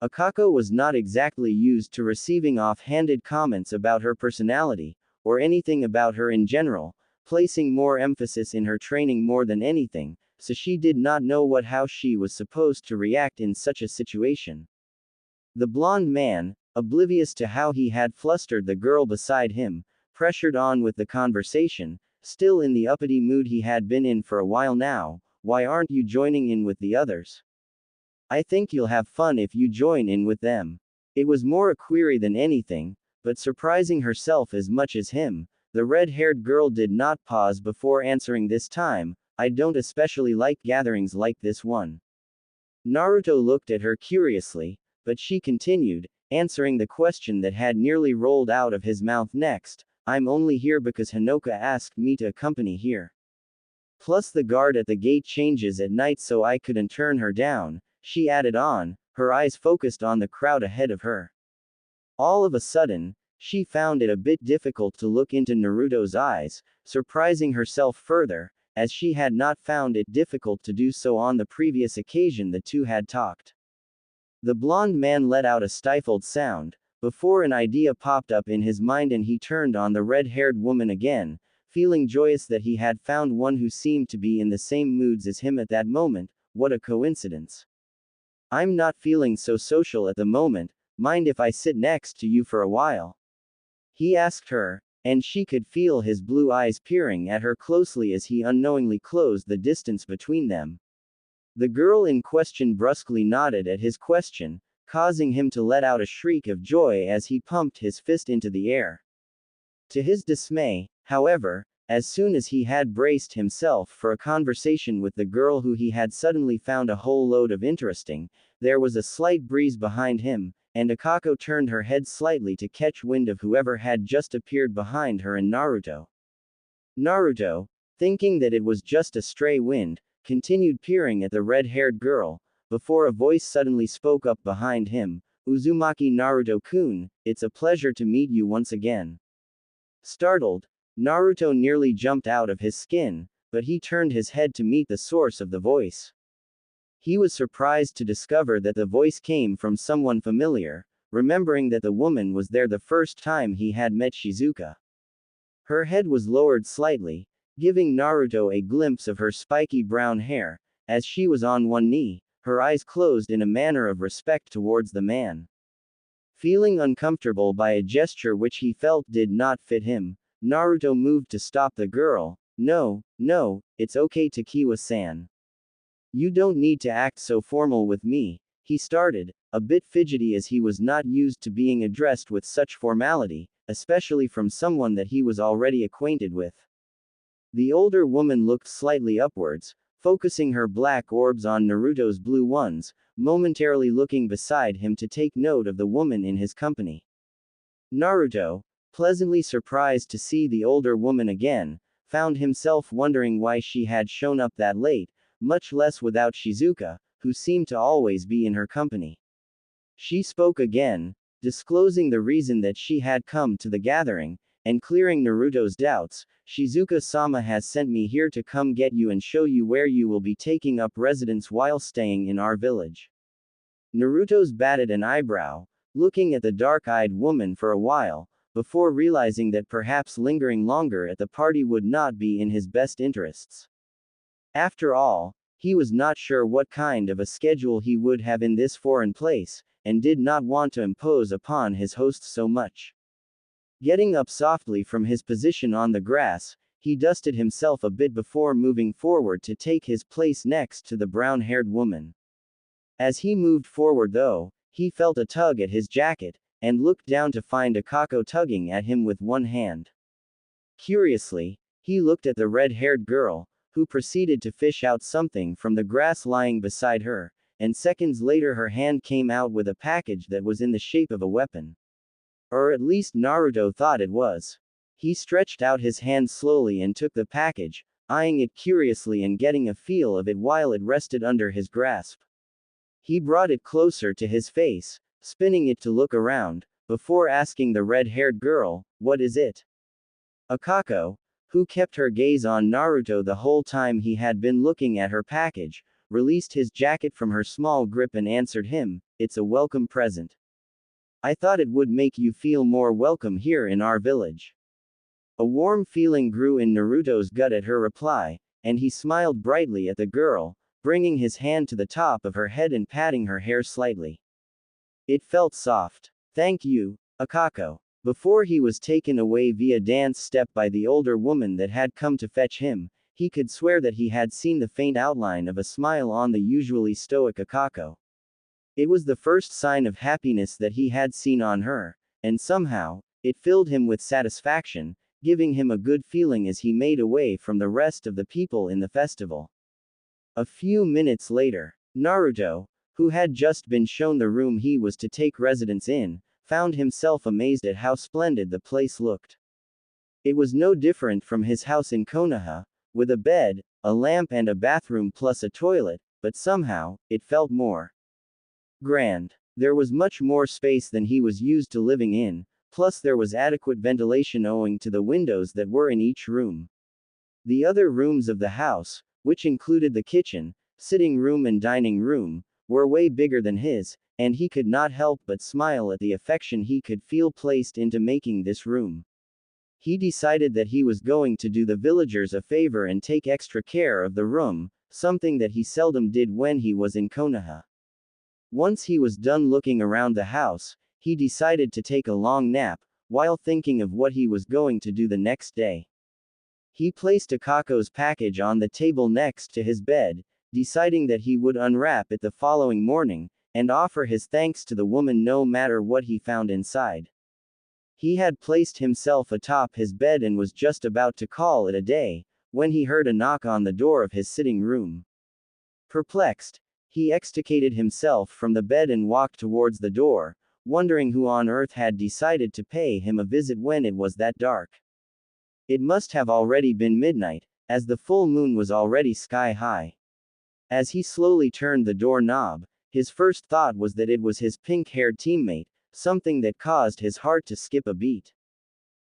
Akako was not exactly used to receiving off-handed comments about her personality, or anything about her in general, placing more emphasis in her training more than anything, so she did not know how she was supposed to react in such a situation. The blonde man, oblivious to how he had flustered the girl beside him, pressured on with the conversation, still in the uppity mood he had been in for a while now. "Why aren't you joining in with the others? I think you'll have fun if you join in with them." It was more a query than anything, but surprising herself as much as him, the red-haired girl did not pause before answering this time, "I don't especially like gatherings like this one." Naruto looked at her curiously, but she continued, answering the question that had nearly rolled out of his mouth next, "I'm only here because Hinoka asked me to accompany here. Plus the guard at the gate changes at night so I couldn't turn her down," she added on, her eyes focused on the crowd ahead of her. All of a sudden, she found it a bit difficult to look into Naruto's eyes, surprising herself further, as she had not found it difficult to do so on the previous occasion the two had talked. The blonde man let out a stifled sound, before an idea popped up in his mind and he turned on the red-haired woman again, feeling joyous that he had found one who seemed to be in the same moods as him at that moment. What a coincidence. "I'm not feeling so social at the moment, mind if I sit next to you for a while?" he asked her, and she could feel his blue eyes peering at her closely as he unknowingly closed the distance between them. The girl in question brusquely nodded at his question, causing him to let out a shriek of joy as he pumped his fist into the air. To his dismay, however, as soon as he had braced himself for a conversation with the girl who he had suddenly found a whole load of interesting, there was a slight breeze behind him, and Akako turned her head slightly to catch wind of whoever had just appeared behind her and Naruto. Naruto, thinking that it was just a stray wind, continued peering at the red-haired girl, before a voice suddenly spoke up behind him, "Uzumaki Naruto-kun, it's a pleasure to meet you once again." Startled, Naruto nearly jumped out of his skin, but he turned his head to meet the source of the voice. He was surprised to discover that the voice came from someone familiar, remembering that the woman was there the first time he had met Shizuka. Her head was lowered slightly, giving Naruto a glimpse of her spiky brown hair, as she was on one knee, her eyes closed in a manner of respect towards the man. Feeling uncomfortable by a gesture which he felt did not fit him, Naruto moved to stop the girl. No, it's okay Takiwa-san. You don't need to act so formal with me," he started, a bit fidgety as he was not used to being addressed with such formality, especially from someone that he was already acquainted with. The older woman looked slightly upwards, focusing her black orbs on Naruto's blue ones, momentarily looking beside him to take note of the woman in his company. Naruto, pleasantly surprised to see the older woman again, found himself wondering why she had shown up that late, much less without Shizuka, who seemed to always be in her company. She spoke again, disclosing the reason that she had come to the gathering, and clearing Naruto's doubts. Shizuka-sama has sent me here to come get you and show you where you will be taking up residence while staying in our village. Naruto's batted an eyebrow, looking at the dark-eyed woman for a while, before realizing that perhaps lingering longer at the party would not be in his best interests. After all, he was not sure what kind of a schedule he would have in this foreign place, and did not want to impose upon his host so much. Getting up softly from his position on the grass, he dusted himself a bit before moving forward to take his place next to the brown-haired woman. As he moved forward though, he felt a tug at his jacket, and looked down to find Akako tugging at him with one hand. Curiously, he looked at the red-haired girl, who proceeded to fish out something from the grass lying beside her, and seconds later her hand came out with a package that was in the shape of a weapon. Or at least Naruto thought it was. He stretched out his hand slowly and took the package, eyeing it curiously and getting a feel of it while it rested under his grasp. He brought it closer to his face, spinning it to look around, before asking the red-haired girl, "What is it?" Akako, who kept her gaze on Naruto the whole time he had been looking at her package, released his jacket from her small grip and answered him, "It's a welcome present. I thought it would make you feel more welcome here in our village." A warm feeling grew in Naruto's gut at her reply, and he smiled brightly at the girl, bringing his hand to the top of her head and patting her hair slightly. It felt soft. "Thank you, Akako." Before he was taken away via dance step by the older woman that had come to fetch him, he could swear that he had seen the faint outline of a smile on the usually stoic Akako. It was the first sign of happiness that he had seen on her, and somehow, it filled him with satisfaction, giving him a good feeling as he made away from the rest of the people in the festival. A few minutes later, Naruto, who had just been shown the room he was to take residence in, found himself amazed at how splendid the place looked. It was no different from his house in Konoha, with a bed, a lamp and a bathroom plus a toilet, but somehow, it felt more grand. There was much more space than he was used to living in, plus there was adequate ventilation owing to the windows that were in each room. The other rooms of the house, which included the kitchen, sitting room and dining room, were way bigger than his, and he could not help but smile at the affection he could feel placed into making this room. He decided that he was going to do the villagers a favor and take extra care of the room, something that he seldom did when he was in Konoha. Once he was done looking around the house, he decided to take a long nap, while thinking of what he was going to do the next day. He placed Akako's package on the table next to his bed, deciding that he would unwrap it the following morning, and offer his thanks to the woman no matter what he found inside. He had placed himself atop his bed and was just about to call it a day, when he heard a knock on the door of his sitting room. Perplexed, he extricated himself from the bed and walked towards the door, wondering who on earth had decided to pay him a visit when it was that dark. It must have already been midnight, as the full moon was already sky high. As he slowly turned the door knob, his first thought was that it was his pink-haired teammate, something that caused his heart to skip a beat.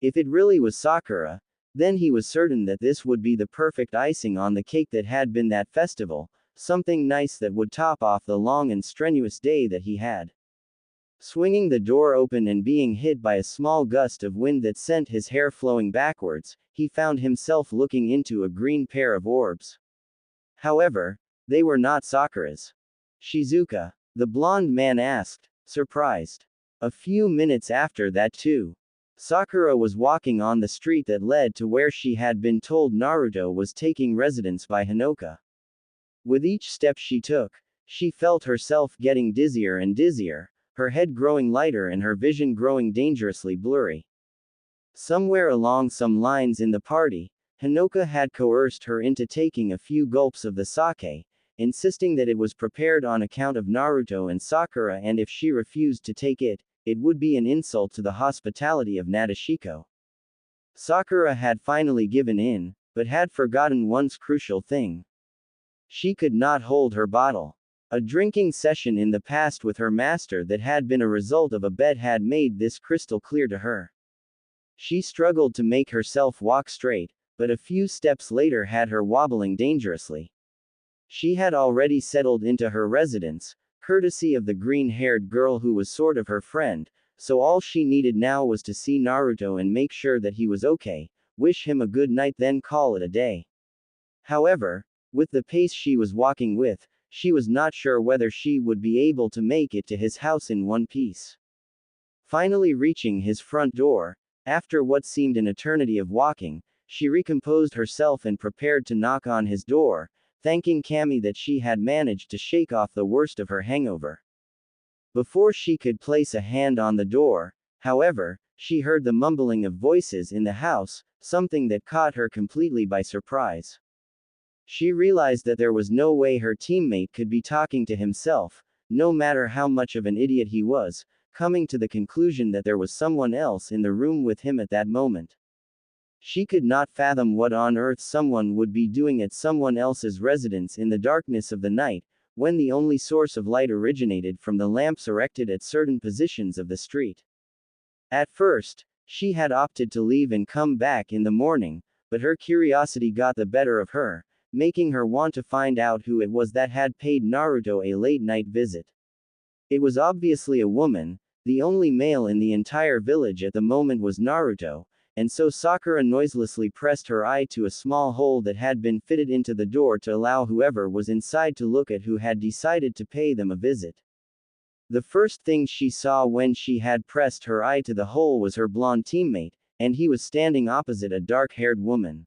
If it really was Sakura, then he was certain that this would be the perfect icing on the cake that had been that festival, something nice that would top off the long and strenuous day that he had. Swinging the door open and being hit by a small gust of wind that sent his hair flowing backwards, he found himself looking into a green pair of orbs. However, they were not Sakura's. "Shizuka?" the blonde man asked, surprised. A few minutes after that too, Sakura was walking on the street that led to where she had been told Naruto was taking residence by Hinoka. With each step she took, she felt herself getting dizzier and dizzier, her head growing lighter and her vision growing dangerously blurry. Somewhere along some lines in the party, Hinoka had coerced her into taking a few gulps of the sake, insisting that it was prepared on account of Naruto and Sakura, and if she refused to take it, it would be an insult to the hospitality of Nadeshiko. Sakura had finally given in, but had forgotten one crucial thing. She could not hold her bottle. A drinking session in the past with her master that had been a result of a bet had made this crystal clear to her. She struggled to make herself walk straight, but a few steps later had her wobbling dangerously. She had already settled into her residence, courtesy of the green-haired girl who was sort of her friend, so all she needed now was to see Naruto and make sure that he was okay, wish him a good night, then call it a day. However, with the pace she was walking with, she was not sure whether she would be able to make it to his house in one piece. Finally reaching his front door, after what seemed an eternity of walking, she recomposed herself and prepared to knock on his door, thanking Kami that she had managed to shake off the worst of her hangover. Before she could place a hand on the door, however, she heard the mumbling of voices in the house, something that caught her completely by surprise. She realized that there was no way her teammate could be talking to himself, no matter how much of an idiot he was, coming to the conclusion that there was someone else in the room with him at that moment. She could not fathom what on earth someone would be doing at someone else's residence in the darkness of the night, when the only source of light originated from the lamps erected at certain positions of the street. At first, she had opted to leave and come back in the morning, but her curiosity got the better of her, making her want to find out who it was that had paid Naruto a late-night visit. It was obviously a woman. The only male in the entire village at the moment was Naruto, and so Sakura noiselessly pressed her eye to a small hole that had been fitted into the door to allow whoever was inside to look at who had decided to pay them a visit. The first thing she saw when she had pressed her eye to the hole was her blonde teammate, and he was standing opposite a dark-haired woman.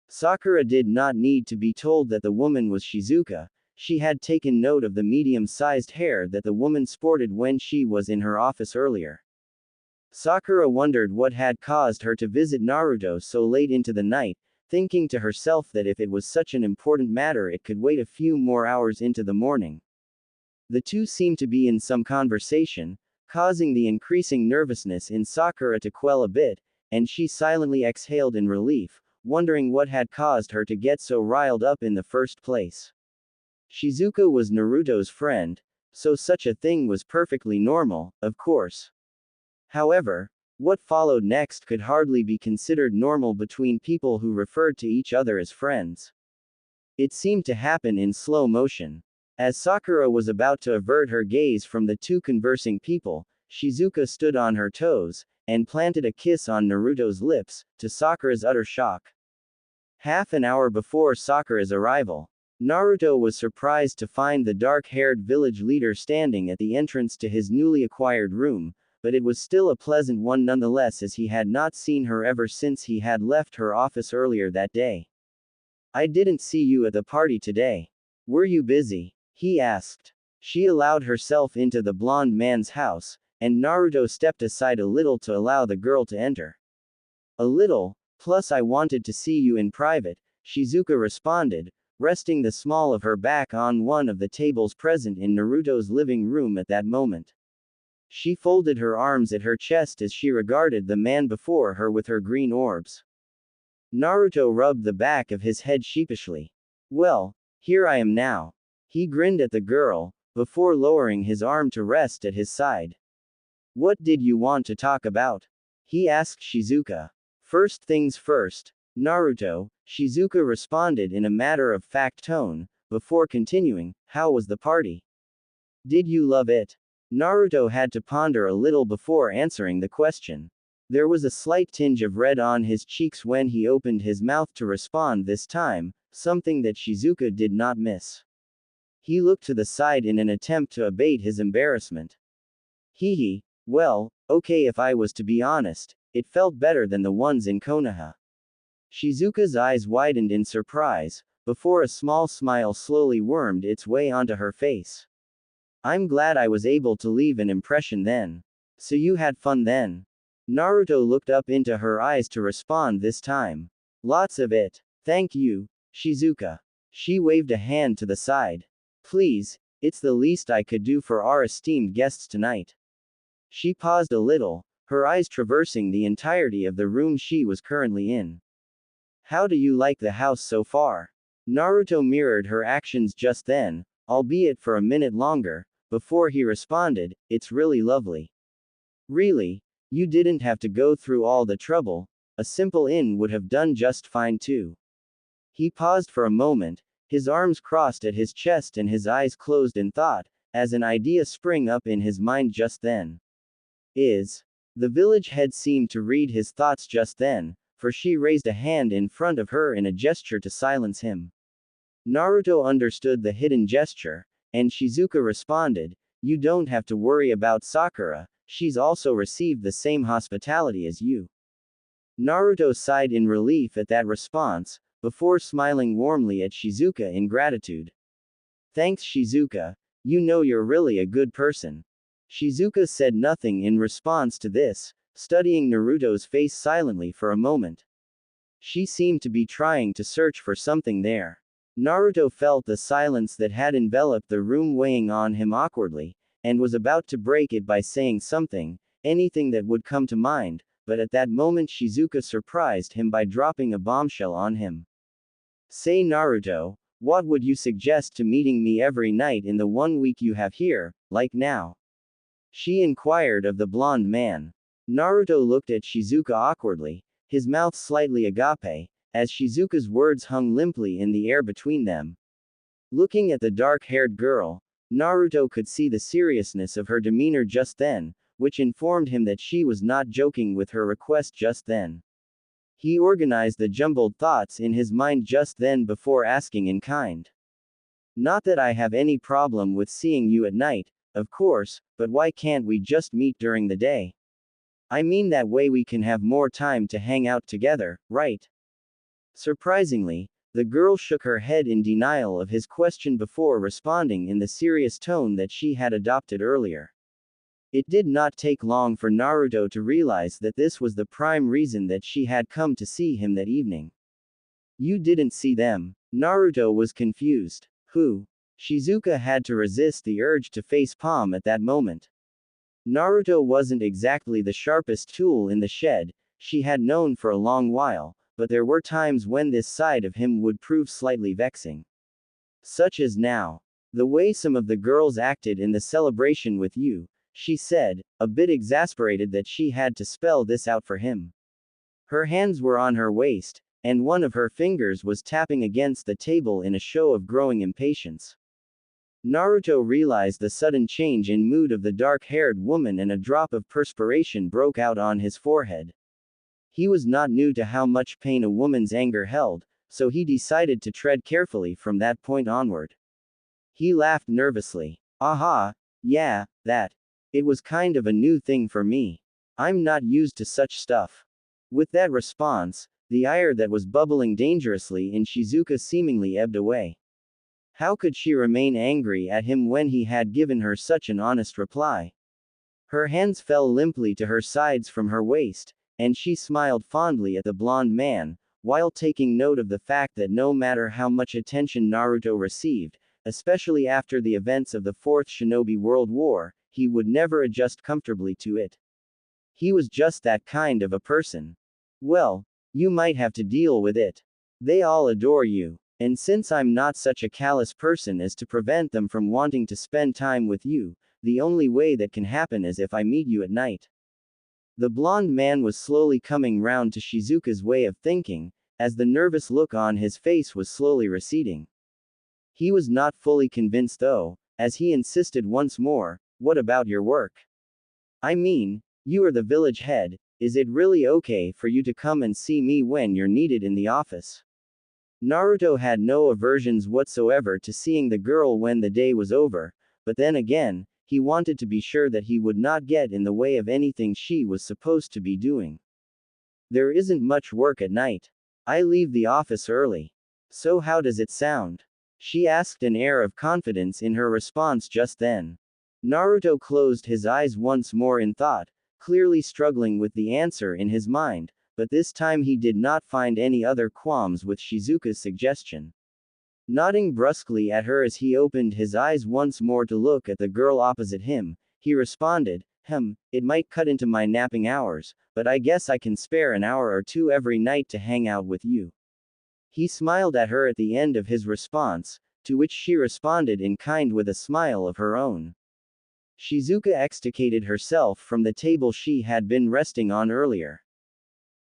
Sakura did not need to be told that the woman was Shizuka. She had taken note of the medium-sized hair that the woman sported when she was in her office earlier. Sakura wondered what had caused her to visit Naruto so late into the night, thinking to herself that if it was such an important matter it could wait a few more hours into the morning. The two seemed to be in some conversation, causing the increasing nervousness in Sakura to quell a bit, and she silently exhaled in relief, wondering what had caused her to get so riled up in the first place. Shizuka was Naruto's friend, so such a thing was perfectly normal, of course. However, what followed next could hardly be considered normal between people who referred to each other as friends. It seemed to happen in slow motion. As Sakura was about to avert her gaze from the two conversing people, Shizuka stood on her toes, and planted a kiss on Naruto's lips, to Sakura's utter shock. Half an hour before Sakura's arrival, Naruto was surprised to find the dark-haired village leader standing at the entrance to his newly acquired room, but it was still a pleasant one nonetheless, as he had not seen her ever since he had left her office earlier that day. "I didn't see you at the party today. Were you busy?" he asked. She allowed herself into the blonde man's house, and Naruto stepped aside a little to allow the girl to enter. "A little, plus I wanted to see you in private," Shizuka responded, resting the small of her back on one of the tables present in Naruto's living room at that moment. She folded her arms at her chest as she regarded the man before her with her green orbs. Naruto rubbed the back of his head sheepishly. "Well, here I am now." He grinned at the girl, before lowering his arm to rest at his side. "What did you want to talk about?" he asked Shizuka. "First things first, Naruto," Shizuka responded in a matter-of-fact tone, before continuing, "How was the party? Did you love it?" Naruto had to ponder a little before answering the question. There was a slight tinge of red on his cheeks when he opened his mouth to respond this time, something that Shizuka did not miss. He looked to the side in an attempt to abate his embarrassment. Hee, well, okay, if I was to be honest, it felt better than the ones in Konoha. Shizuka's eyes widened in surprise, before a small smile slowly wormed its way onto her face. "I'm glad I was able to leave an impression then. So you had fun then?" Naruto looked up into her eyes to respond this time. "Lots of it. Thank you, Shizuka." She waved a hand to the side. Please, it's the least I could do for our esteemed guests tonight. She paused a little, her eyes traversing the entirety of the room she was currently in. How do you like the house so far? Naruto mirrored her actions just then, albeit for a minute longer, before he responded, it's really lovely. Really? You didn't have to go through all the trouble, a simple inn would have done just fine too. He paused for a moment, his arms crossed at his chest and his eyes closed in thought, as an idea sprang up in his mind just then. The village head seemed to read his thoughts just then, for she raised a hand in front of her in a gesture to silence him. Naruto understood the hidden gesture, and Shizuka responded, you don't have to worry about Sakura, she's also received the same hospitality as you. Naruto sighed in relief at that response, before smiling warmly at Shizuka in gratitude. Thanks Shizuka, you know you're really a good person. Shizuka said nothing in response to this, studying Naruto's face silently for a moment. She seemed to be trying to search for something there. Naruto felt the silence that had enveloped the room weighing on him awkwardly, and was about to break it by saying something, anything that would come to mind, but at that moment Shizuka surprised him by dropping a bombshell on him. Say Naruto, what would you suggest to meeting me every night in the 1 week you have here, like now? She inquired of the blonde man. Naruto looked at Shizuka awkwardly, his mouth slightly agape, as Shizuka's words hung limply in the air between them. Looking at the dark-haired girl, Naruto could see the seriousness of her demeanor just then, which informed him that she was not joking with her request just then. He organized the jumbled thoughts in his mind just then before asking in kind. Not that I have any problem with seeing you at night, of course, but why can't we just meet during the day? I mean that way we can have more time to hang out together, right? Surprisingly, the girl shook her head in denial of his question before responding in the serious tone that she had adopted earlier. It did not take long for Naruto to realize that this was the prime reason that she had come to see him that evening. You didn't see them? Naruto was confused. Who? Shizuka had to resist the urge to face palm at that moment. Naruto wasn't exactly the sharpest tool in the shed, she had known for a long while, but there were times when this side of him would prove slightly vexing. Such as now. The way some of the girls acted in the celebration with you, she said, a bit exasperated that she had to spell this out for him. Her hands were on her waist, and one of her fingers was tapping against the table in a show of growing impatience. Naruto realized the sudden change in mood of the dark-haired woman and a drop of perspiration broke out on his forehead. He was not new to how much pain a woman's anger held, so he decided to tread carefully from that point onward. He laughed nervously. Aha, yeah, that. It was kind of a new thing for me. I'm not used to such stuff. With that response, the ire that was bubbling dangerously in Shizuka seemingly ebbed away. How could she remain angry at him when he had given her such an honest reply? Her hands fell limply to her sides from her waist, and she smiled fondly at the blonde man, while taking note of the fact that no matter how much attention Naruto received, especially after the events of the Fourth Shinobi World War, he would never adjust comfortably to it. He was just that kind of a person. Well, you might have to deal with it. They all adore you. And since I'm not such a callous person as to prevent them from wanting to spend time with you, the only way that can happen is if I meet you at night. The blonde man was slowly coming round to Shizuka's way of thinking, as the nervous look on his face was slowly receding. He was not fully convinced though, as he insisted once more, what about your work? I mean, you are the village head, is it really okay for you to come and see me when you're needed in the office? Naruto had no aversions whatsoever to seeing the girl when the day was over, but then again, he wanted to be sure that he would not get in the way of anything she was supposed to be doing. There isn't much work at night. I leave the office early. So how does it sound? She asked, an air of confidence in her response just then. Naruto closed his eyes once more in thought, clearly struggling with the answer in his mind, but this time he did not find any other qualms with Shizuka's suggestion. Nodding brusquely at her as he opened his eyes once more to look at the girl opposite him, he responded, it might cut into my napping hours, but I guess I can spare an hour or two every night to hang out with you. He smiled at her at the end of his response, to which she responded in kind with a smile of her own. Shizuka extricated herself from the table she had been resting on earlier.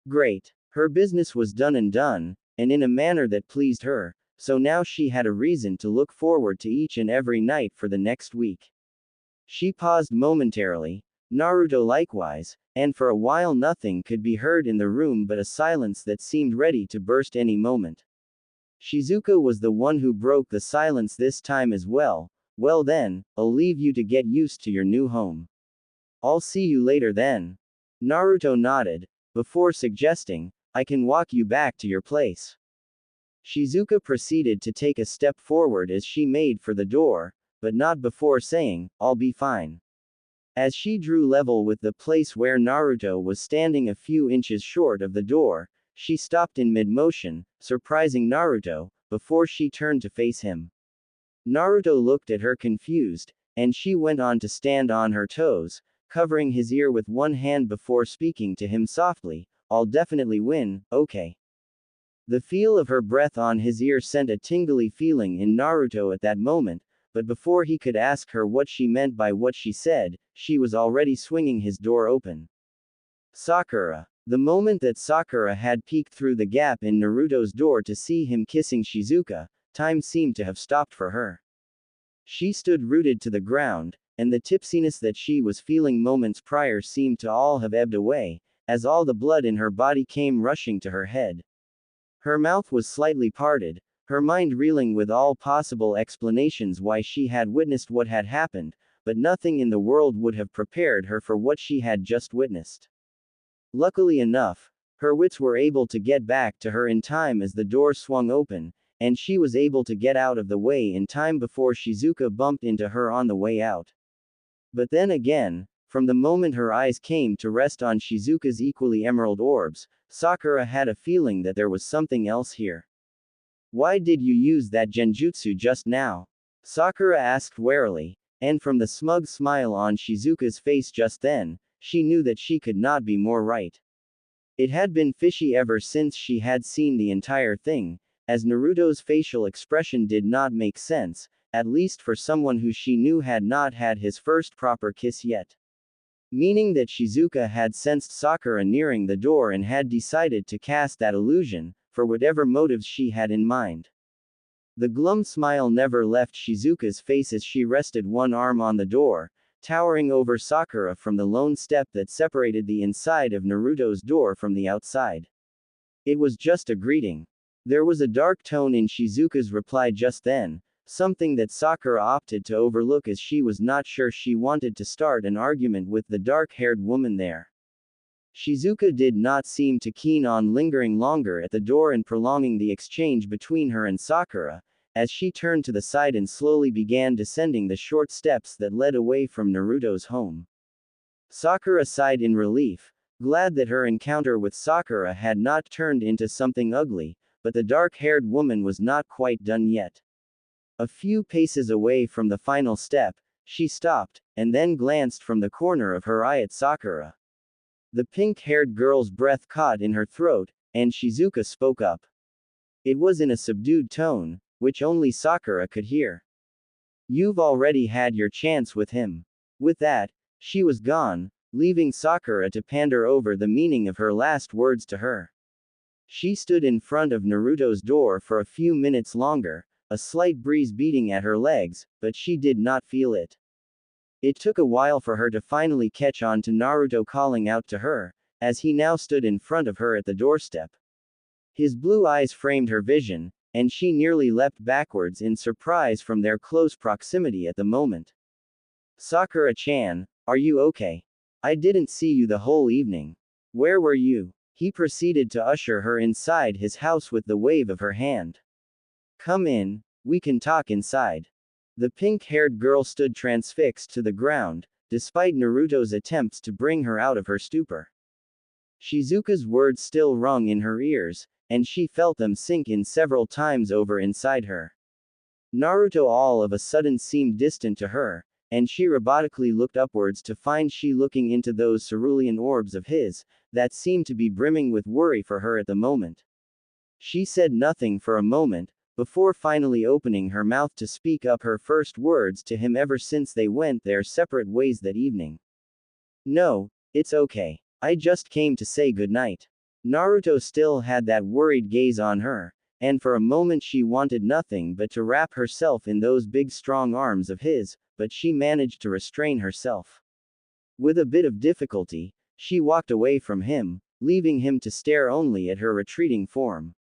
Great. Her business was done, and in a manner that pleased her, so now she had a reason to look forward to each and every night for the next week. She paused momentarily, Naruto likewise, and for a while nothing could be heard in the room but a silence that seemed ready to burst any moment. Shizuka was the one who broke the silence this time as well. Well then, I'll leave you to get used to your new home. I'll see you later then. Naruto nodded, before suggesting, I can walk you back to your place. Shizuka proceeded to take a step forward as she made for the door, but not before saying, I'll be fine. As she drew level with the place where Naruto was standing a few inches short of the door, she stopped in mid-motion, surprising Naruto, before she turned to face him. Naruto looked at her confused, and she went on to stand on her toes, covering his ear with one hand before speaking to him softly, I'll definitely win, okay. The feel of her breath on his ear sent a tingly feeling in Naruto at that moment, but before he could ask her what she meant by what she said, she was already swinging his door open. Sakura. The moment that Sakura had peeked through the gap in Naruto's door to see him kissing Shizuka, time seemed to have stopped for her. She stood rooted to the ground, and the tipsiness that she was feeling moments prior seemed to all have ebbed away, as all the blood in her body came rushing to her head. Her mouth was slightly parted, her mind reeling with all possible explanations why she had witnessed what had happened, but nothing in the world would have prepared her for what she had just witnessed. Luckily enough, her wits were able to get back to her in time as the door swung open, and she was able to get out of the way in time before Shizuka bumped into her on the way out. But then again, from the moment her eyes came to rest on Shizuka's equally emerald orbs, Sakura had a feeling that there was something else here. Why did you use that genjutsu just now? Sakura asked warily, and from the smug smile on Shizuka's face just then, she knew that she could not be more right. It had been fishy ever since she had seen the entire thing, as Naruto's facial expression did not make sense, at least for someone who she knew had not had his first proper kiss yet. Meaning that Shizuka had sensed Sakura nearing the door and had decided to cast that illusion, for whatever motives she had in mind. The glum smile never left Shizuka's face as she rested one arm on the door, towering over Sakura from the lone step that separated the inside of Naruto's door from the outside. It was just a greeting. There was a dark tone in Shizuka's reply just then, something that Sakura opted to overlook as she was not sure she wanted to start an argument with the dark-haired woman there. Shizuka did not seem too keen on lingering longer at the door and prolonging the exchange between her and Sakura, as she turned to the side and slowly began descending the short steps that led away from Naruto's home. Sakura sighed in relief, glad that her encounter with Sakura had not turned into something ugly, but the dark-haired woman was not quite done yet. A few paces away from the final step, she stopped, and then glanced from the corner of her eye at Sakura. The pink-haired girl's breath caught in her throat, and Shizuka spoke up. It was in a subdued tone, which only Sakura could hear. You've already had your chance with him. With that, she was gone, leaving Sakura to ponder over the meaning of her last words to her. She stood in front of Naruto's door for a few minutes longer, a slight breeze beating at her legs, but she did not feel it. It took a while for her to finally catch on to Naruto calling out to her, as he now stood in front of her at the doorstep. His blue eyes framed her vision, and she nearly leapt backwards in surprise from their close proximity at the moment. Sakura-chan, are you okay? I didn't see you the whole evening. Where were you? He proceeded to usher her inside his house with the wave of her hand. Come in, we can talk inside. The pink-haired girl stood transfixed to the ground, despite Naruto's attempts to bring her out of her stupor. Shizuka's words still rung in her ears, and she felt them sink in several times over inside her. Naruto all of a sudden seemed distant to her, and she robotically looked upwards to find she looking into those cerulean orbs of his, that seemed to be brimming with worry for her at the moment. She said nothing for a moment, before finally opening her mouth to speak up her first words to him ever since they went their separate ways that evening. No, it's okay. I just came to say goodnight. Naruto still had that worried gaze on her, and for a moment she wanted nothing but to wrap herself in those big strong arms of his, but she managed to restrain herself. With a bit of difficulty, she walked away from him, leaving him to stare only at her retreating form.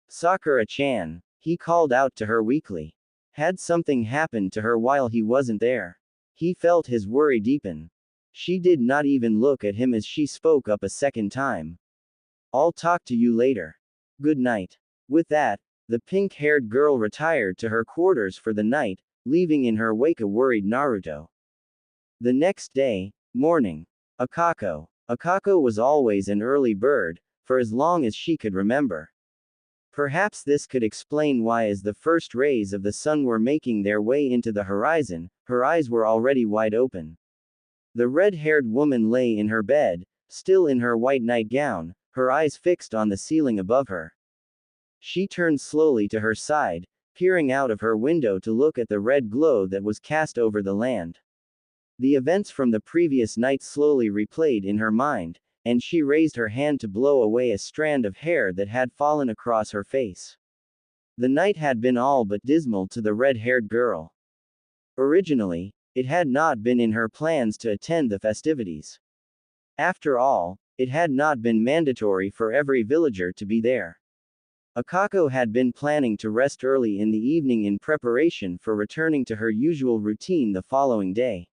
Sakura-chan, he called out to her weakly. Had something happened to her while he wasn't there? He felt his worry deepen. She did not even look at him as she spoke up a second time. I'll talk to you later. Good night. With that, the pink-haired girl retired to her quarters for the night, leaving in her wake a worried Naruto. The next day, morning. Akako was always an early bird, for as long as she could remember. Perhaps this could explain why as the first rays of the sun were making their way into the horizon, her eyes were already wide open. The red-haired woman lay in her bed, still in her white nightgown, her eyes fixed on the ceiling above her. She turned slowly to her side, peering out of her window to look at the red glow that was cast over the land. The events from the previous night slowly replayed in her mind, and she raised her hand to blow away a strand of hair that had fallen across her face. The night had been all but dismal to the red-haired girl. Originally, it had not been in her plans to attend the festivities. After all, it had not been mandatory for every villager to be there. Akako had been planning to rest early in the evening in preparation for returning to her usual routine the following day.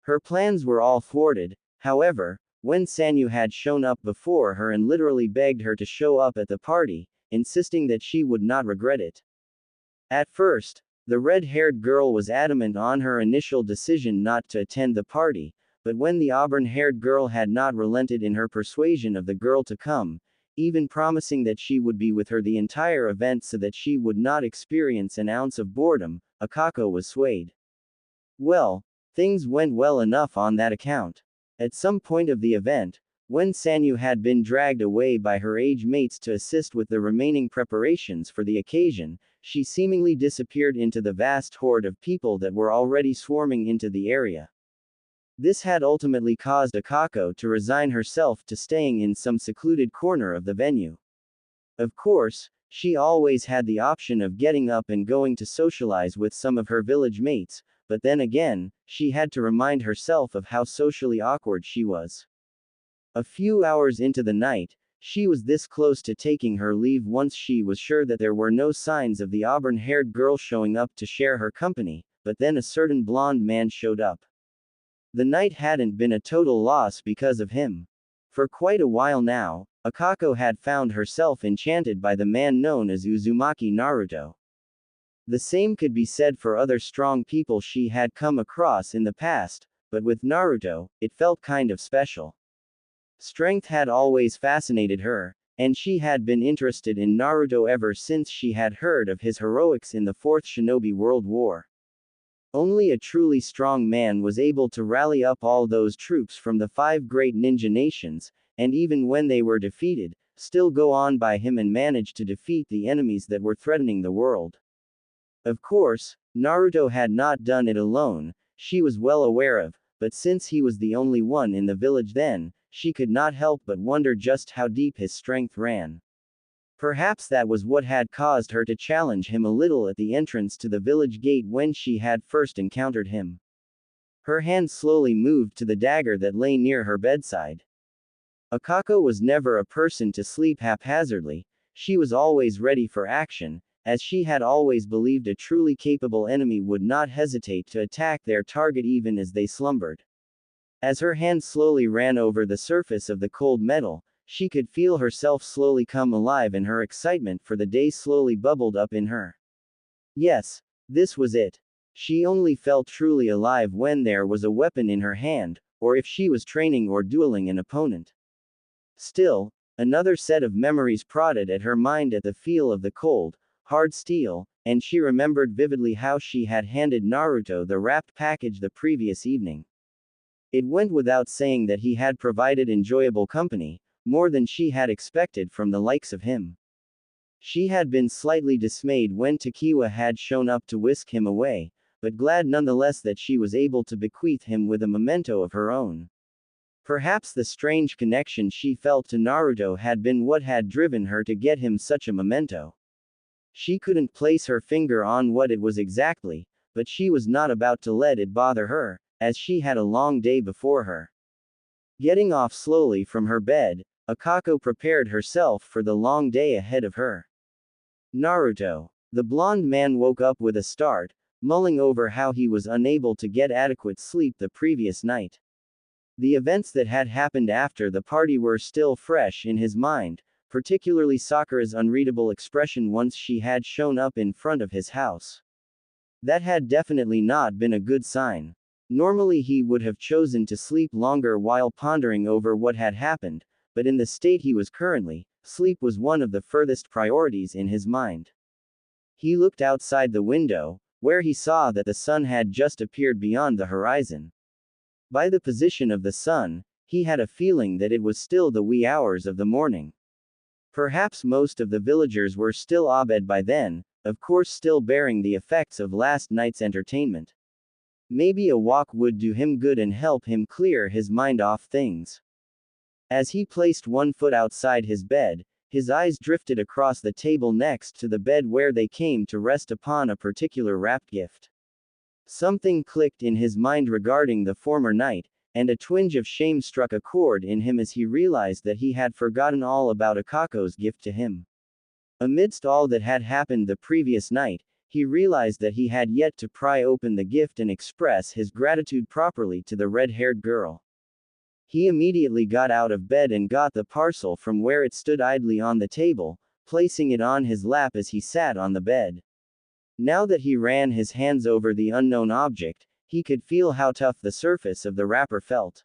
Her plans were all thwarted, however, when Sanyu had shown up before her and literally begged her to show up at the party, insisting that she would not regret it. At first, the red-haired girl was adamant on her initial decision not to attend the party, but when the auburn-haired girl had not relented in her persuasion of the girl to come, even promising that she would be with her the entire event so that she would not experience an ounce of boredom, Akako was swayed. Well, things went well enough on that account. At some point of the event, when Sanyu had been dragged away by her age mates to assist with the remaining preparations for the occasion, she seemingly disappeared into the vast horde of people that were already swarming into the area. This had ultimately caused Akako to resign herself to staying in some secluded corner of the venue. Of course, she always had the option of getting up and going to socialize with some of her village mates, but then again, she had to remind herself of how socially awkward she was. A few hours into the night, she was this close to taking her leave once she was sure that there were no signs of the auburn-haired girl showing up to share her company, but then a certain blonde man showed up. The night hadn't been a total loss because of him. For quite a while now, Akako had found herself enchanted by the man known as Uzumaki Naruto. The same could be said for other strong people she had come across in the past, but with Naruto, it felt kind of special. Strength had always fascinated her, and she had been interested in Naruto ever since she had heard of his heroics in the Fourth Shinobi World War. Only a truly strong man was able to rally up all those troops from the 5 great ninja nations, and even when they were defeated, still go on by him and manage to defeat the enemies that were threatening the world. Of course, Naruto had not done it alone, she was well aware of, but since he was the only one in the village then, she could not help but wonder just how deep his strength ran. Perhaps that was what had caused her to challenge him a little at the entrance to the village gate when she had first encountered him. Her hand slowly moved to the dagger that lay near her bedside. Akako was never a person to sleep haphazardly, she was always ready for action, as she had always believed a truly capable enemy would not hesitate to attack their target even as they slumbered. As her hand slowly ran over the surface of the cold metal, she could feel herself slowly come alive and her excitement for the day slowly bubbled up in her. Yes, this was it. She only felt truly alive when there was a weapon in her hand, or if she was training or dueling an opponent. Still, another set of memories prodded at her mind at the feel of the cold, hard steel, and she remembered vividly how she had handed Naruto the wrapped package the previous evening. It went without saying that he had provided enjoyable company, more than she had expected from the likes of him. She had been slightly dismayed when Takiwa had shown up to whisk him away, but glad nonetheless that she was able to bequeath him with a memento of her own. Perhaps the strange connection she felt to Naruto had been what had driven her to get him such a memento. She couldn't place her finger on what it was exactly, but she was not about to let it bother her, as she had a long day before her. Getting off slowly from her bed, Akako prepared herself for the long day ahead of her. Naruto. The blonde man woke up with a start, mulling over how he was unable to get adequate sleep the previous night. The events that had happened after the party were still fresh in his mind, particularly Sakura's unreadable expression once she had shown up in front of his house. That had definitely not been a good sign. Normally he would have chosen to sleep longer while pondering over what had happened, but in the state he was currently, sleep was one of the furthest priorities in his mind. He looked outside the window, where he saw that the sun had just appeared beyond the horizon. By the position of the sun, he had a feeling that it was still the wee hours of the morning. Perhaps most of the villagers were still abed by then, of course still bearing the effects of last night's entertainment. Maybe a walk would do him good and help him clear his mind off things. As he placed one foot outside his bed, his eyes drifted across the table next to the bed where they came to rest upon a particular wrapped gift. Something clicked in his mind regarding the former night, and a twinge of shame struck a chord in him as he realized that he had forgotten all about Akako's gift to him. Amidst all that had happened the previous night, he realized that he had yet to pry open the gift and express his gratitude properly to the red-haired girl. He immediately got out of bed and got the parcel from where it stood idly on the table, placing it on his lap as he sat on the bed. Now that he ran his hands over the unknown object, he could feel how tough the surface of the wrapper felt.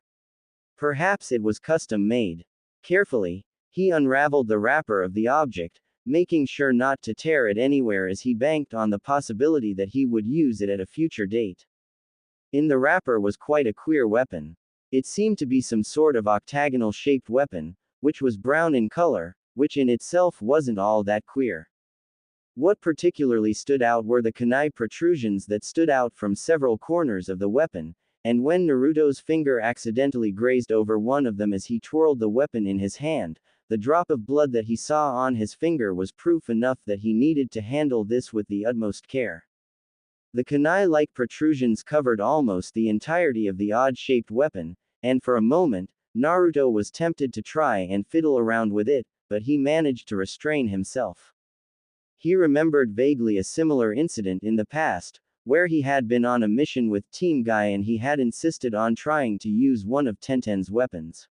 Perhaps it was custom made. Carefully, he unraveled the wrapper of the object, making sure not to tear it anywhere as he banked on the possibility that he would use it at a future date. In the wrapper was quite a queer weapon. It seemed to be some sort of octagonal-shaped weapon, which was brown in color, which in itself wasn't all that queer. What particularly stood out were the kunai protrusions that stood out from several corners of the weapon, and when Naruto's finger accidentally grazed over one of them as he twirled the weapon in his hand, the drop of blood that he saw on his finger was proof enough that he needed to handle this with the utmost care. The kunai-like protrusions covered almost the entirety of the odd-shaped weapon, and for a moment, Naruto was tempted to try and fiddle around with it, but he managed to restrain himself. He remembered vaguely a similar incident in the past, where he had been on a mission with Team Guy and he had insisted on trying to use one of Tenten's weapons.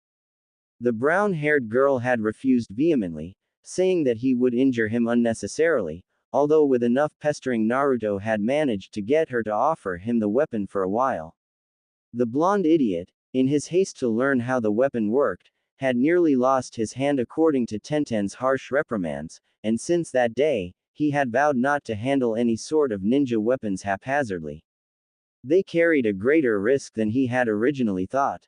The brown-haired girl had refused vehemently, saying that he would injure him unnecessarily, although with enough pestering Naruto had managed to get her to offer him the weapon for a while. The blonde idiot, in his haste to learn how the weapon worked, had nearly lost his hand according to Tenten's harsh reprimands, and since that day, he had vowed not to handle any sort of ninja weapons haphazardly. They carried a greater risk than he had originally thought.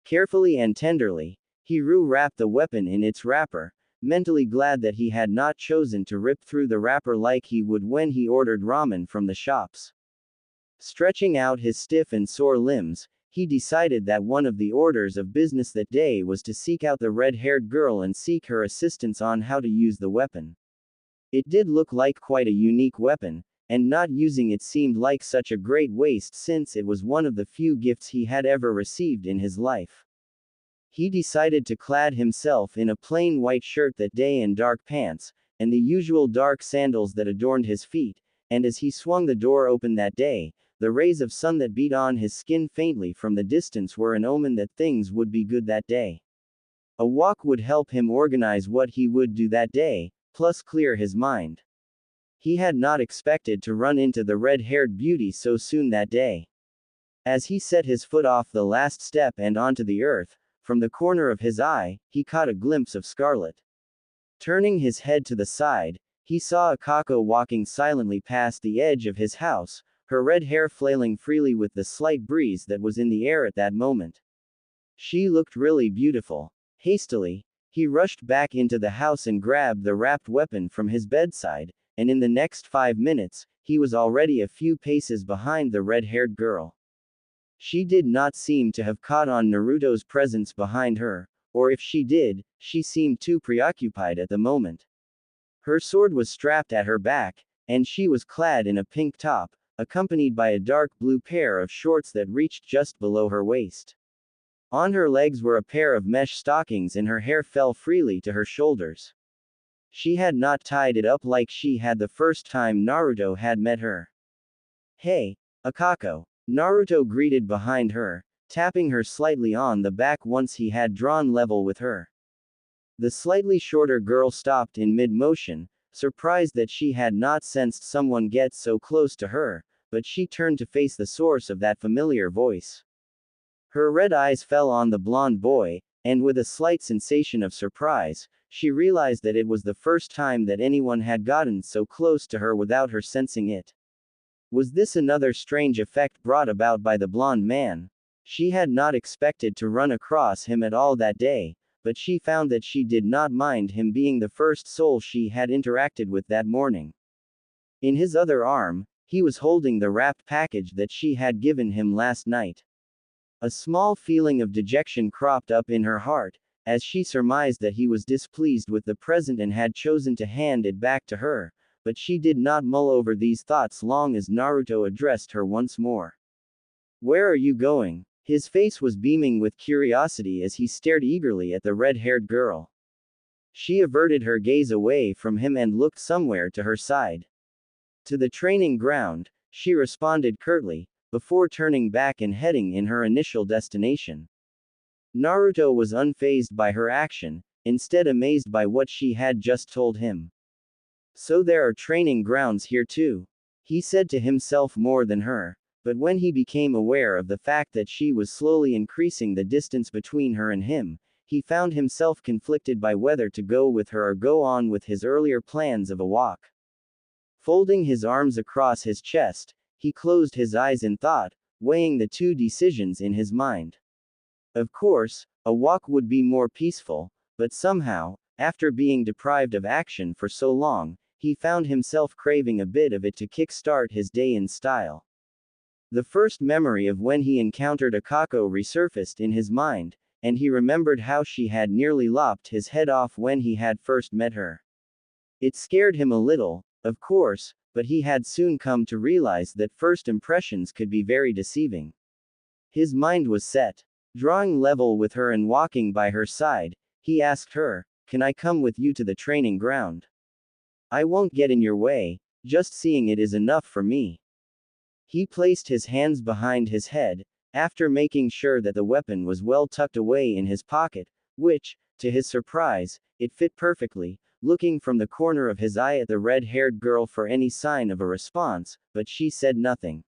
Carefully and tenderly, he wrapped the weapon in its wrapper, mentally glad that he had not chosen to rip through the wrapper like he would when he ordered ramen from the shops. Stretching out his stiff and sore limbs, he decided that one of the orders of business that day was to seek out the red-haired girl and seek her assistance on how to use the weapon. It did look like quite a unique weapon, and not using it seemed like such a great waste since it was one of the few gifts he had ever received in his life. He decided to clad himself in a plain white shirt that day and dark pants, and the usual dark sandals that adorned his feet, and as he swung the door open that day, the rays of sun that beat on his skin faintly from the distance were an omen that things would be good that day. A walk would help him organize what he would do that day, plus clear his mind. He had not expected to run into the red-haired beauty so soon that day. As he set his foot off the last step and onto the earth, from the corner of his eye, he caught a glimpse of Scarlet. Turning his head to the side, He saw Akako walking silently past the edge of his house, her red hair flailing freely with the slight breeze that was in the air at that moment. She looked really beautiful. Hastily, he rushed back into the house and grabbed the wrapped weapon from his bedside, and in the next 5 minutes, he was already a few paces behind the red-haired girl. She did not seem to have caught on Naruto's presence behind her, or if she did, she seemed too preoccupied at the moment. Her sword was strapped at her back, and she was clad in a pink top, accompanied by a dark blue pair of shorts that reached just below her waist. On her legs were a pair of mesh stockings and her hair fell freely to her shoulders. She had not tied it up like she had the first time Naruto had met her. "Hey, Akako," Naruto greeted behind her, tapping her slightly on the back once he had drawn level with her. The slightly shorter girl stopped in mid-motion, surprised that she had not sensed someone get so close to her, but she turned to face the source of that familiar voice. Her red eyes fell on the blonde boy, and with a slight sensation of surprise, she realized that it was the first time that anyone had gotten so close to her without her sensing it. Was this another strange effect brought about by the blonde man? She had not expected to run across him at all that day, but she found that she did not mind him being the first soul she had interacted with that morning. In his other arm, he was holding the wrapped package that she had given him last night. A small feeling of dejection cropped up in her heart, as she surmised that he was displeased with the present and had chosen to hand it back to her, but she did not mull over these thoughts long as Naruto addressed her once more. "Where are you going?" His face was beaming with curiosity as he stared eagerly at the red-haired girl. She averted her gaze away from him and looked somewhere to her side. "To the training ground," she responded curtly, before turning back and heading in her initial destination. Naruto was unfazed by her action, instead amazed by what she had just told him. "So there are training grounds here too," he said to himself more than her, but when he became aware of the fact that she was slowly increasing the distance between her and him, he found himself conflicted by whether to go with her or go on with his earlier plans of a walk. Folding his arms across his chest, he closed his eyes in thought, weighing the two decisions in his mind. Of course, a walk would be more peaceful, but somehow, after being deprived of action for so long, he found himself craving a bit of it to kickstart his day in style. The first memory of when he encountered Akako resurfaced in his mind, and he remembered how she had nearly lopped his head off when he had first met her. It scared him a little, of course, but he had soon come to realize that first impressions could be very deceiving. His mind was set. Drawing level with her and walking by her side, he asked her, "Can I come with you to the training ground? I won't get in your way, just seeing it is enough for me." He placed his hands behind his head, after making sure that the weapon was well tucked away in his pocket, which, to his surprise, it fit perfectly, looking from the corner of his eye at the red-haired girl for any sign of a response, but she said nothing.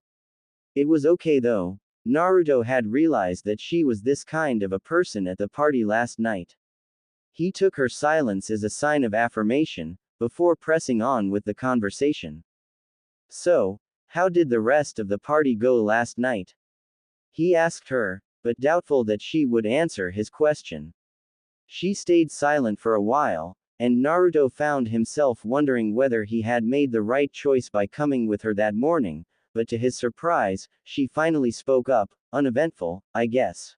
It was okay though. Naruto had realized that she was this kind of a person at the party last night. He took her silence as a sign of affirmation, before pressing on with the conversation. "So, how did the rest of the party go last night?" he asked her, but doubtful that she would answer his question. She stayed silent for a while, and Naruto found himself wondering whether he had made the right choice by coming with her that morning, but to his surprise, she finally spoke up, "Uneventful, I guess.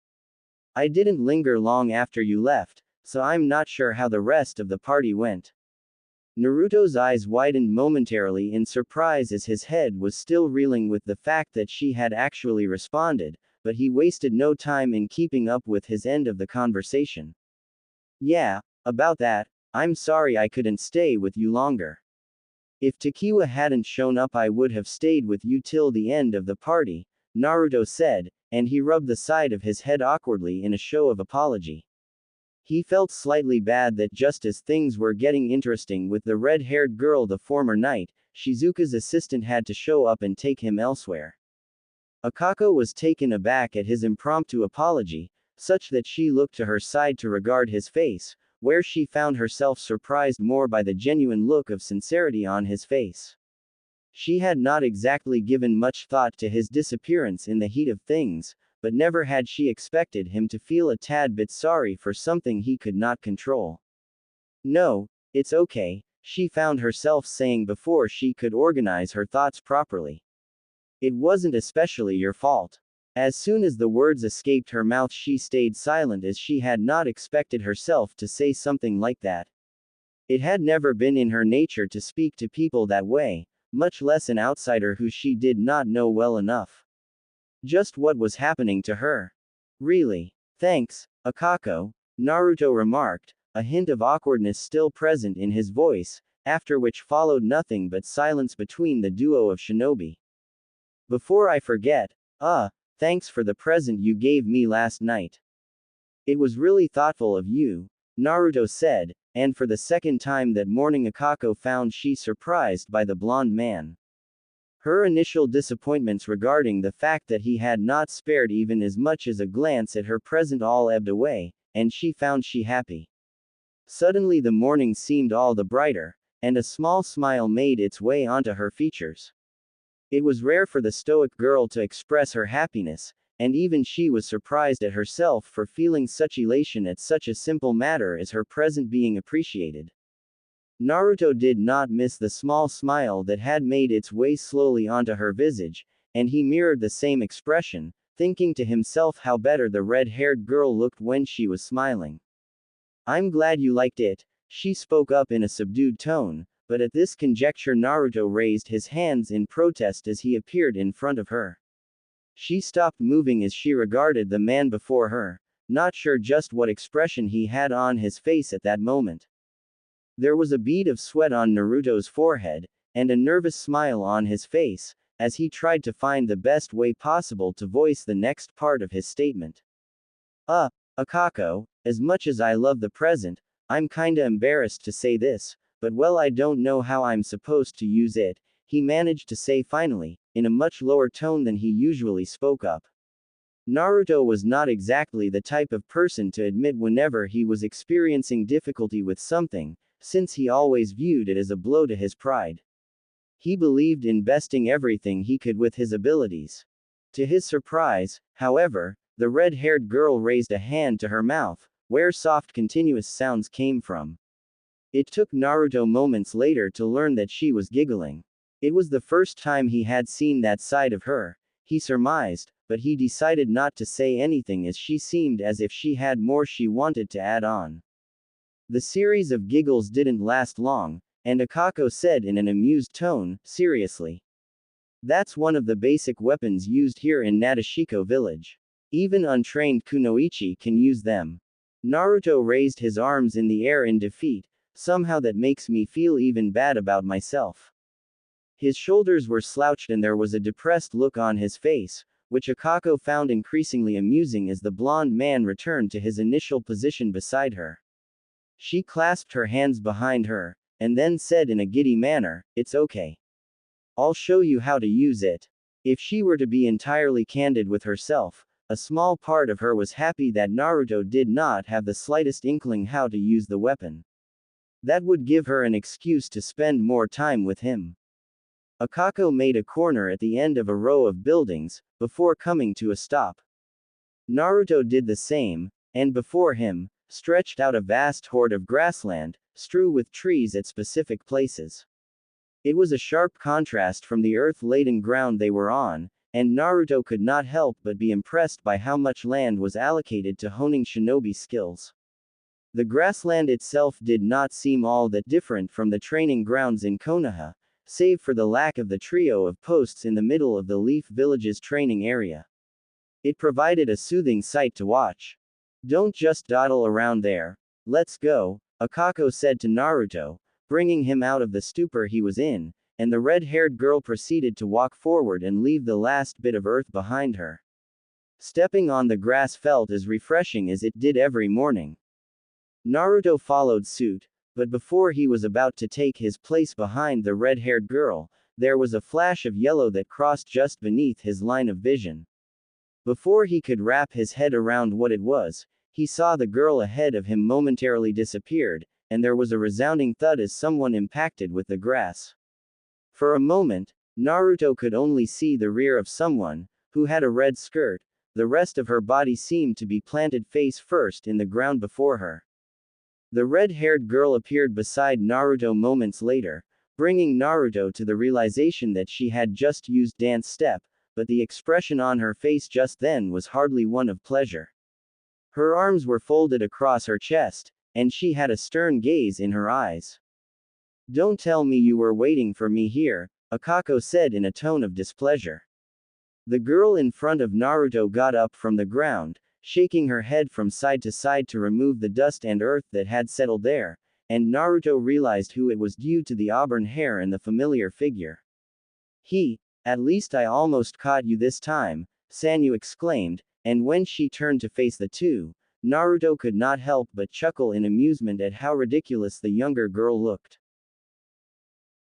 I didn't linger long after you left, so I'm not sure how the rest of the party went." Naruto's eyes widened momentarily in surprise as his head was still reeling with the fact that she had actually responded, but he wasted no time in keeping up with his end of the conversation. "Yeah, about that, I'm sorry I couldn't stay with you longer. If Takiwa hadn't shown up I would have stayed with you till the end of the party," Naruto said, and he rubbed the side of his head awkwardly in a show of apology. He felt slightly bad that just as things were getting interesting with the red-haired girl the former night, Shizuka's assistant had to show up and take him elsewhere. Akako was taken aback at his impromptu apology, such that she looked to her side to regard his face, where she found herself surprised more by the genuine look of sincerity on his face. She had not exactly given much thought to his disappearance in the heat of things, but never had she expected him to feel a tad bit sorry for something he could not control. No, it's okay, she found herself saying before she could organize her thoughts properly. It wasn't especially your fault. As soon as the words escaped her mouth, she stayed silent, as she had not expected herself to say something like that. It had never been in her nature to speak to people that way, much less an outsider who she did not know well enough. Just what was happening to her? Really? Thanks, Akako, Naruto remarked, a hint of awkwardness still present in his voice, after which followed nothing but silence between the duo of shinobi. Before I forget, thanks for the present you gave me last night. It was really thoughtful of you, Naruto said, and for the second time that morning Akako found she surprised by the blonde man. Her initial disappointments regarding the fact that he had not spared even as much as a glance at her present all ebbed away, and she found she happy. Suddenly the morning seemed all the brighter, and a small smile made its way onto her features. It was rare for the stoic girl to express her happiness, and even she was surprised at herself for feeling such elation at such a simple matter as her present being appreciated. Naruto did not miss the small smile that had made its way slowly onto her visage, and he mirrored the same expression, thinking to himself how better the red-haired girl looked when she was smiling. I'm glad you liked it, she spoke up in a subdued tone, but at this conjecture Naruto raised his hands in protest as he appeared in front of her. She stopped moving as she regarded the man before her, not sure just what expression he had on his face at that moment. There was a bead of sweat on Naruto's forehead, and a nervous smile on his face, as he tried to find the best way possible to voice the next part of his statement. Akako, as much as I love the present, I'm kinda embarrassed to say this, but well, I don't know how I'm supposed to use it, he managed to say finally, in a much lower tone than he usually spoke up. Naruto was not exactly the type of person to admit whenever he was experiencing difficulty with something, since he always viewed it as a blow to his pride. He believed in besting everything he could with his abilities. To his surprise, however, the red-haired girl raised a hand to her mouth, where soft continuous sounds came from. It took Naruto moments later to learn that she was giggling. It was the first time he had seen that side of her, he surmised, but he decided not to say anything as she seemed as if she had more she wanted to add on. The series of giggles didn't last long, and Akako said in an amused tone, seriously. That's one of the basic weapons used here in Nadeshiko village. Even untrained kunoichi can use them. Naruto raised his arms in the air in defeat, somehow that makes me feel even bad about myself. His shoulders were slouched and there was a depressed look on his face, which Akako found increasingly amusing as the blonde man returned to his initial position beside her. She clasped her hands behind her, and then said in a giddy manner, "It's okay. I'll show you how to use it." If she were to be entirely candid with herself, a small part of her was happy that Naruto did not have the slightest inkling how to use the weapon. That would give her an excuse to spend more time with him. Akako made a corner at the end of a row of buildings, before coming to a stop. Naruto did the same, and before him, stretched out a vast horde of grassland, strewn with trees at specific places. It was a sharp contrast from the earth-laden ground they were on, and Naruto could not help but be impressed by how much land was allocated to honing shinobi skills. The grassland itself did not seem all that different from the training grounds in Konoha, save for the lack of the trio of posts in the middle of the Leaf Village's training area. It provided a soothing sight to watch. Don't just dawdle around there. Let's go, Akako said to Naruto, bringing him out of the stupor he was in, and the red-haired girl proceeded to walk forward and leave the last bit of earth behind her. Stepping on the grass felt as refreshing as it did every morning. Naruto followed suit, but before he was about to take his place behind the red-haired girl, there was a flash of yellow that crossed just beneath his line of vision. Before he could wrap his head around what it was, He saw the girl ahead of him momentarily disappeared, and there was a resounding thud as someone impacted with the grass. For a moment, Naruto could only see the rear of someone, who had a red skirt. The rest of her body seemed to be planted face first in the ground before her. The red-haired girl appeared beside Naruto moments later, bringing Naruto to the realization that she had just used dance step, but the expression on her face just then was hardly one of pleasure. Her arms were folded across her chest, and she had a stern gaze in her eyes. "Don't tell me you were waiting for me here," Akako said in a tone of displeasure. The girl in front of Naruto got up from the ground, shaking her head from side to side to remove the dust and earth that had settled there, and Naruto realized who it was due to the auburn hair and the familiar figure. At least I almost caught you this time," Sanyu exclaimed, and when she turned to face the two, Naruto could not help but chuckle in amusement at how ridiculous the younger girl looked.